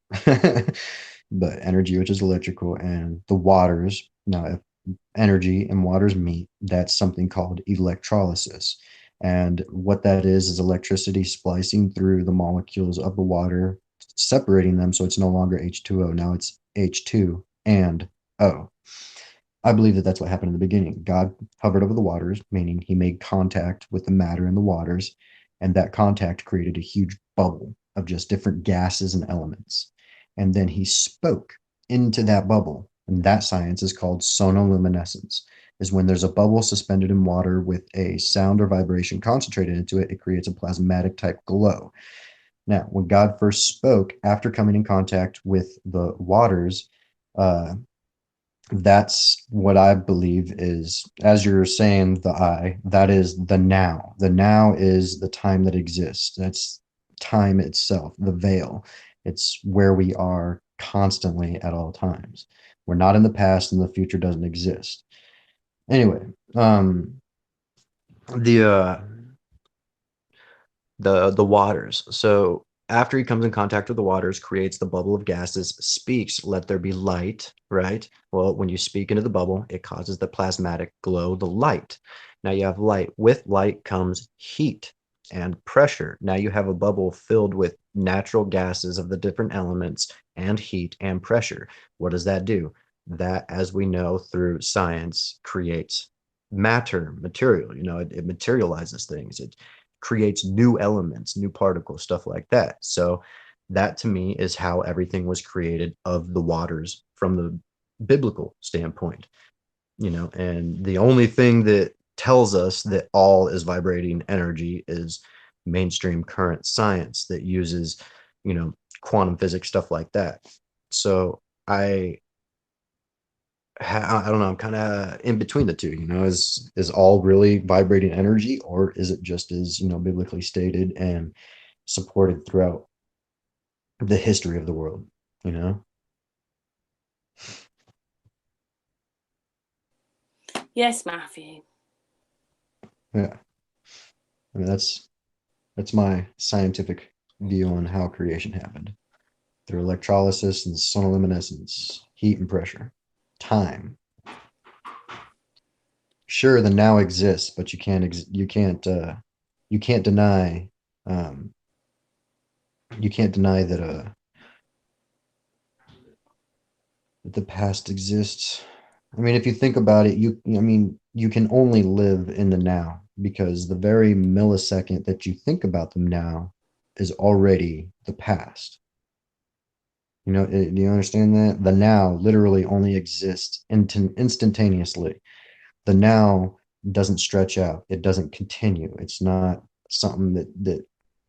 but energy, which is electrical, and the waters. Now, if energy and waters meet, that's something called electrolysis. And what that is electricity splicing through the molecules of the water, separating them so it's no longer H2O. Now it's H2 and O. I believe that that's what happened in the beginning. God hovered over the waters, meaning he made contact with the matter in the waters, and that contact created a huge bubble of just different gases and elements. And then he spoke into that bubble, and that science is called sonoluminescence, is when there's a bubble suspended in water with a sound or vibration concentrated into it, it creates a plasmatic type glow. Now, when God first spoke after coming in contact with the waters, that's what I believe is, as you're saying, the I, that is the now. The now is the time that exists. That's time itself, the veil. It's where we are constantly at all times. We're not in the past, and the future doesn't exist. Anyway, the the waters. So after he comes in contact with the waters, creates the bubble of gases, speaks, let there be light, right? Well, when you speak into the bubble, it causes the plasmatic glow, the light. Now you have light. With light comes heat and pressure. Now you have a bubble filled with natural gases of the different elements and heat and pressure. What does that do? That, as we know through science, creates matter, material. It materializes things. It creates new elements, new particles, stuff like that. So that to me is how everything was created of the waters from the biblical standpoint, and the only thing that tells us that all is vibrating energy is mainstream current science that uses, quantum physics, stuff like that. So I don't know. I'm kind of in between the two. Is all really vibrating energy, or is it just as biblically stated and supported throughout the history of the world? Yes, Matthew. Yeah. I mean, that's my scientific view on how creation happened through electrolysis and sonoluminescence, heat and pressure, time. Sure, the now exists, but you can't deny you can't deny that the past exists. I mean, if you think about it, you can only live in the now, because the very millisecond that you think about them now is already the past. Do you understand that? The now literally only exists instantaneously. The now doesn't stretch out. It doesn't continue. It's not something that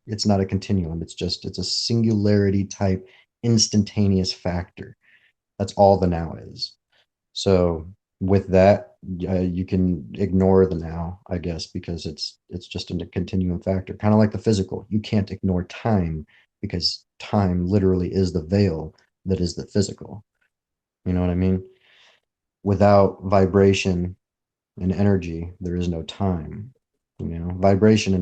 it's not a continuum. It's a singularity type instantaneous factor. That's all the now is. So with that, you can ignore the now, I guess, because it's just a continuum factor, kind of like the physical. You can't ignore time, because time literally is the veil that is the physical. You know what I mean? Without vibration and energy, there is no time. Vibration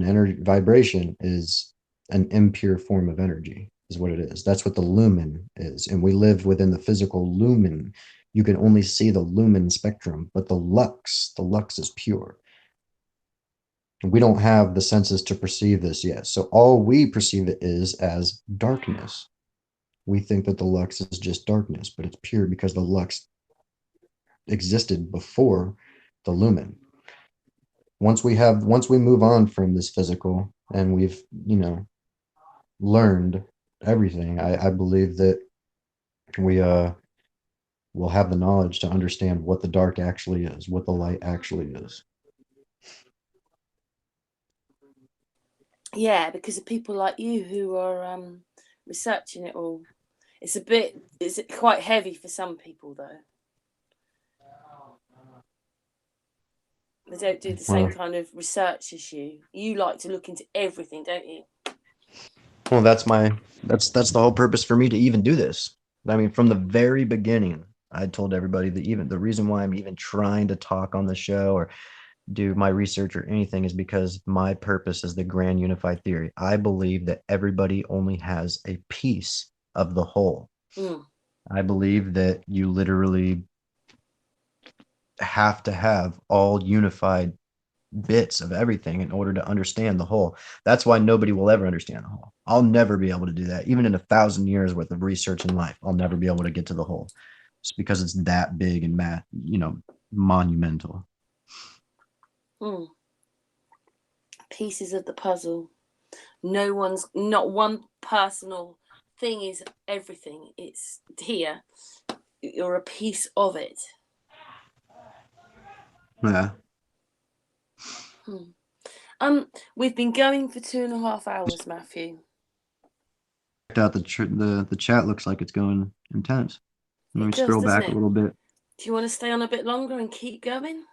is an impure form of energy, is what it is. That's what the lumen is. And we live within the physical lumen. You can only see the lumen spectrum, but the lux is pure. We don't have the senses to perceive this yet. So all we perceive it is as darkness. We think that the lux is just darkness, but it's pure because the lux existed before the lumen. Once we move on from this physical and we've learned everything, I believe that we will have the knowledge to understand what the dark actually is, what the light actually is. Yeah, because of people like you who are researching it all. It's quite heavy for some people, though. They don't do the same kind of research as you. You like to look into everything, don't you? Well, that's the whole purpose for me to even do this. I mean, from the very beginning, I told everybody that even the reason why I'm even trying to talk on the show or do my research or anything is because my purpose is the grand unified theory. I believe that everybody only has a piece of the whole. I believe that you literally have to have all unified bits of everything in order to understand the whole. That's why nobody will ever understand the whole. I'll never be able to do that. Even in 1,000 years worth of research in life, I'll never be able to get to the whole. It's because it's that big and monumental. Pieces of the puzzle. Not one personal thing is everything. It's here. You're a piece of it. Yeah. We've been going for 2.5 hours, Matthew. Out the chat looks like it's going intense. Let me scroll back a little bit. Do you want to stay on a bit longer and keep going?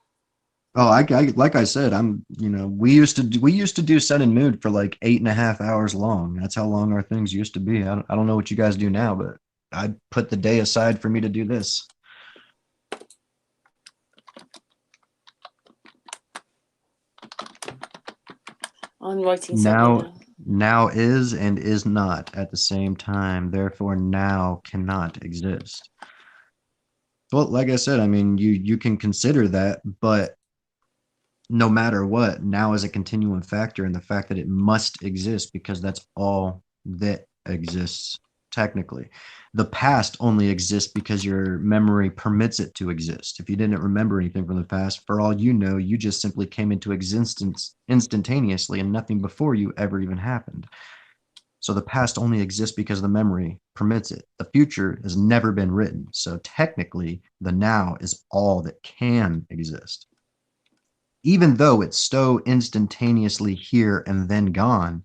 Oh, I like I said, we used to do Sun and Moon for like 8.5 hours long. That's how long our things used to be. I don't know what you guys do now, but I put the day aside for me to do this. I'm writing something now is and is not at the same time. Therefore, now cannot exist. Well, like I said, I mean, you can consider that, but no matter what, now is a continuum factor, and the fact that it must exist because that's all that exists technically. The past only exists because your memory permits it to exist. If you didn't remember anything from the past, for all you know, you just simply came into existence instantaneously and nothing before you ever even happened. So the past only exists because the memory permits it. The future has never been written. So technically, the now is all that can exist. Even though it's so instantaneously here and then gone,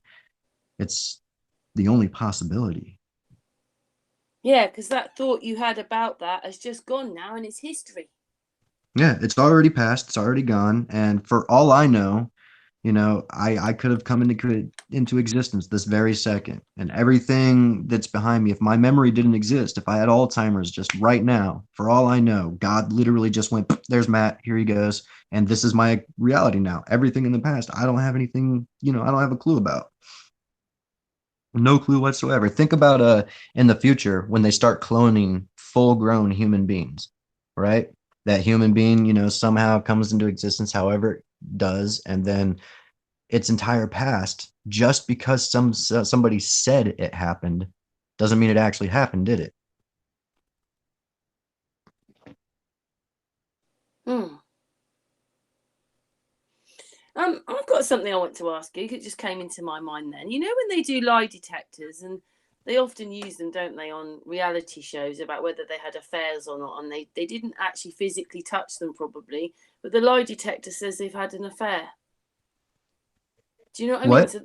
it's the only possibility. Yeah, because that thought you had about that has just gone now and it's history. Yeah, it's already passed. It's already gone. And for all I know, I could have come into existence this very second. And everything that's behind me, if my memory didn't exist, if I had Alzheimer's just right now, for all I know, God literally just went, there's Matt, here he goes. And this is my reality now. Everything in the past, I don't have anything, I don't have a clue about. No clue whatsoever. Think about in the future when they start cloning full-grown human beings, right? That human being, somehow comes into existence, however it does, and then its entire past, just because somebody said it happened, doesn't mean it actually happened, did it? I've got something I want to ask you. It just came into my mind then. You know when they do lie detectors, and they often use them, don't they, on reality shows about whether they had affairs or not, and they didn't actually physically touch them probably, but the lie detector says they've had an affair. Do you know what I mean? So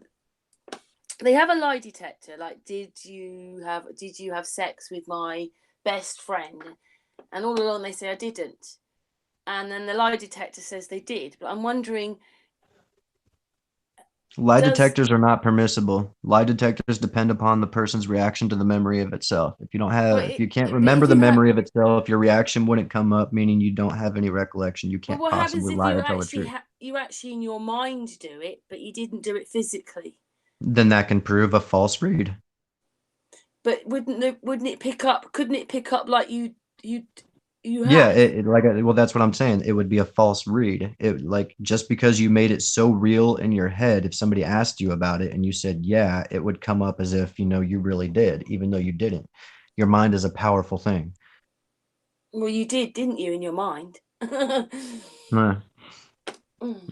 they have a lie detector, like, did you have sex with my best friend? And all along they say I didn't. And then the lie detector says they did. But I'm wondering, lie detectors are not permissible. Lie detectors depend upon the person's reaction to the memory of itself. If you can't remember the memory of itself, your reaction wouldn't come up, meaning you don't have any recollection. You can't possibly lie or tell the truth. You actually in your mind do it, but you didn't do it physically? Then that can prove a false read. But wouldn't it pick up? Couldn't it pick up like you have? Yeah, well, that's what I'm saying. It would be a false read. Just because you made it so real in your head, if somebody asked you about it and you said, yeah, it would come up as if, you really did, even though you didn't. Your mind is a powerful thing. Well, you did, didn't you, in your mind?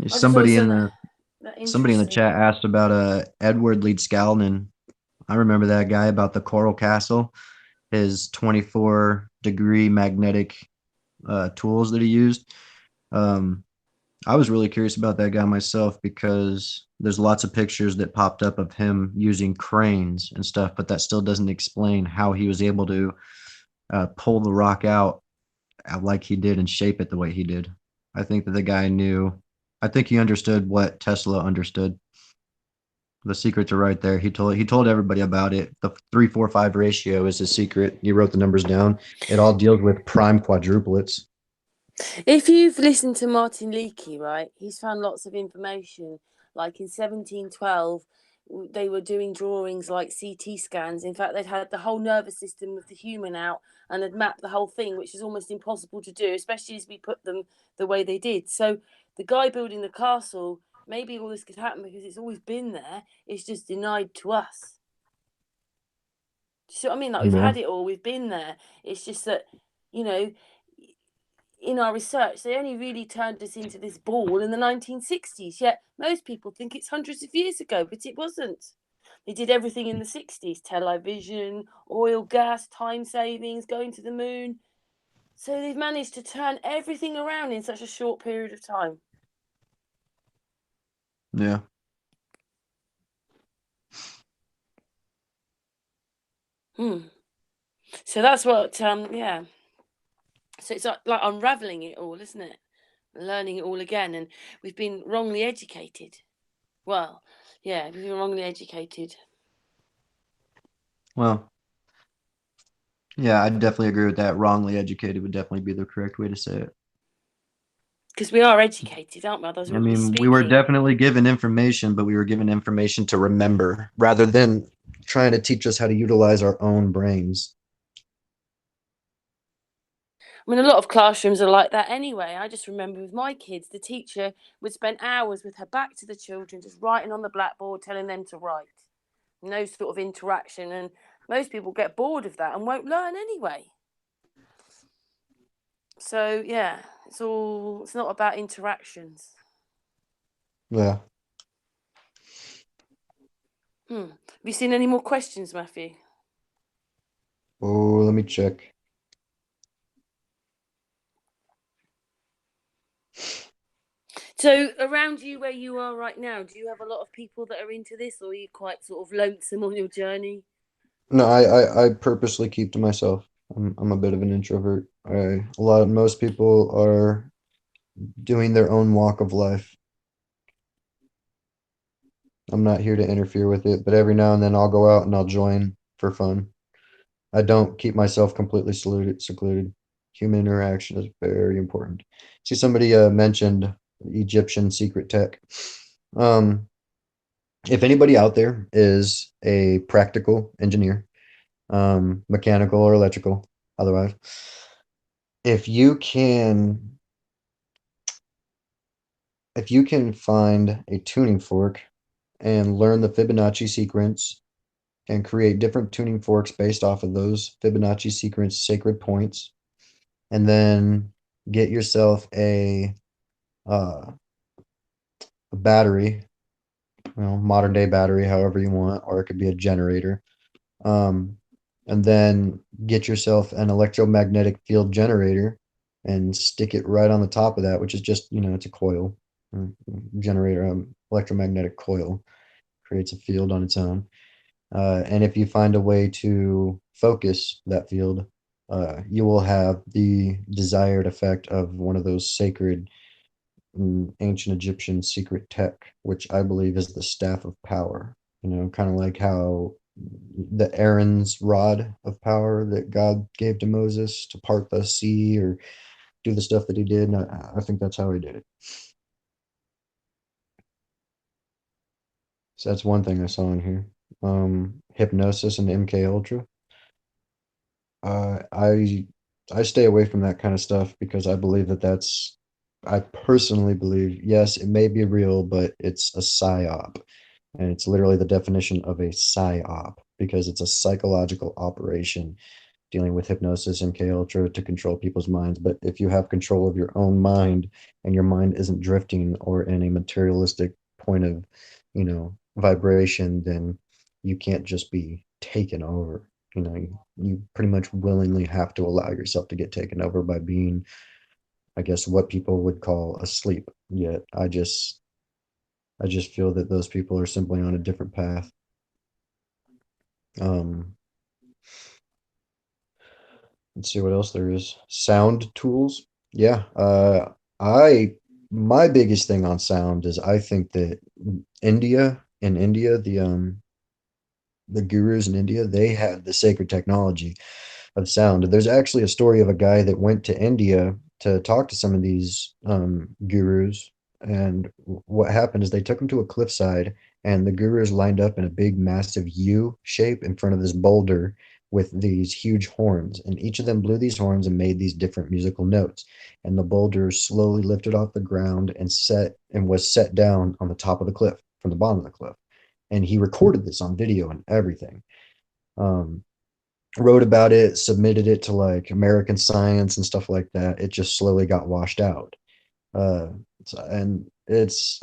Somebody in the chat asked about Edward Leeds Scalnan. I remember that guy about the Coral Castle, his 24-degree magnetic tools that he used. I was really curious about that guy myself because there's lots of pictures that popped up of him using cranes and stuff, but that still doesn't explain how he was able to pull the rock out like he did and shape it the way he did. I think that the guy knew, I think he understood what Tesla understood. The secrets are right there. He told everybody about it. The 3-4-5 ratio is his secret. He wrote the numbers down. It all deals with prime quadruplets. If you've listened to Martin Leakey, right, he's found lots of information. Like in 1712, they were doing drawings like CT scans. In fact, they'd had the whole nervous system of the human out and had mapped the whole thing, which is almost impossible to do, especially as we put them the way they did. So the guy building the castle, maybe all this could happen because it's always been there. It's just denied to us. Do you see what I mean? Like, we've Yeah. had it all. We've been there. It's just that, you know, in our research, they only really turned us into this ball in the 1960s. Yet most people think it's hundreds of years ago, but it wasn't. They did everything in the 60s: television, oil, gas, time savings, going to the moon. So they've managed to turn everything around in such a short period of time. Yeah. So that's what, yeah. So it's like unraveling it all, isn't it? Learning it all again. And we've been wrongly educated. Well, yeah, we've been wrongly educated. Well, yeah, I definitely agree with that. Wrongly educated would definitely be the correct way to say it. Because we are educated, aren't we? Otherwise, I we wouldn't be mean, we were speaking. definitely given information, but we were given information to remember rather than trying to teach us how to utilize our own brains. I mean, a lot of classrooms are like that anyway. I just remember with my kids, the teacher would spend hours with her back to the children, just writing on the blackboard, telling them to write. No sort of interaction. And most people get bored of that and won't learn anyway. So, yeah, it's not about interactions. Yeah. Have you seen any more questions, Matthew? Oh, let me check. So around you where you are right now, do you have a lot of people that are into this, or are you quite sort of lonesome on your journey? No, I purposely keep to myself. I'm a bit of an introvert. Most people are doing their own walk of life. I'm not here to interfere with it, but every now and then I'll go out and I'll join for fun. I don't keep myself completely secluded. Human interaction is very important. See, somebody mentioned Egyptian secret tech. Um, if anybody out there is a practical engineer, mechanical or electrical, otherwise, if you can find a tuning fork and learn the Fibonacci sequence and create different tuning forks based off of those Fibonacci sequence sacred points, and then get yourself a battery, modern day battery, however you want, or it could be a generator. And then get yourself an electromagnetic field generator and stick it right on the top of that, which is just, it's a coil generator, electromagnetic coil creates a field on its own. And if you find a way to focus that field, you will have the desired effect of one of those sacred ancient Egyptian secret tech, which I believe is the staff of power. Kind of like how the Aaron's rod of power that God gave to Moses to part the sea or do the stuff that he did. And I think that's how he did it. So that's one thing I saw in here. Hypnosis and MK Ultra. I stay away from that kind of stuff because I believe I personally believe, yes, it may be real, but it's a psyop. And it's literally the definition of a psyop because it's a psychological operation dealing with hypnosis and MK Ultra to control people's minds. But if you have control of your own mind and your mind isn't drifting or in a materialistic point of, vibration, then you can't just be taken over. You pretty much willingly have to allow yourself to get taken over by being I guess, what people would call asleep. Yet I just feel that those people are simply on a different path. Um, let's see what else there is. Sound tools. Yeah. I my biggest thing on sound is I think that in India, the gurus in India, they had the sacred technology of sound. There's actually a story of a guy that went to India to talk to some of these gurus, and what happened is they took him to a cliffside, and the gurus lined up in a big, massive U shape in front of this boulder with these huge horns, and each of them blew these horns and made these different musical notes. And the boulder slowly lifted off the ground and was set down on the top of the cliff from the bottom of the cliff. And he recorded this on video and everything. Um, Wrote about it, submitted it to like American Science and stuff like that. It just slowly got washed out. Uh, and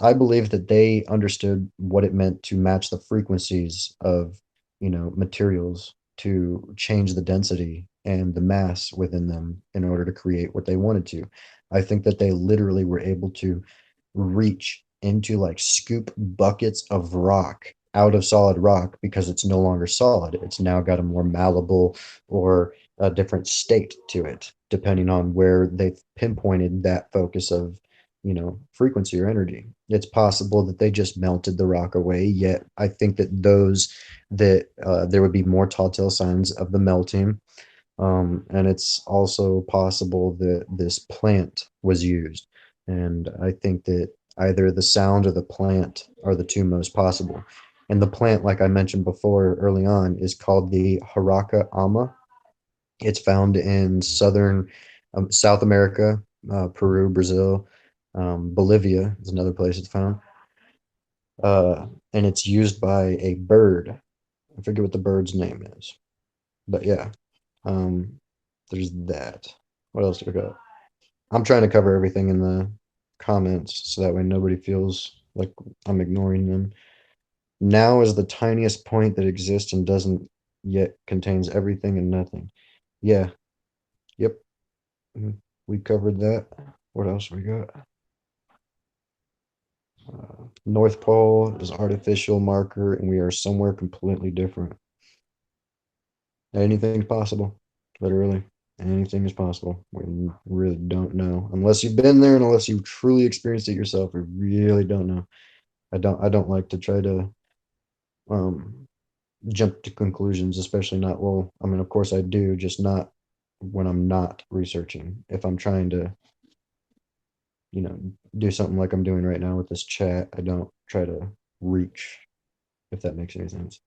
I believe that they understood what it meant to match the frequencies of, materials to change the density and the mass within them in order to create what they wanted to. I think that they literally were able to reach into like scoop buckets of rock out of solid rock because it's no longer solid. It's now got a more malleable or a different state to it, depending on where they've pinpointed that focus of, frequency or energy. It's possible that they just melted the rock away, yet I think that there would be more telltale signs of the melting. And it's also possible that this plant was used. And I think that either the sound or the plant are the two most possible. And the plant, like I mentioned before early on, is called the Haraka ama. It's found in southern South America, Peru, Brazil, Bolivia is another place it's found. And it's used by a bird. I forget what the bird's name is, but yeah, um, there's that. What else do we got? I'm trying to cover everything in the comments so that way nobody feels like I'm ignoring them. Now is the tiniest point that exists and doesn't yet contains everything and nothing. Yeah. Yep. We covered that. What else we got? North Pole is artificial marker, and we are somewhere completely different. Anything's possible, literally. Anything is possible. We really don't know unless you've been there, and unless you've truly experienced it yourself. We really don't know. I don't like to try to um, jump to conclusions, especially not. Well, I mean, of course I do, just not when I'm not researching. If I'm trying to do something like I'm doing right now with this chat, I don't try to reach, if that makes any sense.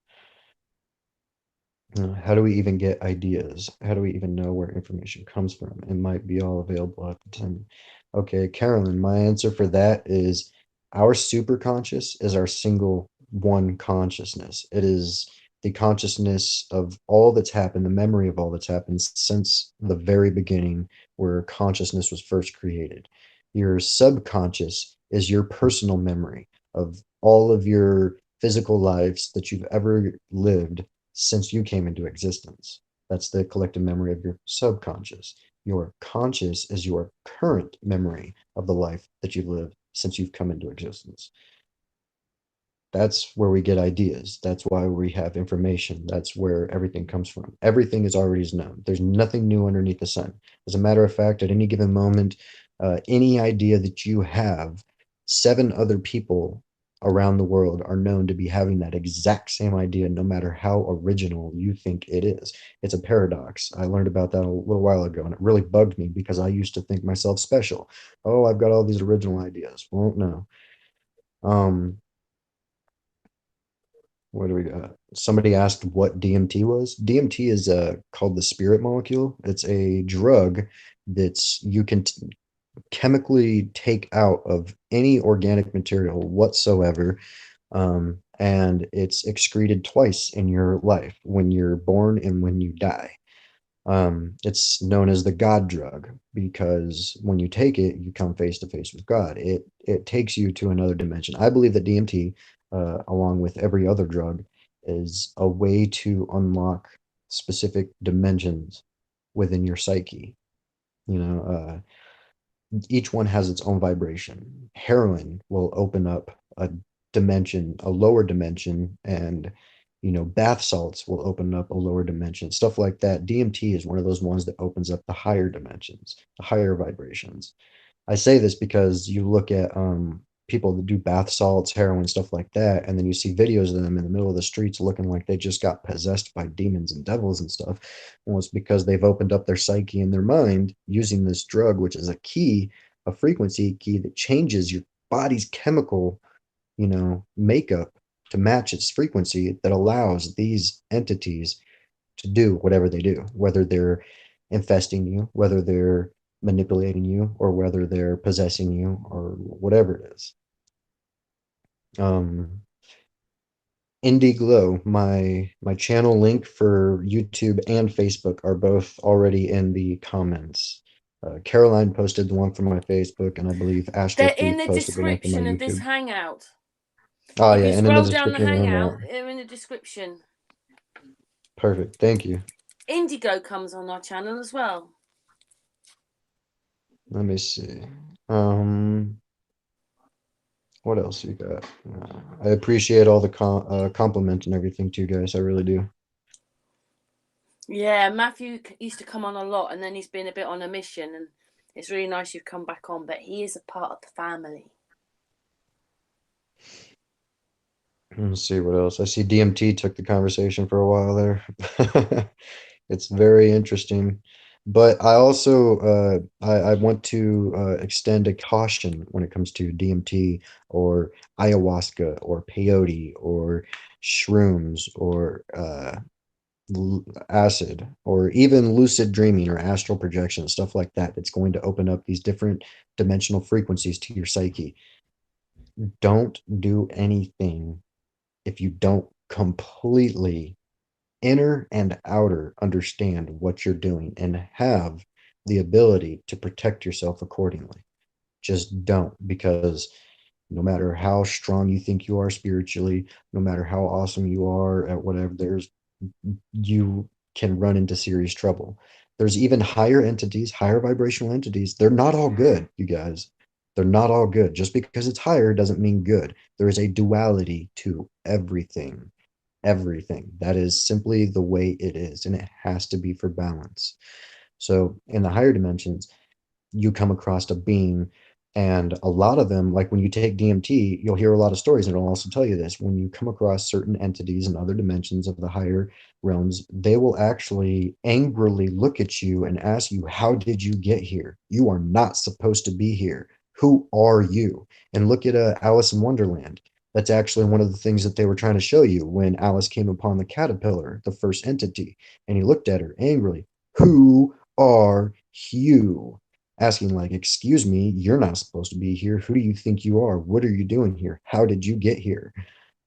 How do we even get ideas? How do we even know where information comes from? It might be all available at the time. Okay, Carolyn, my answer for that is our superconscious is our single one consciousness. It is the consciousness of all that's happened, the memory of all that's happened since the very beginning where consciousness was first created. Your subconscious is your personal memory of all of your physical lives that you've ever lived since you came into existence. That's the collective memory of your subconscious. Your conscious is your current memory of the life that you've lived since you've come into existence. That's where we get ideas. That's why we have information. That's where everything comes from. Everything is already known. There's nothing new underneath the sun. As a matter of fact, at any given moment, any idea that you have, 7 other people around the world are known to be having that exact same idea, no matter how original you think it is. It's a paradox. I learned about that a little while ago, and it really bugged me because I used to think myself special. Oh, I've got all these original ideas. Well, no. What do we got? Somebody asked what DMT was. DMT is called the spirit molecule. It's a drug that's you can chemically take out of any organic material whatsoever, and it's excreted twice in your life, when you're born and when you die. It's known as the God drug because when you take it, you come face to face with God. It takes you to another dimension. I believe that DMT, along with every other drug, is a way to unlock specific dimensions within your psyche. You know, each one has its own vibration. Heroin will open up a dimension, a lower dimension, and bath salts will open up a lower dimension, stuff like that. DMT is one of those ones that opens up the higher dimensions, the higher vibrations. I say this because you look at people that do bath salts, heroin, stuff like that, and then you see videos of them in the middle of the streets looking like they just got possessed by demons and devils and stuff. Well, it's because they've opened up their psyche and their mind using this drug, which is a key, a frequency key that changes your body's chemical, makeup to match its frequency that allows these entities to do whatever they do, whether they're infesting you, whether they're manipulating you, or whether they're possessing you, or whatever it is. Indie Glow, my channel link for YouTube and Facebook are both already in the comments. Caroline posted the one from my Facebook, and I believe Astral They're in the posted the one from my description of this YouTube. hangout. Oh If yeah, you and in the scroll down the description of the hangout, hangout. they're in the description. Perfect, thank you. Indigo comes on our channel as well. Let me see. What else you got? I appreciate all the compliments and everything too, guys. I really do. Yeah, Matthew used to come on a lot, and then he's been a bit on a mission, and it's really nice you've come back on, but he is a part of the family. Let's see what else. I see DMT took the conversation for a while there. It's very interesting. But I also I want to extend a caution when it comes to DMT or ayahuasca or peyote or shrooms or acid or even lucid dreaming or astral projection, stuff like that. That's going to open up these different dimensional frequencies to your psyche. Don't do anything if you don't completely inner and outer understand what you're doing and have the ability to protect yourself accordingly. Just don't, because no matter how strong you think you are spiritually, no matter how awesome you are at whatever, you can run into serious trouble. There's even higher entities, higher vibrational entities. They're not all good, you guys. They're not all good. Just because it's higher doesn't mean good. There is a duality to everything. Everything. That is simply the way it is, and it has to be for balance. So in the higher dimensions, you come across a being, and a lot of them, like when you take DMT, you'll hear a lot of stories, and it'll also tell you this. When you come across certain entities and other dimensions of the higher realms, they will actually angrily look at you and ask you, how did you get here? You are not supposed to be here. Who are you? And look at Alice in Wonderland. That's actually one of the things that they were trying to show you when Alice came upon the caterpillar, the first entity, and he looked at her angrily. Who are you? Asking like, excuse me, you're not supposed to be here. Who do you think you are? What are you doing here? How did you get here?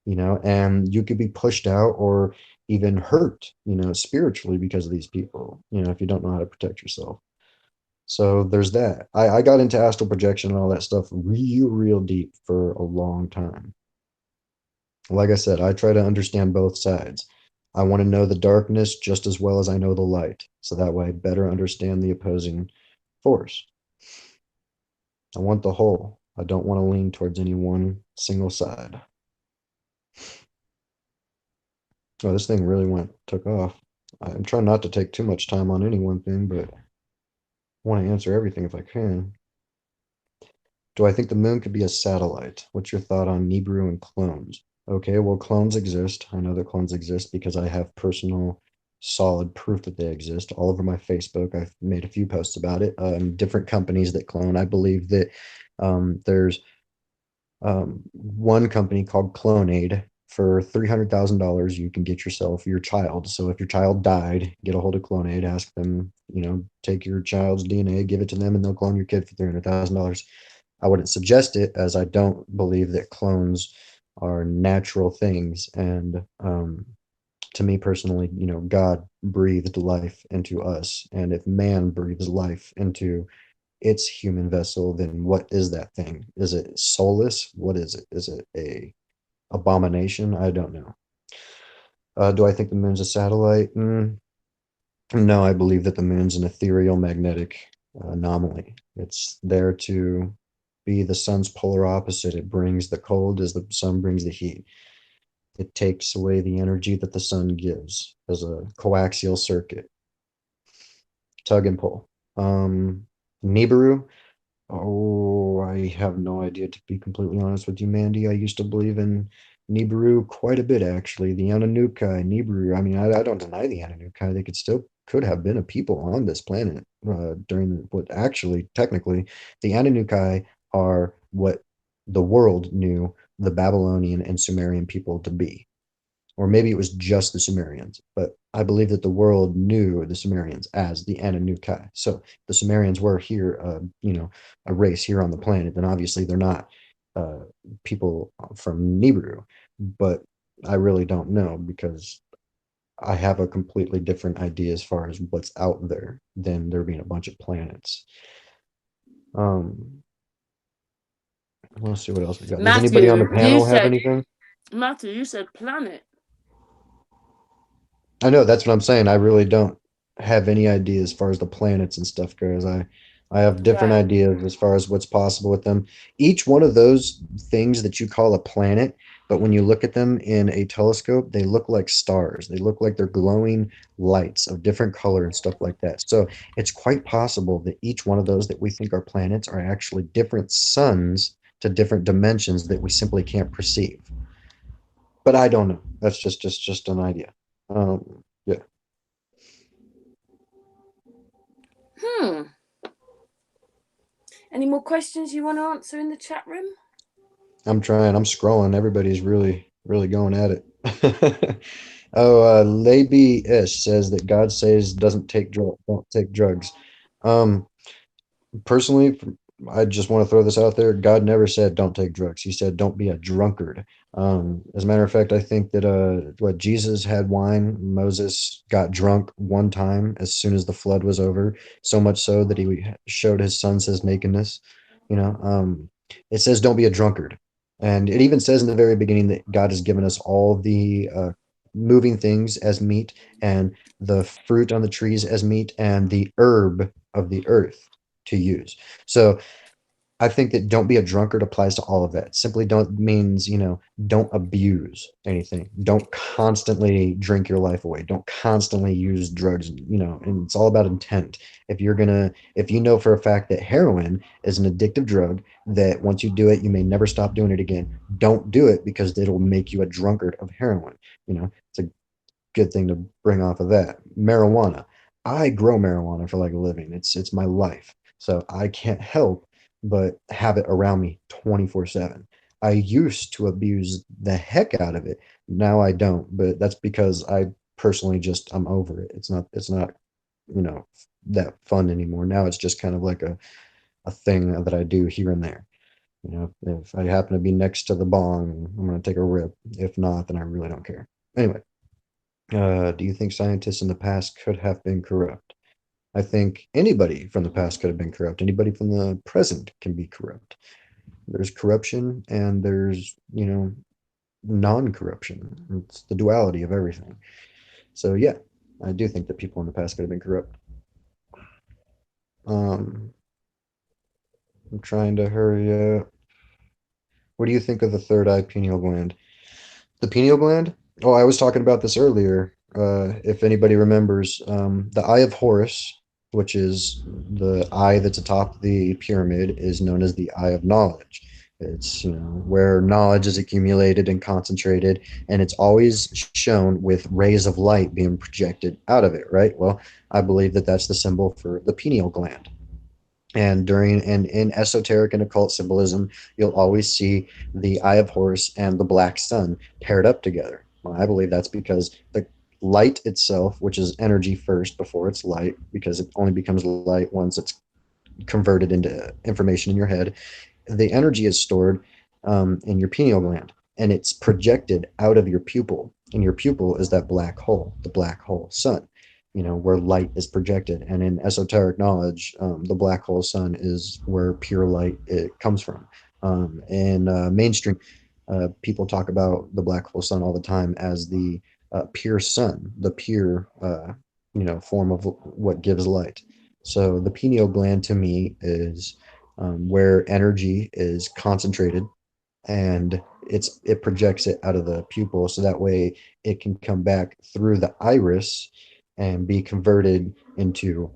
And you could be pushed out or even hurt, spiritually because of these people, if you don't know how to protect yourself. So there's that. I got into astral projection and all that stuff real deep for a long time. Like I said, I try to understand both sides. I want to know the darkness just as well as I know the light. So that way I better understand the opposing force. I want the whole. I don't want to lean towards any one single side. Oh, this thing really took off. I'm trying not to take too much time on any one thing, but I want to answer everything if I can. Do I think the moon could be a satellite? What's your thought on Nibiru and clones? Okay, well, clones exist. I know that clones exist because I have personal, solid proof that they exist all over my Facebook. I've made a few posts about it. Different companies that clone. I believe that there's one company called Clonaid. For $300,000, you can get yourself your child. So if your child died, get a hold of Clonaid, ask them, take your child's DNA, give it to them, and they'll clone your kid for $300,000. I wouldn't suggest it, as I don't believe that clones are natural things. And to me personally, God breathed life into us. And if man breathes life into its human vessel, then what is that thing? Is it soulless? What is it? Is it a abomination? I don't know. Do I think the moon's a satellite? No, I believe that the moon's an ethereal magnetic anomaly. It's there to be the sun's polar opposite. It brings the cold as the sun brings the heat. It takes away the energy that the sun gives as a coaxial circuit, tug and pull. Nibiru, oh, I have no idea, to be completely honest with you, Mandy. I used to believe in Nibiru quite a bit, actually. The Anunnaki, Nibiru. I mean, I don't deny the Anunnaki. They could have been a people on this planet during what actually, technically, the Anunnaki are what the world knew the Babylonian and Sumerian people to be. Or maybe it was just the Sumerians, but I believe that the world knew the Sumerians as the Anunnaki. So the Sumerians were here, a race here on the planet, and obviously they're not people from Nibiru, but I really don't know because I have a completely different idea as far as what's out there than there being a bunch of planets. Let's see what else we got. Does anybody on the panel have anything? Matthew, you said planet. I know, that's what I'm saying. I really don't have any idea as far as the planets and stuff goes. I have different Right. ideas as far as what's possible with them. Each one of those things that you call a planet, but when you look at them in a telescope, they look like stars. They look like they're glowing lights of different color and stuff like that. So it's quite possible that each one of those that we think are planets are actually different suns to different dimensions that we simply can't perceive. But I don't know. That's just an idea. Yeah. Any more questions you want to answer in the chat room? I'm trying. I'm scrolling. Everybody's really going at it. Laby Ish says that God says don't take drugs. Um, Personally, I just want to throw this out there. God never said don't take drugs. He said don't be a drunkard. As a matter of fact, I think that what Jesus had wine, Moses got drunk one time as soon as the flood was over, so much so that he showed his sons his nakedness. It says don't be a drunkard, and it even says in the very beginning that God has given us all the moving things as meat, and the fruit on the trees as meat, and the herb of the earth to use. So I think that don't be a drunkard applies to all of that. Simply don't means, don't abuse anything. Don't constantly drink your life away. Don't constantly use drugs, and it's all about intent. If you know for a fact that heroin is an addictive drug, that once you do it, you may never stop doing it again. Don't do it because it'll make you a drunkard of heroin. It's a good thing to bring off of that. Marijuana. I grow marijuana for like a living. It's my life. So I can't help but have it around me 24/7. I used to abuse the heck out of it. Now I don't, but that's because I personally I'm over it. It's not, you know, that fun anymore. Now it's just kind of like a thing that I do here and there. If I happen to be next to the bong, I'm going to take a rip. If not, then I really don't care. Anyway, do you think scientists in the past could have been corrupt? I think anybody from the past could have been corrupt. Anybody from the present can be corrupt. There's corruption and there's, non-corruption. It's the duality of everything. So yeah, I do think that people in the past could have been corrupt. I'm trying to hurry up. What do you think of the third eye pineal gland? The pineal gland? Oh, I was talking about this earlier. If anybody remembers, the Eye of Horus, which is the eye that's atop the pyramid, is known as the Eye of Knowledge. It's where knowledge is accumulated and concentrated, and it's always shown with rays of light being projected out of it. Right. Well, I believe that that's the symbol for the pineal gland. And in esoteric and occult symbolism, you'll always see the Eye of Horus and the black sun paired up together. Well, I believe that's because the light itself, which is energy first before it's light, because it only becomes light once it's converted into information in your head. The energy is stored in your pineal gland, and it's projected out of your pupil. And your pupil is that black hole, the black hole sun, where light is projected. And in esoteric knowledge, the black hole sun is where pure light it comes from. In mainstream, people talk about the black hole sun all the time as the pure sun, the pure, form of what gives light. So the pineal gland to me is where energy is concentrated, and it projects it out of the pupil, so that way it can come back through the iris and be converted into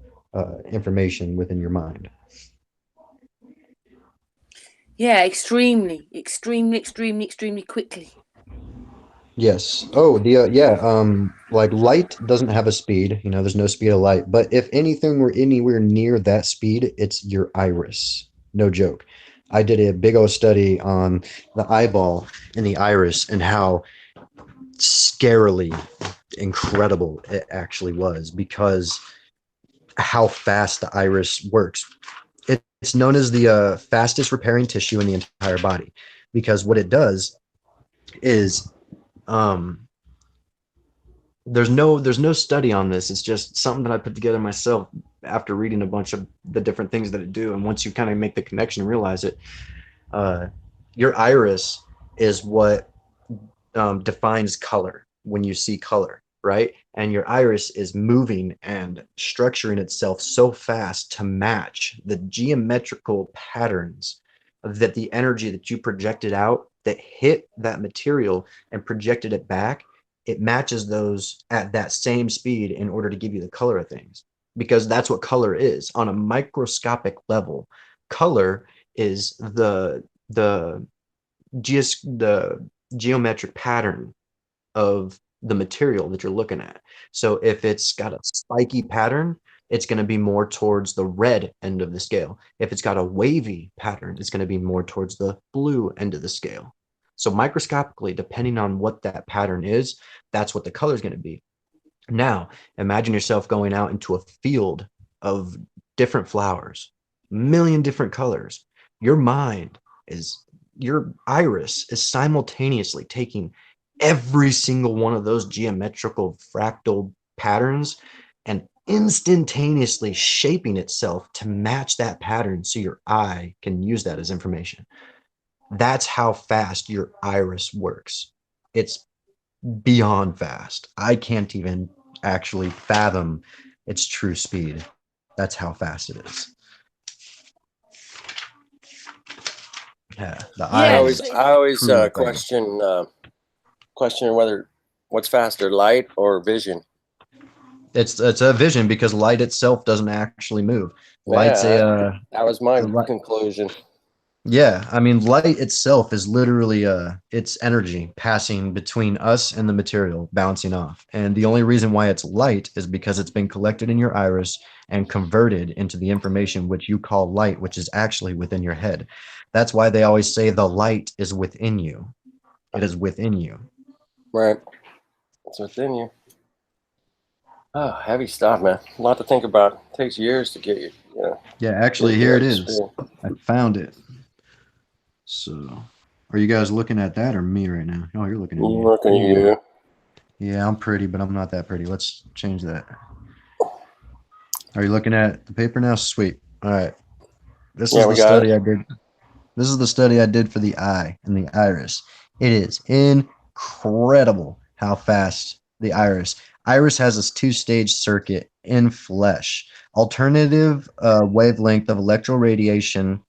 information within your mind. Yeah, extremely, extremely, extremely, extremely quickly. Yes. Oh, like light doesn't have a speed, there's no speed of light, but if anything were anywhere near that speed, it's your iris. No joke. I did a big old study on the eyeball and the iris and how scarily incredible it actually was, because how fast the iris works. It's known as the fastest repairing tissue in the entire body, because what it does is there's no study on this. It's just something that I put together myself after reading a bunch of the different things that it do. And once you kind of make the connection and realize it, your iris is what defines color when you see color, right? And your iris is moving and structuring itself so fast to match the geometrical patterns that the energy that you projected out that hit that material and projected it back, it matches those at that same speed in order to give you the color of things, because that's what color is on a microscopic level. Color is the geometric pattern of the material that you're looking at. So if it's got a spiky pattern, it's going to be more towards the red end of the scale. If it's got a wavy pattern, it's going to be more towards the blue end of the scale. So microscopically, depending on what that pattern is, that's what the color is going to be. Now, imagine yourself going out into a field of different flowers, a million different colors. Your iris is simultaneously taking every single one of those geometrical fractal patterns and instantaneously shaping itself to match that pattern so your eye can use that as information. That's how fast your iris works. It's beyond fast. I can't even actually fathom its true speed. That's how fast it is. Yeah, the Yeah, eye is I always truly question whether what's faster, light or vision. it's a vision, because light itself doesn't actually move. Light's that was my conclusion. Yeah, I mean, light itself is literally it's energy passing between us and the material, bouncing off. And the only reason why it's light is because it's been collected in your iris and converted into the information which you call light, which is actually within your head. That's why they always say the light is within you. It is within you. Right. It's within you. Oh, heavy stuff, man. A lot to think about. It takes years to get you. Yeah, actually, here it is. I found it. So, are you guys looking at that or me right now? Oh, you're looking at me. Looking at you. Yeah, I'm pretty, but I'm not that pretty. Let's change that. Are you looking at the paper now? Sweet. All right. This is the study I did. This is the study I did for the eye and the iris. It is incredible how fast the iris has this two-stage circuit in flesh. Alternative wavelength of electroradiation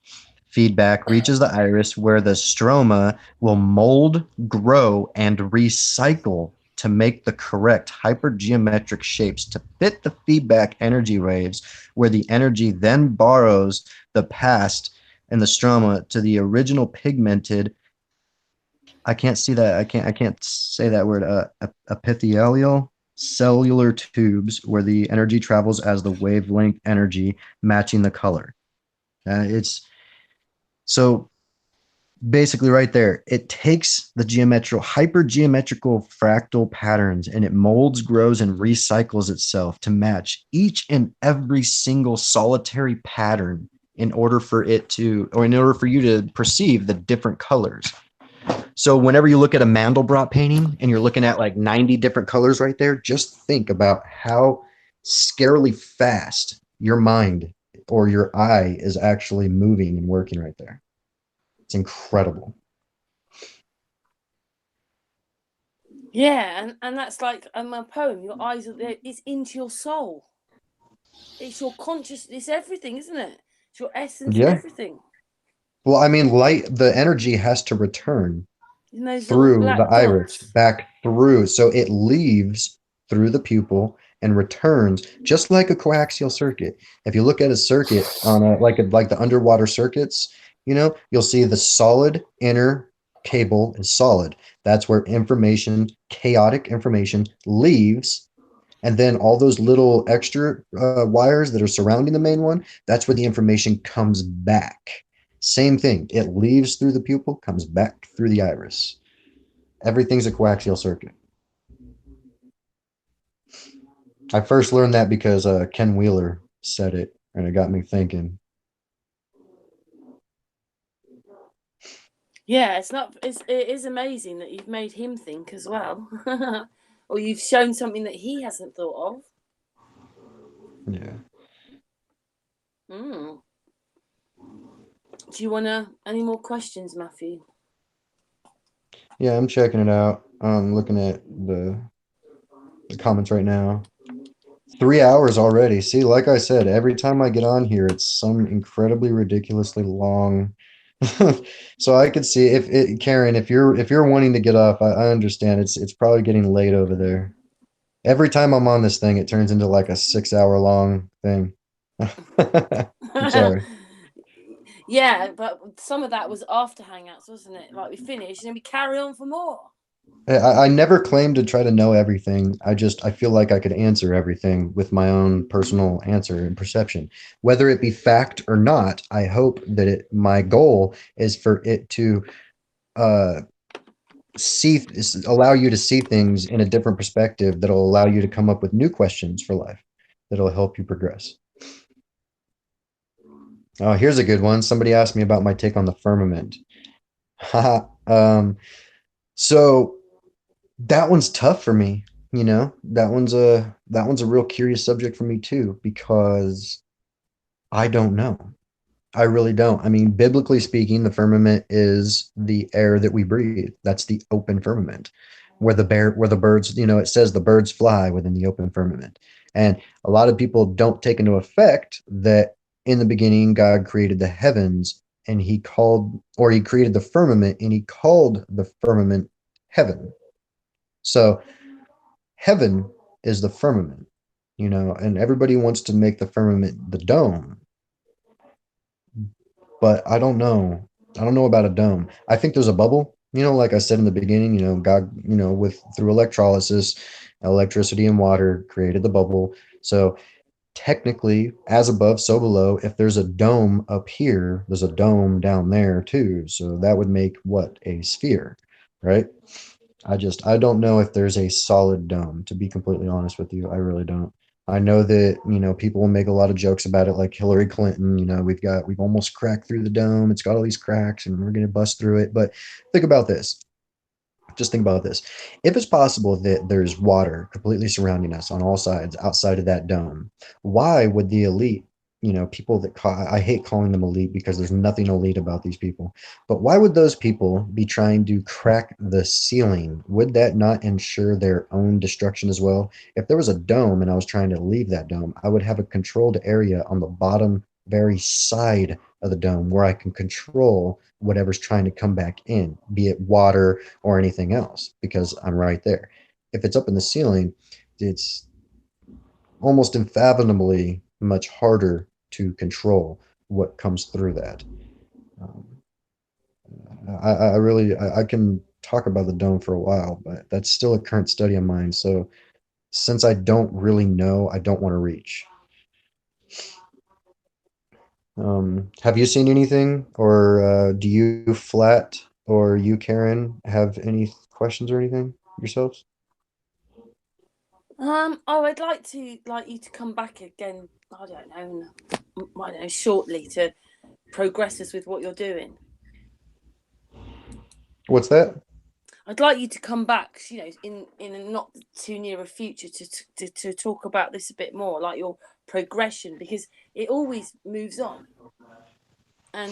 feedback reaches the iris, where the stroma will mold, grow, and recycle to make the correct hypergeometric shapes to fit the feedback energy waves, where the energy then borrows the past and the stroma to the original pigmented, I can't see that, I can't say that word, epithelial cellular tubes, where the energy travels as the wavelength energy matching the color. It's so basically right there, it takes the hypergeometrical fractal patterns, and it molds, grows, and recycles itself to match each and every single solitary pattern in order for you to perceive the different colors. So whenever you look at a Mandelbrot painting and you're looking at like 90 different colors right there, just think about how scarily fast your mind or your eye is actually moving and working right there. It's incredible. Yeah, and that's like my poem. Your eyes are there. It's into your soul. it's your conscious, it's everything, isn't it? It's your essence and Yeah. everything. Well, I mean, light, the energy has to return And those little through the black iris, dots. back through. So it leaves through the pupil and returns just like a coaxial circuit. If you look at a circuit on like the underwater circuits, you'll see the solid inner cable is solid. That's where information, chaotic information, leaves. And then all those little extra wires that are surrounding the main one, that's where the information comes back. Same thing. It leaves through the pupil, comes back through the iris. Everything's a coaxial circuit. I first learned that because Ken Wheeler said it, and it got me thinking. Yeah, it is amazing that you've made him think as well. Or you've shown something that he hasn't thought of. Yeah. Do you want any more questions, Matthew? Yeah, I'm checking it out. I'm looking at the comments right now. 3 hours already. See, like I said, every time I get on here, it's some incredibly ridiculously long. So I could see Karen, if you're wanting to get up, I understand. It's probably getting late over there. Every time I'm on this thing, it turns into like a 6 hour long thing. I'm sorry. Yeah, but some of that was after Hangouts, wasn't it? Like we finished and then we carry on for more. I never claimed to try to know everything. I feel like I could answer everything with my own personal answer and perception. Whether it be fact or not, I hope that my goal is for it to uh, allow you to see things in a different perspective that'll allow you to come up with new questions for life that'll help you progress. Oh, here's a good one. Somebody asked me about my take on the firmament. So that one's tough for me. That one's a real curious subject for me too, because I don't know. I really don't. I mean, biblically speaking, the firmament is the air that we breathe. That's the open firmament, where the birds, it says the birds fly within the open firmament. And a lot of people don't take into effect that in the beginning, God created the heavens and he created the firmament and he called the firmament heaven. So heaven is the firmament, and everybody wants to make the firmament the dome, but I don't know. I don't know about a dome. I think there's a bubble, like I said in the beginning, God, through electrolysis, electricity and water created the bubble. So technically, as above, so below. If there's a dome up here, there's a dome down there too. So that would make what? A sphere, right? I don't know if there's a solid dome, to be completely honest with you. I really don't. I know that, people will make a lot of jokes about it, like Hillary Clinton, we've almost cracked through the dome. It's got all these cracks and we're going to bust through it. But think about this. Just think about this. If it's possible that there's water completely surrounding us on all sides outside of that dome, why would the elite, people I hate calling them elite because there's nothing elite about these people, but why would those people be trying to crack the ceiling? Would that not ensure their own destruction as well? If there was a dome and I was trying to leave that dome, I would have a controlled area on the bottom very side of the dome where I can control whatever's trying to come back in, be it water or anything else, because I'm right there. If it's up in the ceiling, it's almost unfathomably much harder to control what comes through that. Um, I can talk about the dome for a while, but that's still a current study of mine. So since I don't really know, I don't want to reach. Have you seen anything, or do you, Flat, or you, Karen, have any questions or anything yourselves? I'd like you to come back again. I don't know, shortly to progress us with what you're doing. What's that? I'd like you to come back, in a not too near a future to talk about this a bit more, like your progression, because it always moves on. And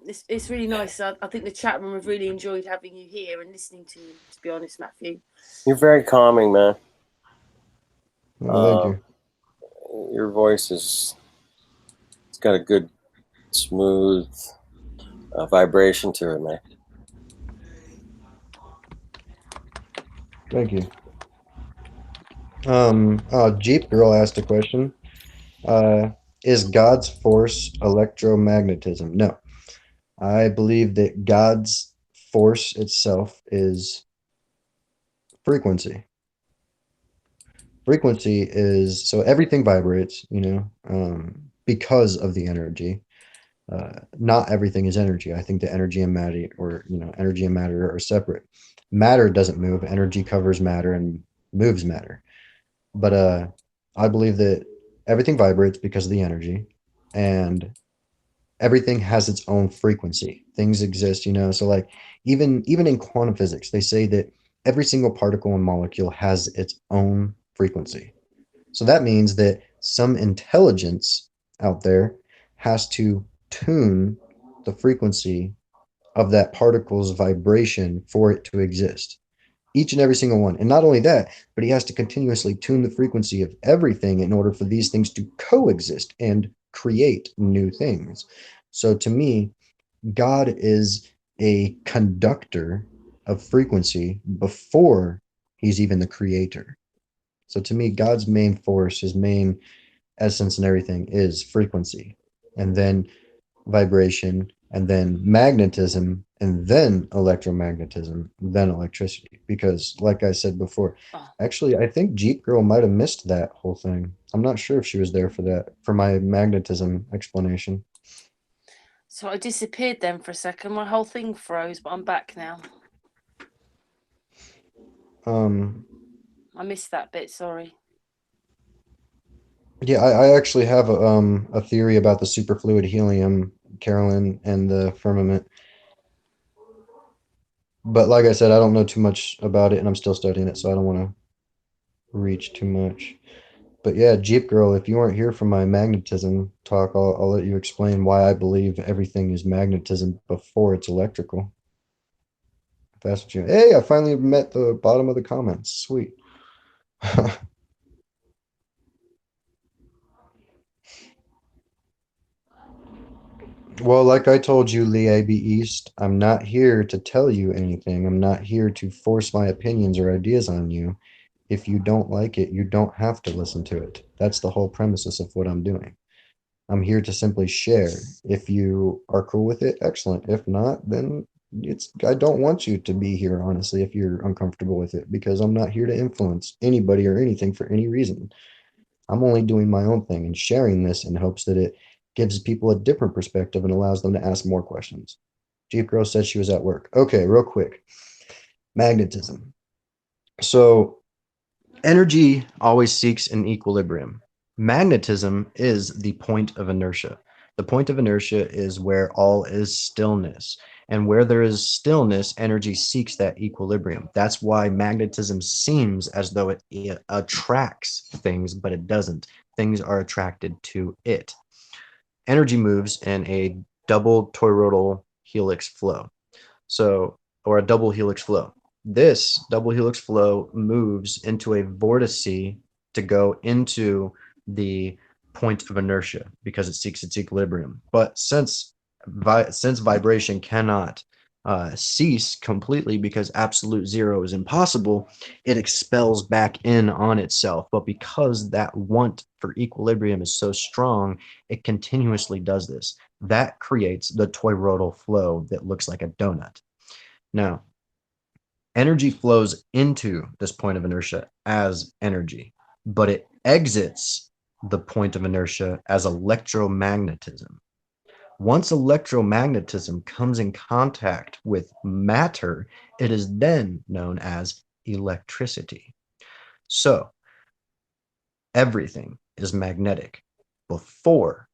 it's really nice. I think the chat room have really enjoyed having you here and listening to you, to be honest, Matthew. You're very calming, man. Oh, thank you. your voice it's got a good, smooth vibration to it, man. Thank you. Jeep Girl asked a question. Is God's force electromagnetism? No. I believe that God's force itself is frequency. Frequency is, so everything vibrates, because of the energy. Not everything is energy. I think that energy and matter, energy and matter are separate. Matter doesn't move. Energy covers matter and moves matter. But I believe that everything vibrates because of the energy, and everything has its own frequency. Things exist, so like even in quantum physics, they say that every single particle and molecule has its own frequency. So that means that some intelligence out there has to tune the frequency of that particle's vibration for it to exist. Each and every single one. And not only that, but he has to continuously tune the frequency of everything in order for these things to coexist and create new things. So to me, God is a conductor of frequency before he's even the creator. So to me, God's main force, his main essence and everything is frequency, and then vibration, and then magnetism, and then electromagnetism, then electricity. Because like I said before, actually, I think Jeep Girl might have missed that whole thing. I'm not sure if she was there for that, for my magnetism explanation. So I disappeared then for a second. My whole thing froze, but I'm back now. I missed that bit, sorry. Yeah, I actually have a theory about the superfluid helium, Carolyn, and the firmament. But like I said, I don't know too much about it, and I'm still studying it, so I don't want to reach too much. But yeah, Jeep Girl, if you weren't here for my magnetism talk, I'll let you explain why I believe everything is magnetism before it's electrical. If that's what you. Hey, I finally met the bottom of the comments. Sweet. Well, like I told you, Lee A.B. East, I'm not here to tell you anything. I'm not here to force my opinions or ideas on you. If you don't like it, you don't have to listen to it. That's the whole premises of what I'm doing. I'm here to simply share. If you are cool with it, excellent. If not, then I don't want you to be here, honestly, if you're uncomfortable with it, because I'm not here to influence anybody or anything for any reason. I'm only doing my own thing and sharing this in hopes that it gives people a different perspective and allows them to ask more questions. Jeep Girl said she was at work. Okay, real quick. Magnetism. So energy always seeks an equilibrium. Magnetism is the point of inertia. The point of inertia is where all is stillness. And where there is stillness, energy seeks that equilibrium. That's why magnetism seems as though it attracts things, but it doesn't. Things are attracted to it. Energy moves in a double toroidal helix flow. Or a double helix flow. This double helix flow moves into a vortice to go into the point of inertia because it seeks its equilibrium. But since vibration cannot cease completely because absolute zero is impossible, it expels back in on itself. But because that want for equilibrium is so strong, it continuously does this. That creates the toroidal flow that looks like a donut. Now, energy flows into this point of inertia as energy, but it exits the point of inertia as electromagnetism. Once electromagnetism comes in contact with matter, it is then known as electricity. So, everything is magnetic before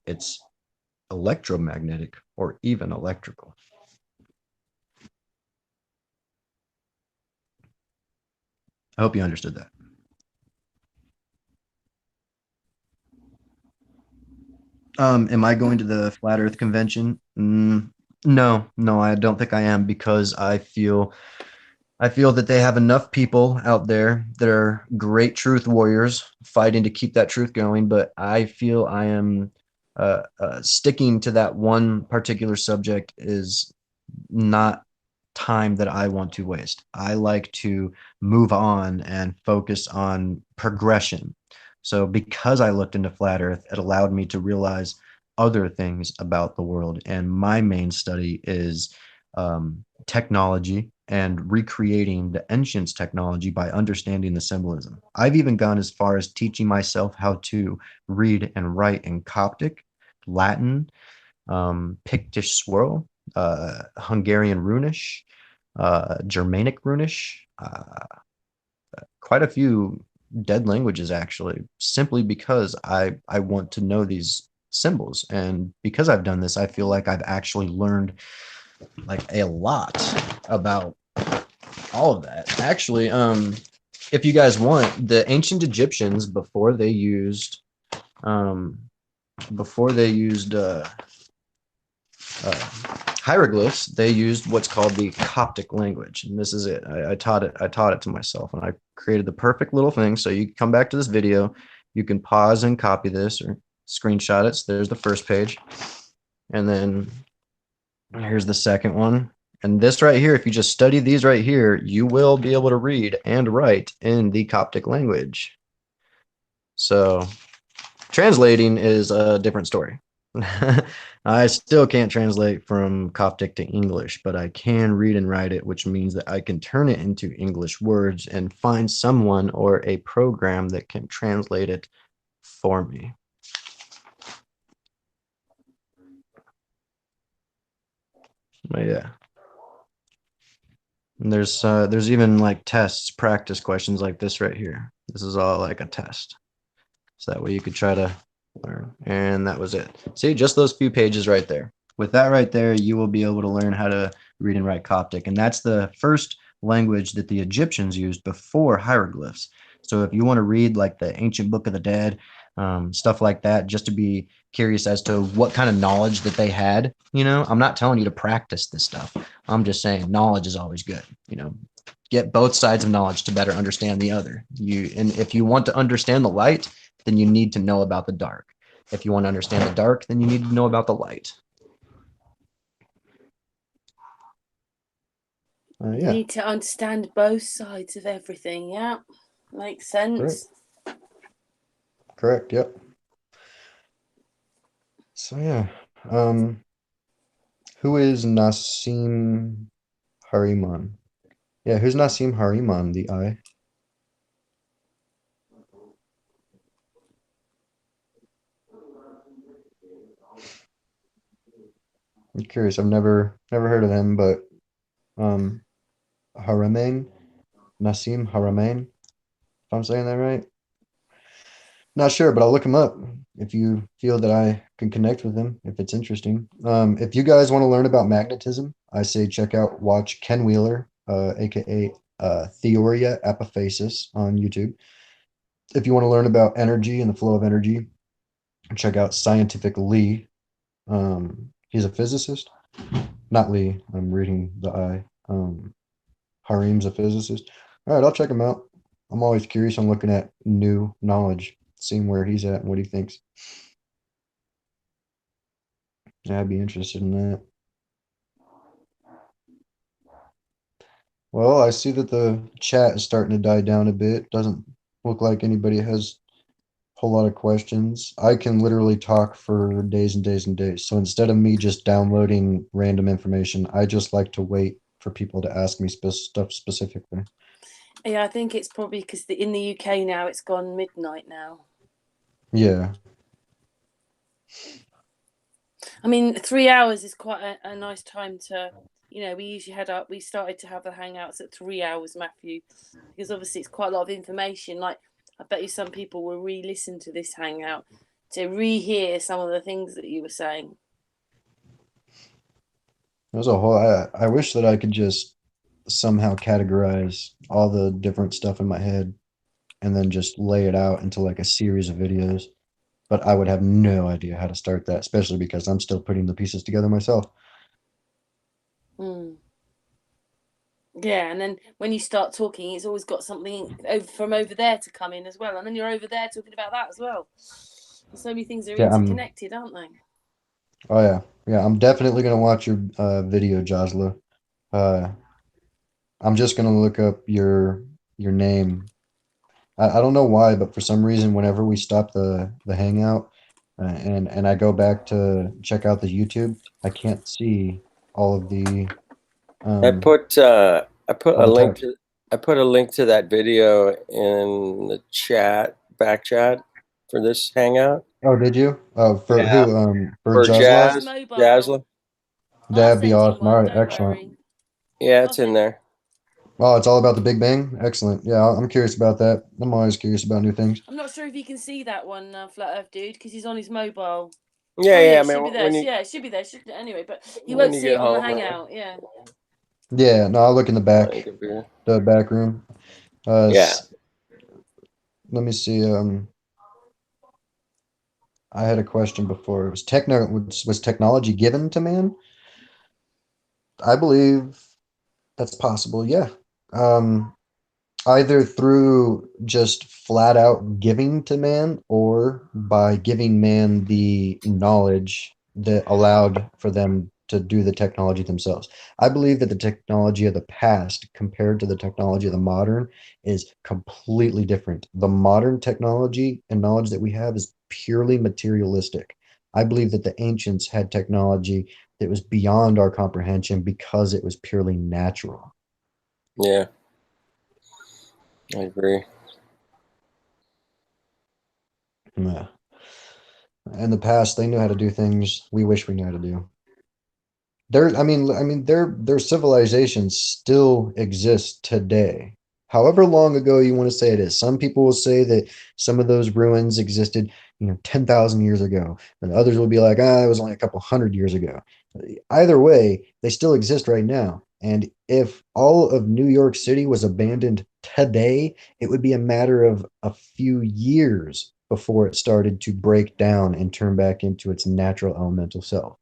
it's electromagnetic or even electrical. I hope you understood that. Am I going to the Flat Earth Convention? No, I don't think I am, because I feel I feel that they have enough people out there that are great truth warriors fighting to keep that truth going. But I feel I am sticking to that one particular subject is not time that I want to waste. I like to move on and focus on progression. So because I looked into flat earth, it allowed me to realize other things about the world. And my main study is technology and recreating the ancients technology by understanding the symbolism. I've even gone as far as teaching myself how to read and write in Coptic, Latin, Pictish swirl, Hungarian Runish, Germanic Runish, quite a few dead languages actually, simply because I want to know these symbols. And because I've done this, I feel like I've actually learned like a lot about all of that. Actually, if you guys want, the ancient Egyptians um, before they used hieroglyphs, they used what's called the Coptic language, and this is it. I taught it. I taught it to myself, and I created the perfect little thing. So you come back to this video, you can pause and copy this or screenshot it. So there's the first page, and then here's the second one. And this right here, if you just study these right here, you will be able to read and write in the Coptic language. So translating is a different story. I still can't translate from Coptic to English, but I can read and write it, which means that I can turn it into English words and find someone or a program that can translate it for me. But yeah. And there's even like tests, practice questions like this right here. This is all like a test. So that way you could try to learn. And that was it. See, just those few pages right there. With that right there, you will be able to learn how to read and write Coptic. And that's the first language that the Egyptians used before hieroglyphs. So if you want to read like the ancient Book of the Dead, stuff like that, just to be curious as to what kind of knowledge that they had, I'm not telling you to practice this stuff. I'm just saying knowledge is always good, get both sides of knowledge to better understand the other. And if you want to understand the light, then you need to know about the dark. If you want to understand the dark, then you need to know about the light. You need to understand both sides of everything. Yeah, makes sense. Correct. Yep. So yeah, who is Nassim Hariman? Yeah, who's Nassim Hariman? The eye. I'm curious. I've never heard of him, but Haramain, Nassim Haramain, if I'm saying that right. Not sure, but I'll look him up if you feel that I can connect with him, if it's interesting. If you guys want to learn about magnetism, I say watch Ken Wheeler, aka Theoria Apophasis on YouTube. If you want to learn about energy and the flow of energy, check out Scientific Lee. He's a physicist. Not Lee, I'm reading the I. Harim's a physicist. All right, I'll check him out. I'm always curious. I'm looking at new knowledge, seeing where he's at and what he thinks. Yeah, I'd be interested in that. Well, I see that the chat is starting to die down a bit. Doesn't look like anybody has a whole lot of questions. I can literally talk for days and days and days. So instead of me just downloading random information, I just like to wait for people to ask me stuff specifically. Yeah, I think it's probably because in the UK now it's gone midnight now. Yeah. I mean, 3 hours is quite a nice time to, we usually we started to have the hangouts at 3 hours, Matthew, because obviously it's quite a lot of information. Like, I bet you some people will re-listen to this hangout to rehear some of the things that you were saying. There's a whole, I wish that I could just somehow categorize all the different stuff in my head and then just lay it out into like a series of videos. But I would have no idea how to start that, especially because I'm still putting the pieces together myself. Yeah, and then when you start talking, it's always got something from over there to come in as well, and then you're over there talking about that as well. So many things are Yeah, interconnected, aren't they? oh yeah, yeah. I'm definitely gonna watch your video, Josla. Uh, I'm just gonna look up your name. I don't know why, but for some reason, whenever we stop the hangout and I go back to check out the YouTube, I can't see all of the I um put all the text. I put a link to that video in the chat, back chat for this hangout. Oh, did you? Oh, for Yeah, who? For for It's on Jazla? his Jazz, mobile. Jazla. I'll That'd be send him awesome. All one. right, Don't excellent. worry. Yeah, I'll it's in send. there. Oh, it's all about the Big Bang. Excellent. Yeah, I'm curious about that. I'm always curious about new things. I'm not sure if you can see that one, Flat Earth dude, because he's on his mobile. Yeah, Oh yeah, yeah. I it should be mean, there. Yeah, it should be there. Anyway, but he when won't you see it get on the home, hangout. Yeah. Yeah, no, I'll look in on your computer. the back room. Yeah. Let me see. I had a question before. Was technology given to man? I believe that's possible. Yeah. Um, Either through just flat out giving to man or by giving man the knowledge that allowed for them to do the technology themselves. I believe that the technology of the past compared to the technology of the modern is completely different. The modern technology and knowledge that we have is purely materialistic. I believe that the ancients had technology that was beyond our comprehension because it was purely natural. Yeah, I agree. Yeah. In the past, they knew how to do things we wish we knew how to do. Their civilizations still exist today. However long ago you want to say it is. Some people will say that some of those ruins existed, 10,000 years ago, and others will be like, it was only a couple hundred years ago. Either way, they still exist right now. And if all of New York City was abandoned today, it would be a matter of a few years before it started to break down and turn back into its natural elemental self.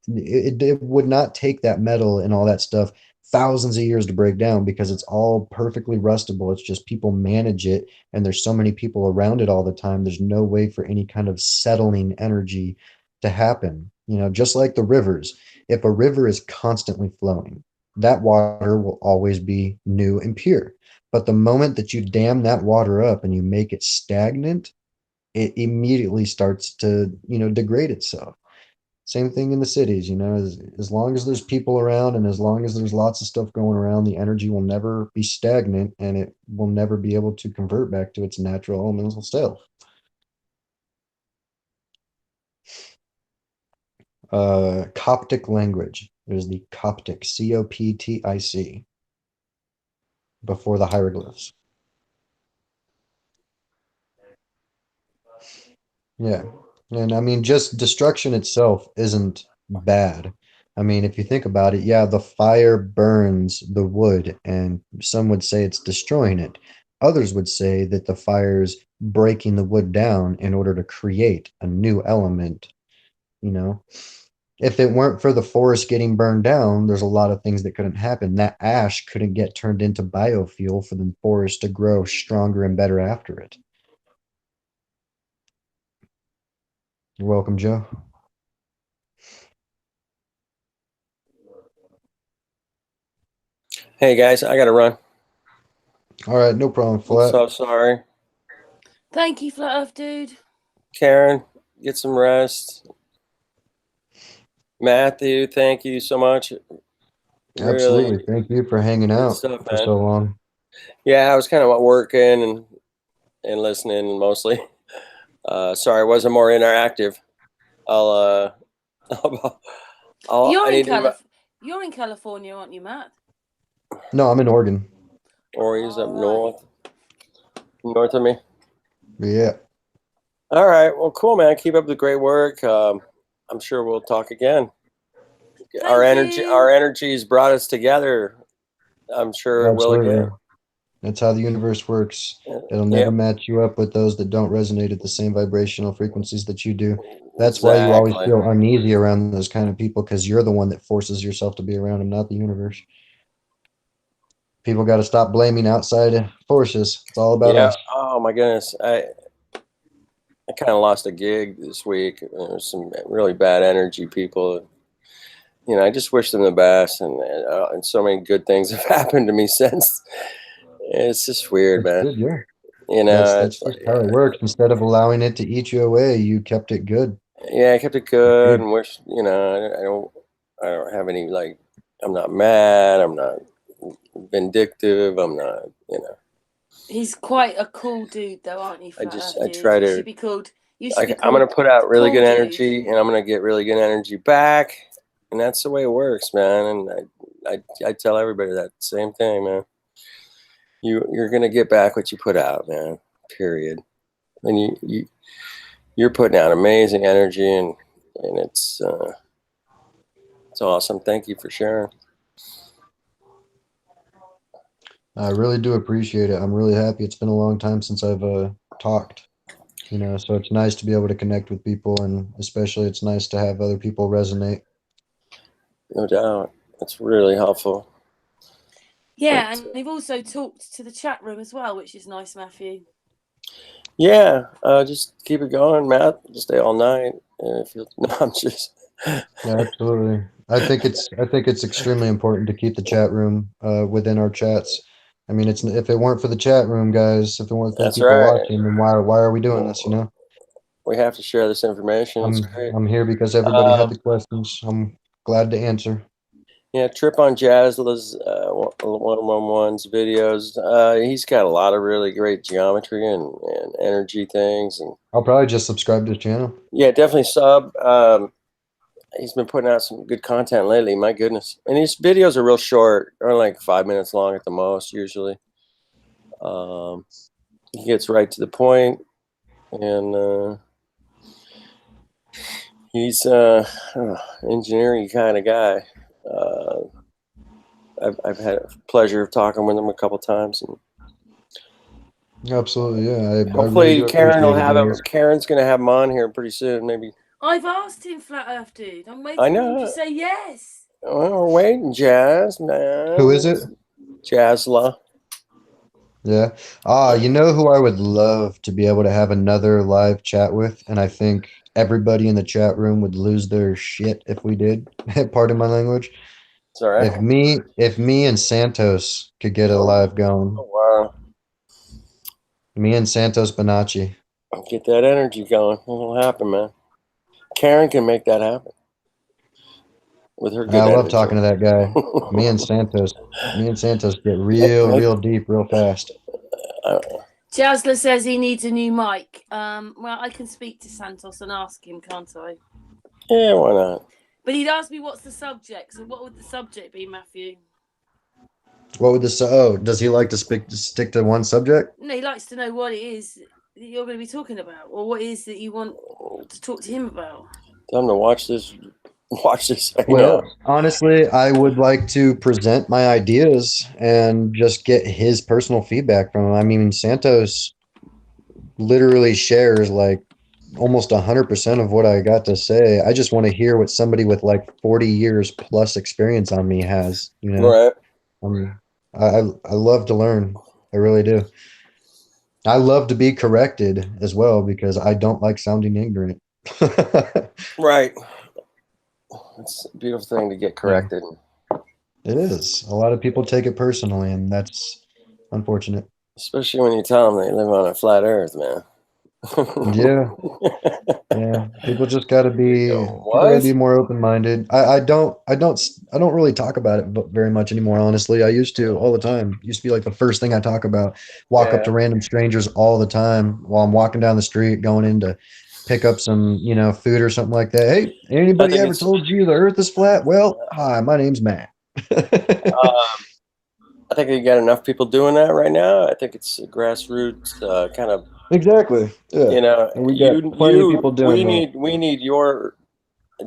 It would not take that metal and all that stuff thousands of years to break down because it's all perfectly rustable. It's just people manage it, and there's so many people around it all the time. There's no way for any kind of settling energy to happen. Just like the rivers. If a river is constantly flowing, that water will always be new and pure. But the moment that you dam that water up and you make it stagnant, it immediately starts to, degrade itself. Same thing in the cities, as long as there's people around and as long as there's lots of stuff going around, the energy will never be stagnant and it will never be able to convert back to its natural elemental self. Coptic language. There's the Coptic, Coptic, before the hieroglyphs. Yeah. And I mean, just destruction itself isn't bad. I mean, if you think about it, yeah, the fire burns the wood, and some would say it's destroying it. Others would say that the fire's breaking the wood down in order to create a new element, you know. If it weren't for the forest getting burned down, there's a lot of things that couldn't happen. That ash couldn't get turned into biofuel for the forest to grow stronger and better after it. You're welcome, Joe. Hey guys, I gotta run. All right, no problem, I'm Flat. so sorry. Thank you, Flat Earth dude. Karen, get some rest. Matthew, thank you so much. Really Absolutely. Thank you for hanging good out stuff, for man. so long. Yeah, I was kind of working and listening mostly. Sorry, I wasn't more interactive. I'll You're I in need to You're in California, aren't you, Matt? No, I'm in Oregon. or he's up Right. north of me. Yeah, All right, well, cool, man. Keep up the great work. I'm sure we'll talk again. Our Thank you. energies brought us together. I'm sure it will absolutely. again. That's how the universe works. It'll never Yep, match you up with those that don't resonate at the same vibrational frequencies that you do. That's why you always exactly. feel uneasy around those kind of people because you're the one that forces yourself to be around them, not the universe. people got to stop blaming outside forces. It's all about us. Oh my goodness. I kind of lost a gig this week. There's some really bad energy people. You know, I just wish them the best, and so many good things have happened to me since. It's just weird, That's man. good, yeah. You know, That's just how it works. Instead of allowing it to eat you away, you kept it good. yeah, I kept it good, and wish, you know, I don't have any, like, I'm not mad, I'm not vindictive, I'm not, you know. He's quite a cool dude, though, aren't you? I try to. You should be called. I'm gonna put out really cool good dude. energy, and I'm gonna get really good energy back, and that's the way it works, man. And I tell everybody that same thing, man. You're gonna get back what you put out, man. Period. And you're putting out amazing energy, and it's awesome. Thank you for sharing. I really do appreciate it. I'm really happy. It's been a long time since I've talked, you know, so it's nice to be able to connect with people, and especially it's nice to have other people resonate. No doubt. It's really helpful. Yeah, and they've also talked to the chat room as well, which is nice, Matthew. Yeah, just keep it going, Matt. Just stay all night. And if you, no, I'm just. Yeah, absolutely. I think it's extremely important to keep the chat room within our chats. I mean, it's if it weren't for the chat room, guys, if it weren't for the That's people right. watching, then why are we doing this? You know, We have to share this information. It's great. I'm here because everybody had the questions. I'm glad to answer. Yeah, Trip on Jazzla's 111's videos. He's got a lot of really great geometry and energy things, and I'll probably just subscribe to the channel. yeah, definitely sub. He's been putting out some good content lately. My goodness, and his videos are real short. They're like 5 minutes long at the most, usually. He gets right to the point, and he's engineering kind of guy. I've had a pleasure of talking with him a couple times, and Absolutely, yeah. hopefully really Karen will appreciate have it, him. Karen's gonna have him on here pretty soon, maybe. I've asked him, Flat Earth Dude. I'm waiting I for know. him to say yes. Well, we're waiting, Jazz, man. Who is it? Jazzla. Yeah. You know who I would love to be able to have another live chat with, and I think everybody in the chat room would lose their shit if we did. Pardon my language. It's all right. If me and Santos could get a live going. Oh, wow. Me and Santos Bonacci. Get that energy going. It'll happen, man. Karen can make that happen with her good I love energy. talking to that guy. Me and Santos get real deep real fast. Jazzler says he needs a new mic. Well, I can speak to Santos and ask him, can't I? Yeah, why not? But he'd ask me what's the subject. So what would the subject be, Matthew? What would this? Oh, does he like to stick to one subject? No, he likes to know what it is that you're going to be talking about, or what it is that you want to talk to him about. Tell him to watch this. Watch this. Well, honestly, I would like to present my ideas and just get his personal feedback from him. I mean, Santos literally shares like almost 100% of what I got to say. I just want to hear what somebody with like 40 years plus experience on me has, you know? Right. I love to learn. I really do. I love to be corrected as well because I don't like sounding ignorant. Right. It's a beautiful thing to get corrected. It is. A lot of people take it personally, and that's unfortunate. Especially when you tell them they live on a flat earth, man. Yeah. Yeah. People just gotta be more open-minded. I don't really talk about it very much anymore, honestly. I used to all the time. It used to be like the first thing I talk about. Walk up to random strangers all the time while I'm walking down the street, going in to pick up some, you know, food or something like that. Hey, anybody ever told you the earth is flat? Well, hi, my name's Matt. I think you got enough people doing that right now. I think it's a grassroots kind of. Exactly. Yeah. You know, and we got plenty of people doing we need your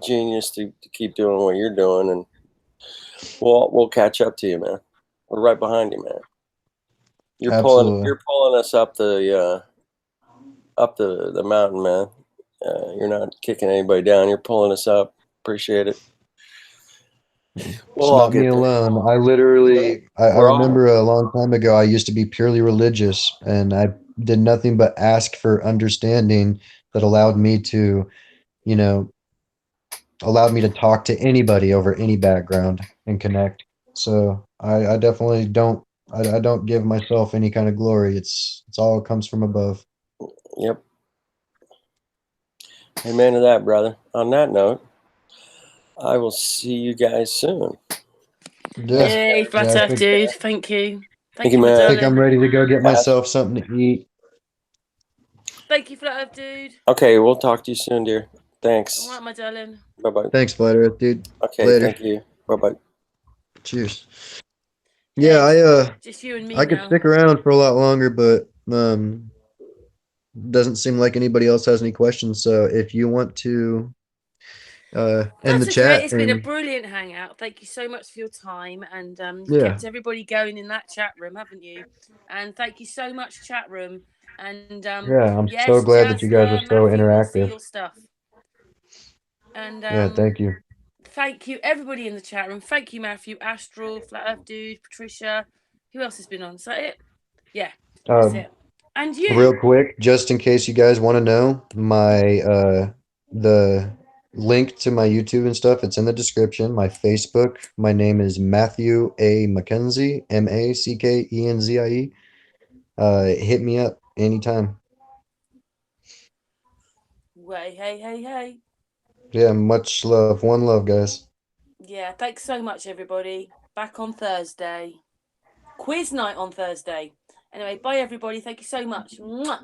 genius to keep doing what you're doing, and we'll catch up to you, man. We're right behind you, man. You're pulling us up the mountain, man. You're not kicking anybody down. You're pulling us up. Appreciate it. We'll It's all not me get there. alone. I We're all- remember a long time ago, I used to be purely religious and I did nothing but ask for understanding that allowed me to, you know, allowed me to talk to anybody over any background and connect. So I definitely I don't give myself any kind of glory. It's all comes from above. Yep. Amen to that, brother. On that note, I will see you guys soon. Yeah. Hey, Flat Yeah, I Earth think, dude. Thank you. Thank you, my man. I think I'm darling. ready to go get myself something to eat. Thank you, Flat Earth dude. Okay, we'll talk to you soon, dear. Thanks. All right, my darling. Bye-bye. Thanks, Flat Earth, dude. Okay, Later. thank you. Bye-bye. Cheers. Yeah, Yes, just you and me I could now. stick around for a lot longer, but doesn't seem like anybody else has any questions. So if you want to in That's the chat, It's been a brilliant hangout. Thank you so much for your time, and Yeah. kept everybody going in that chat room, haven't you? And thank you so much, chat room. And Yeah, I'm yes, so glad that Jazz you guys are so Matthew, we'll see interactive. your stuff. And Yeah, thank you. thank you everybody in the chat room. Thank you, Matthew, Astral, Flat Earth Dude, Patricia. Who else has been on? Is that it? Yeah, that's it. And you. Real quick, just in case you guys want to know, my the link to my YouTube and stuff, it's in the description. My Facebook, my name is Matthew A. MacKenzie, MacKenzie. Hit me up anytime. Way, hey. Yeah, much love. One love, guys. Yeah, thanks so much, everybody. Back on Thursday. Quiz night on Thursday. Anyway, bye, everybody. Thank you so much. Mwah.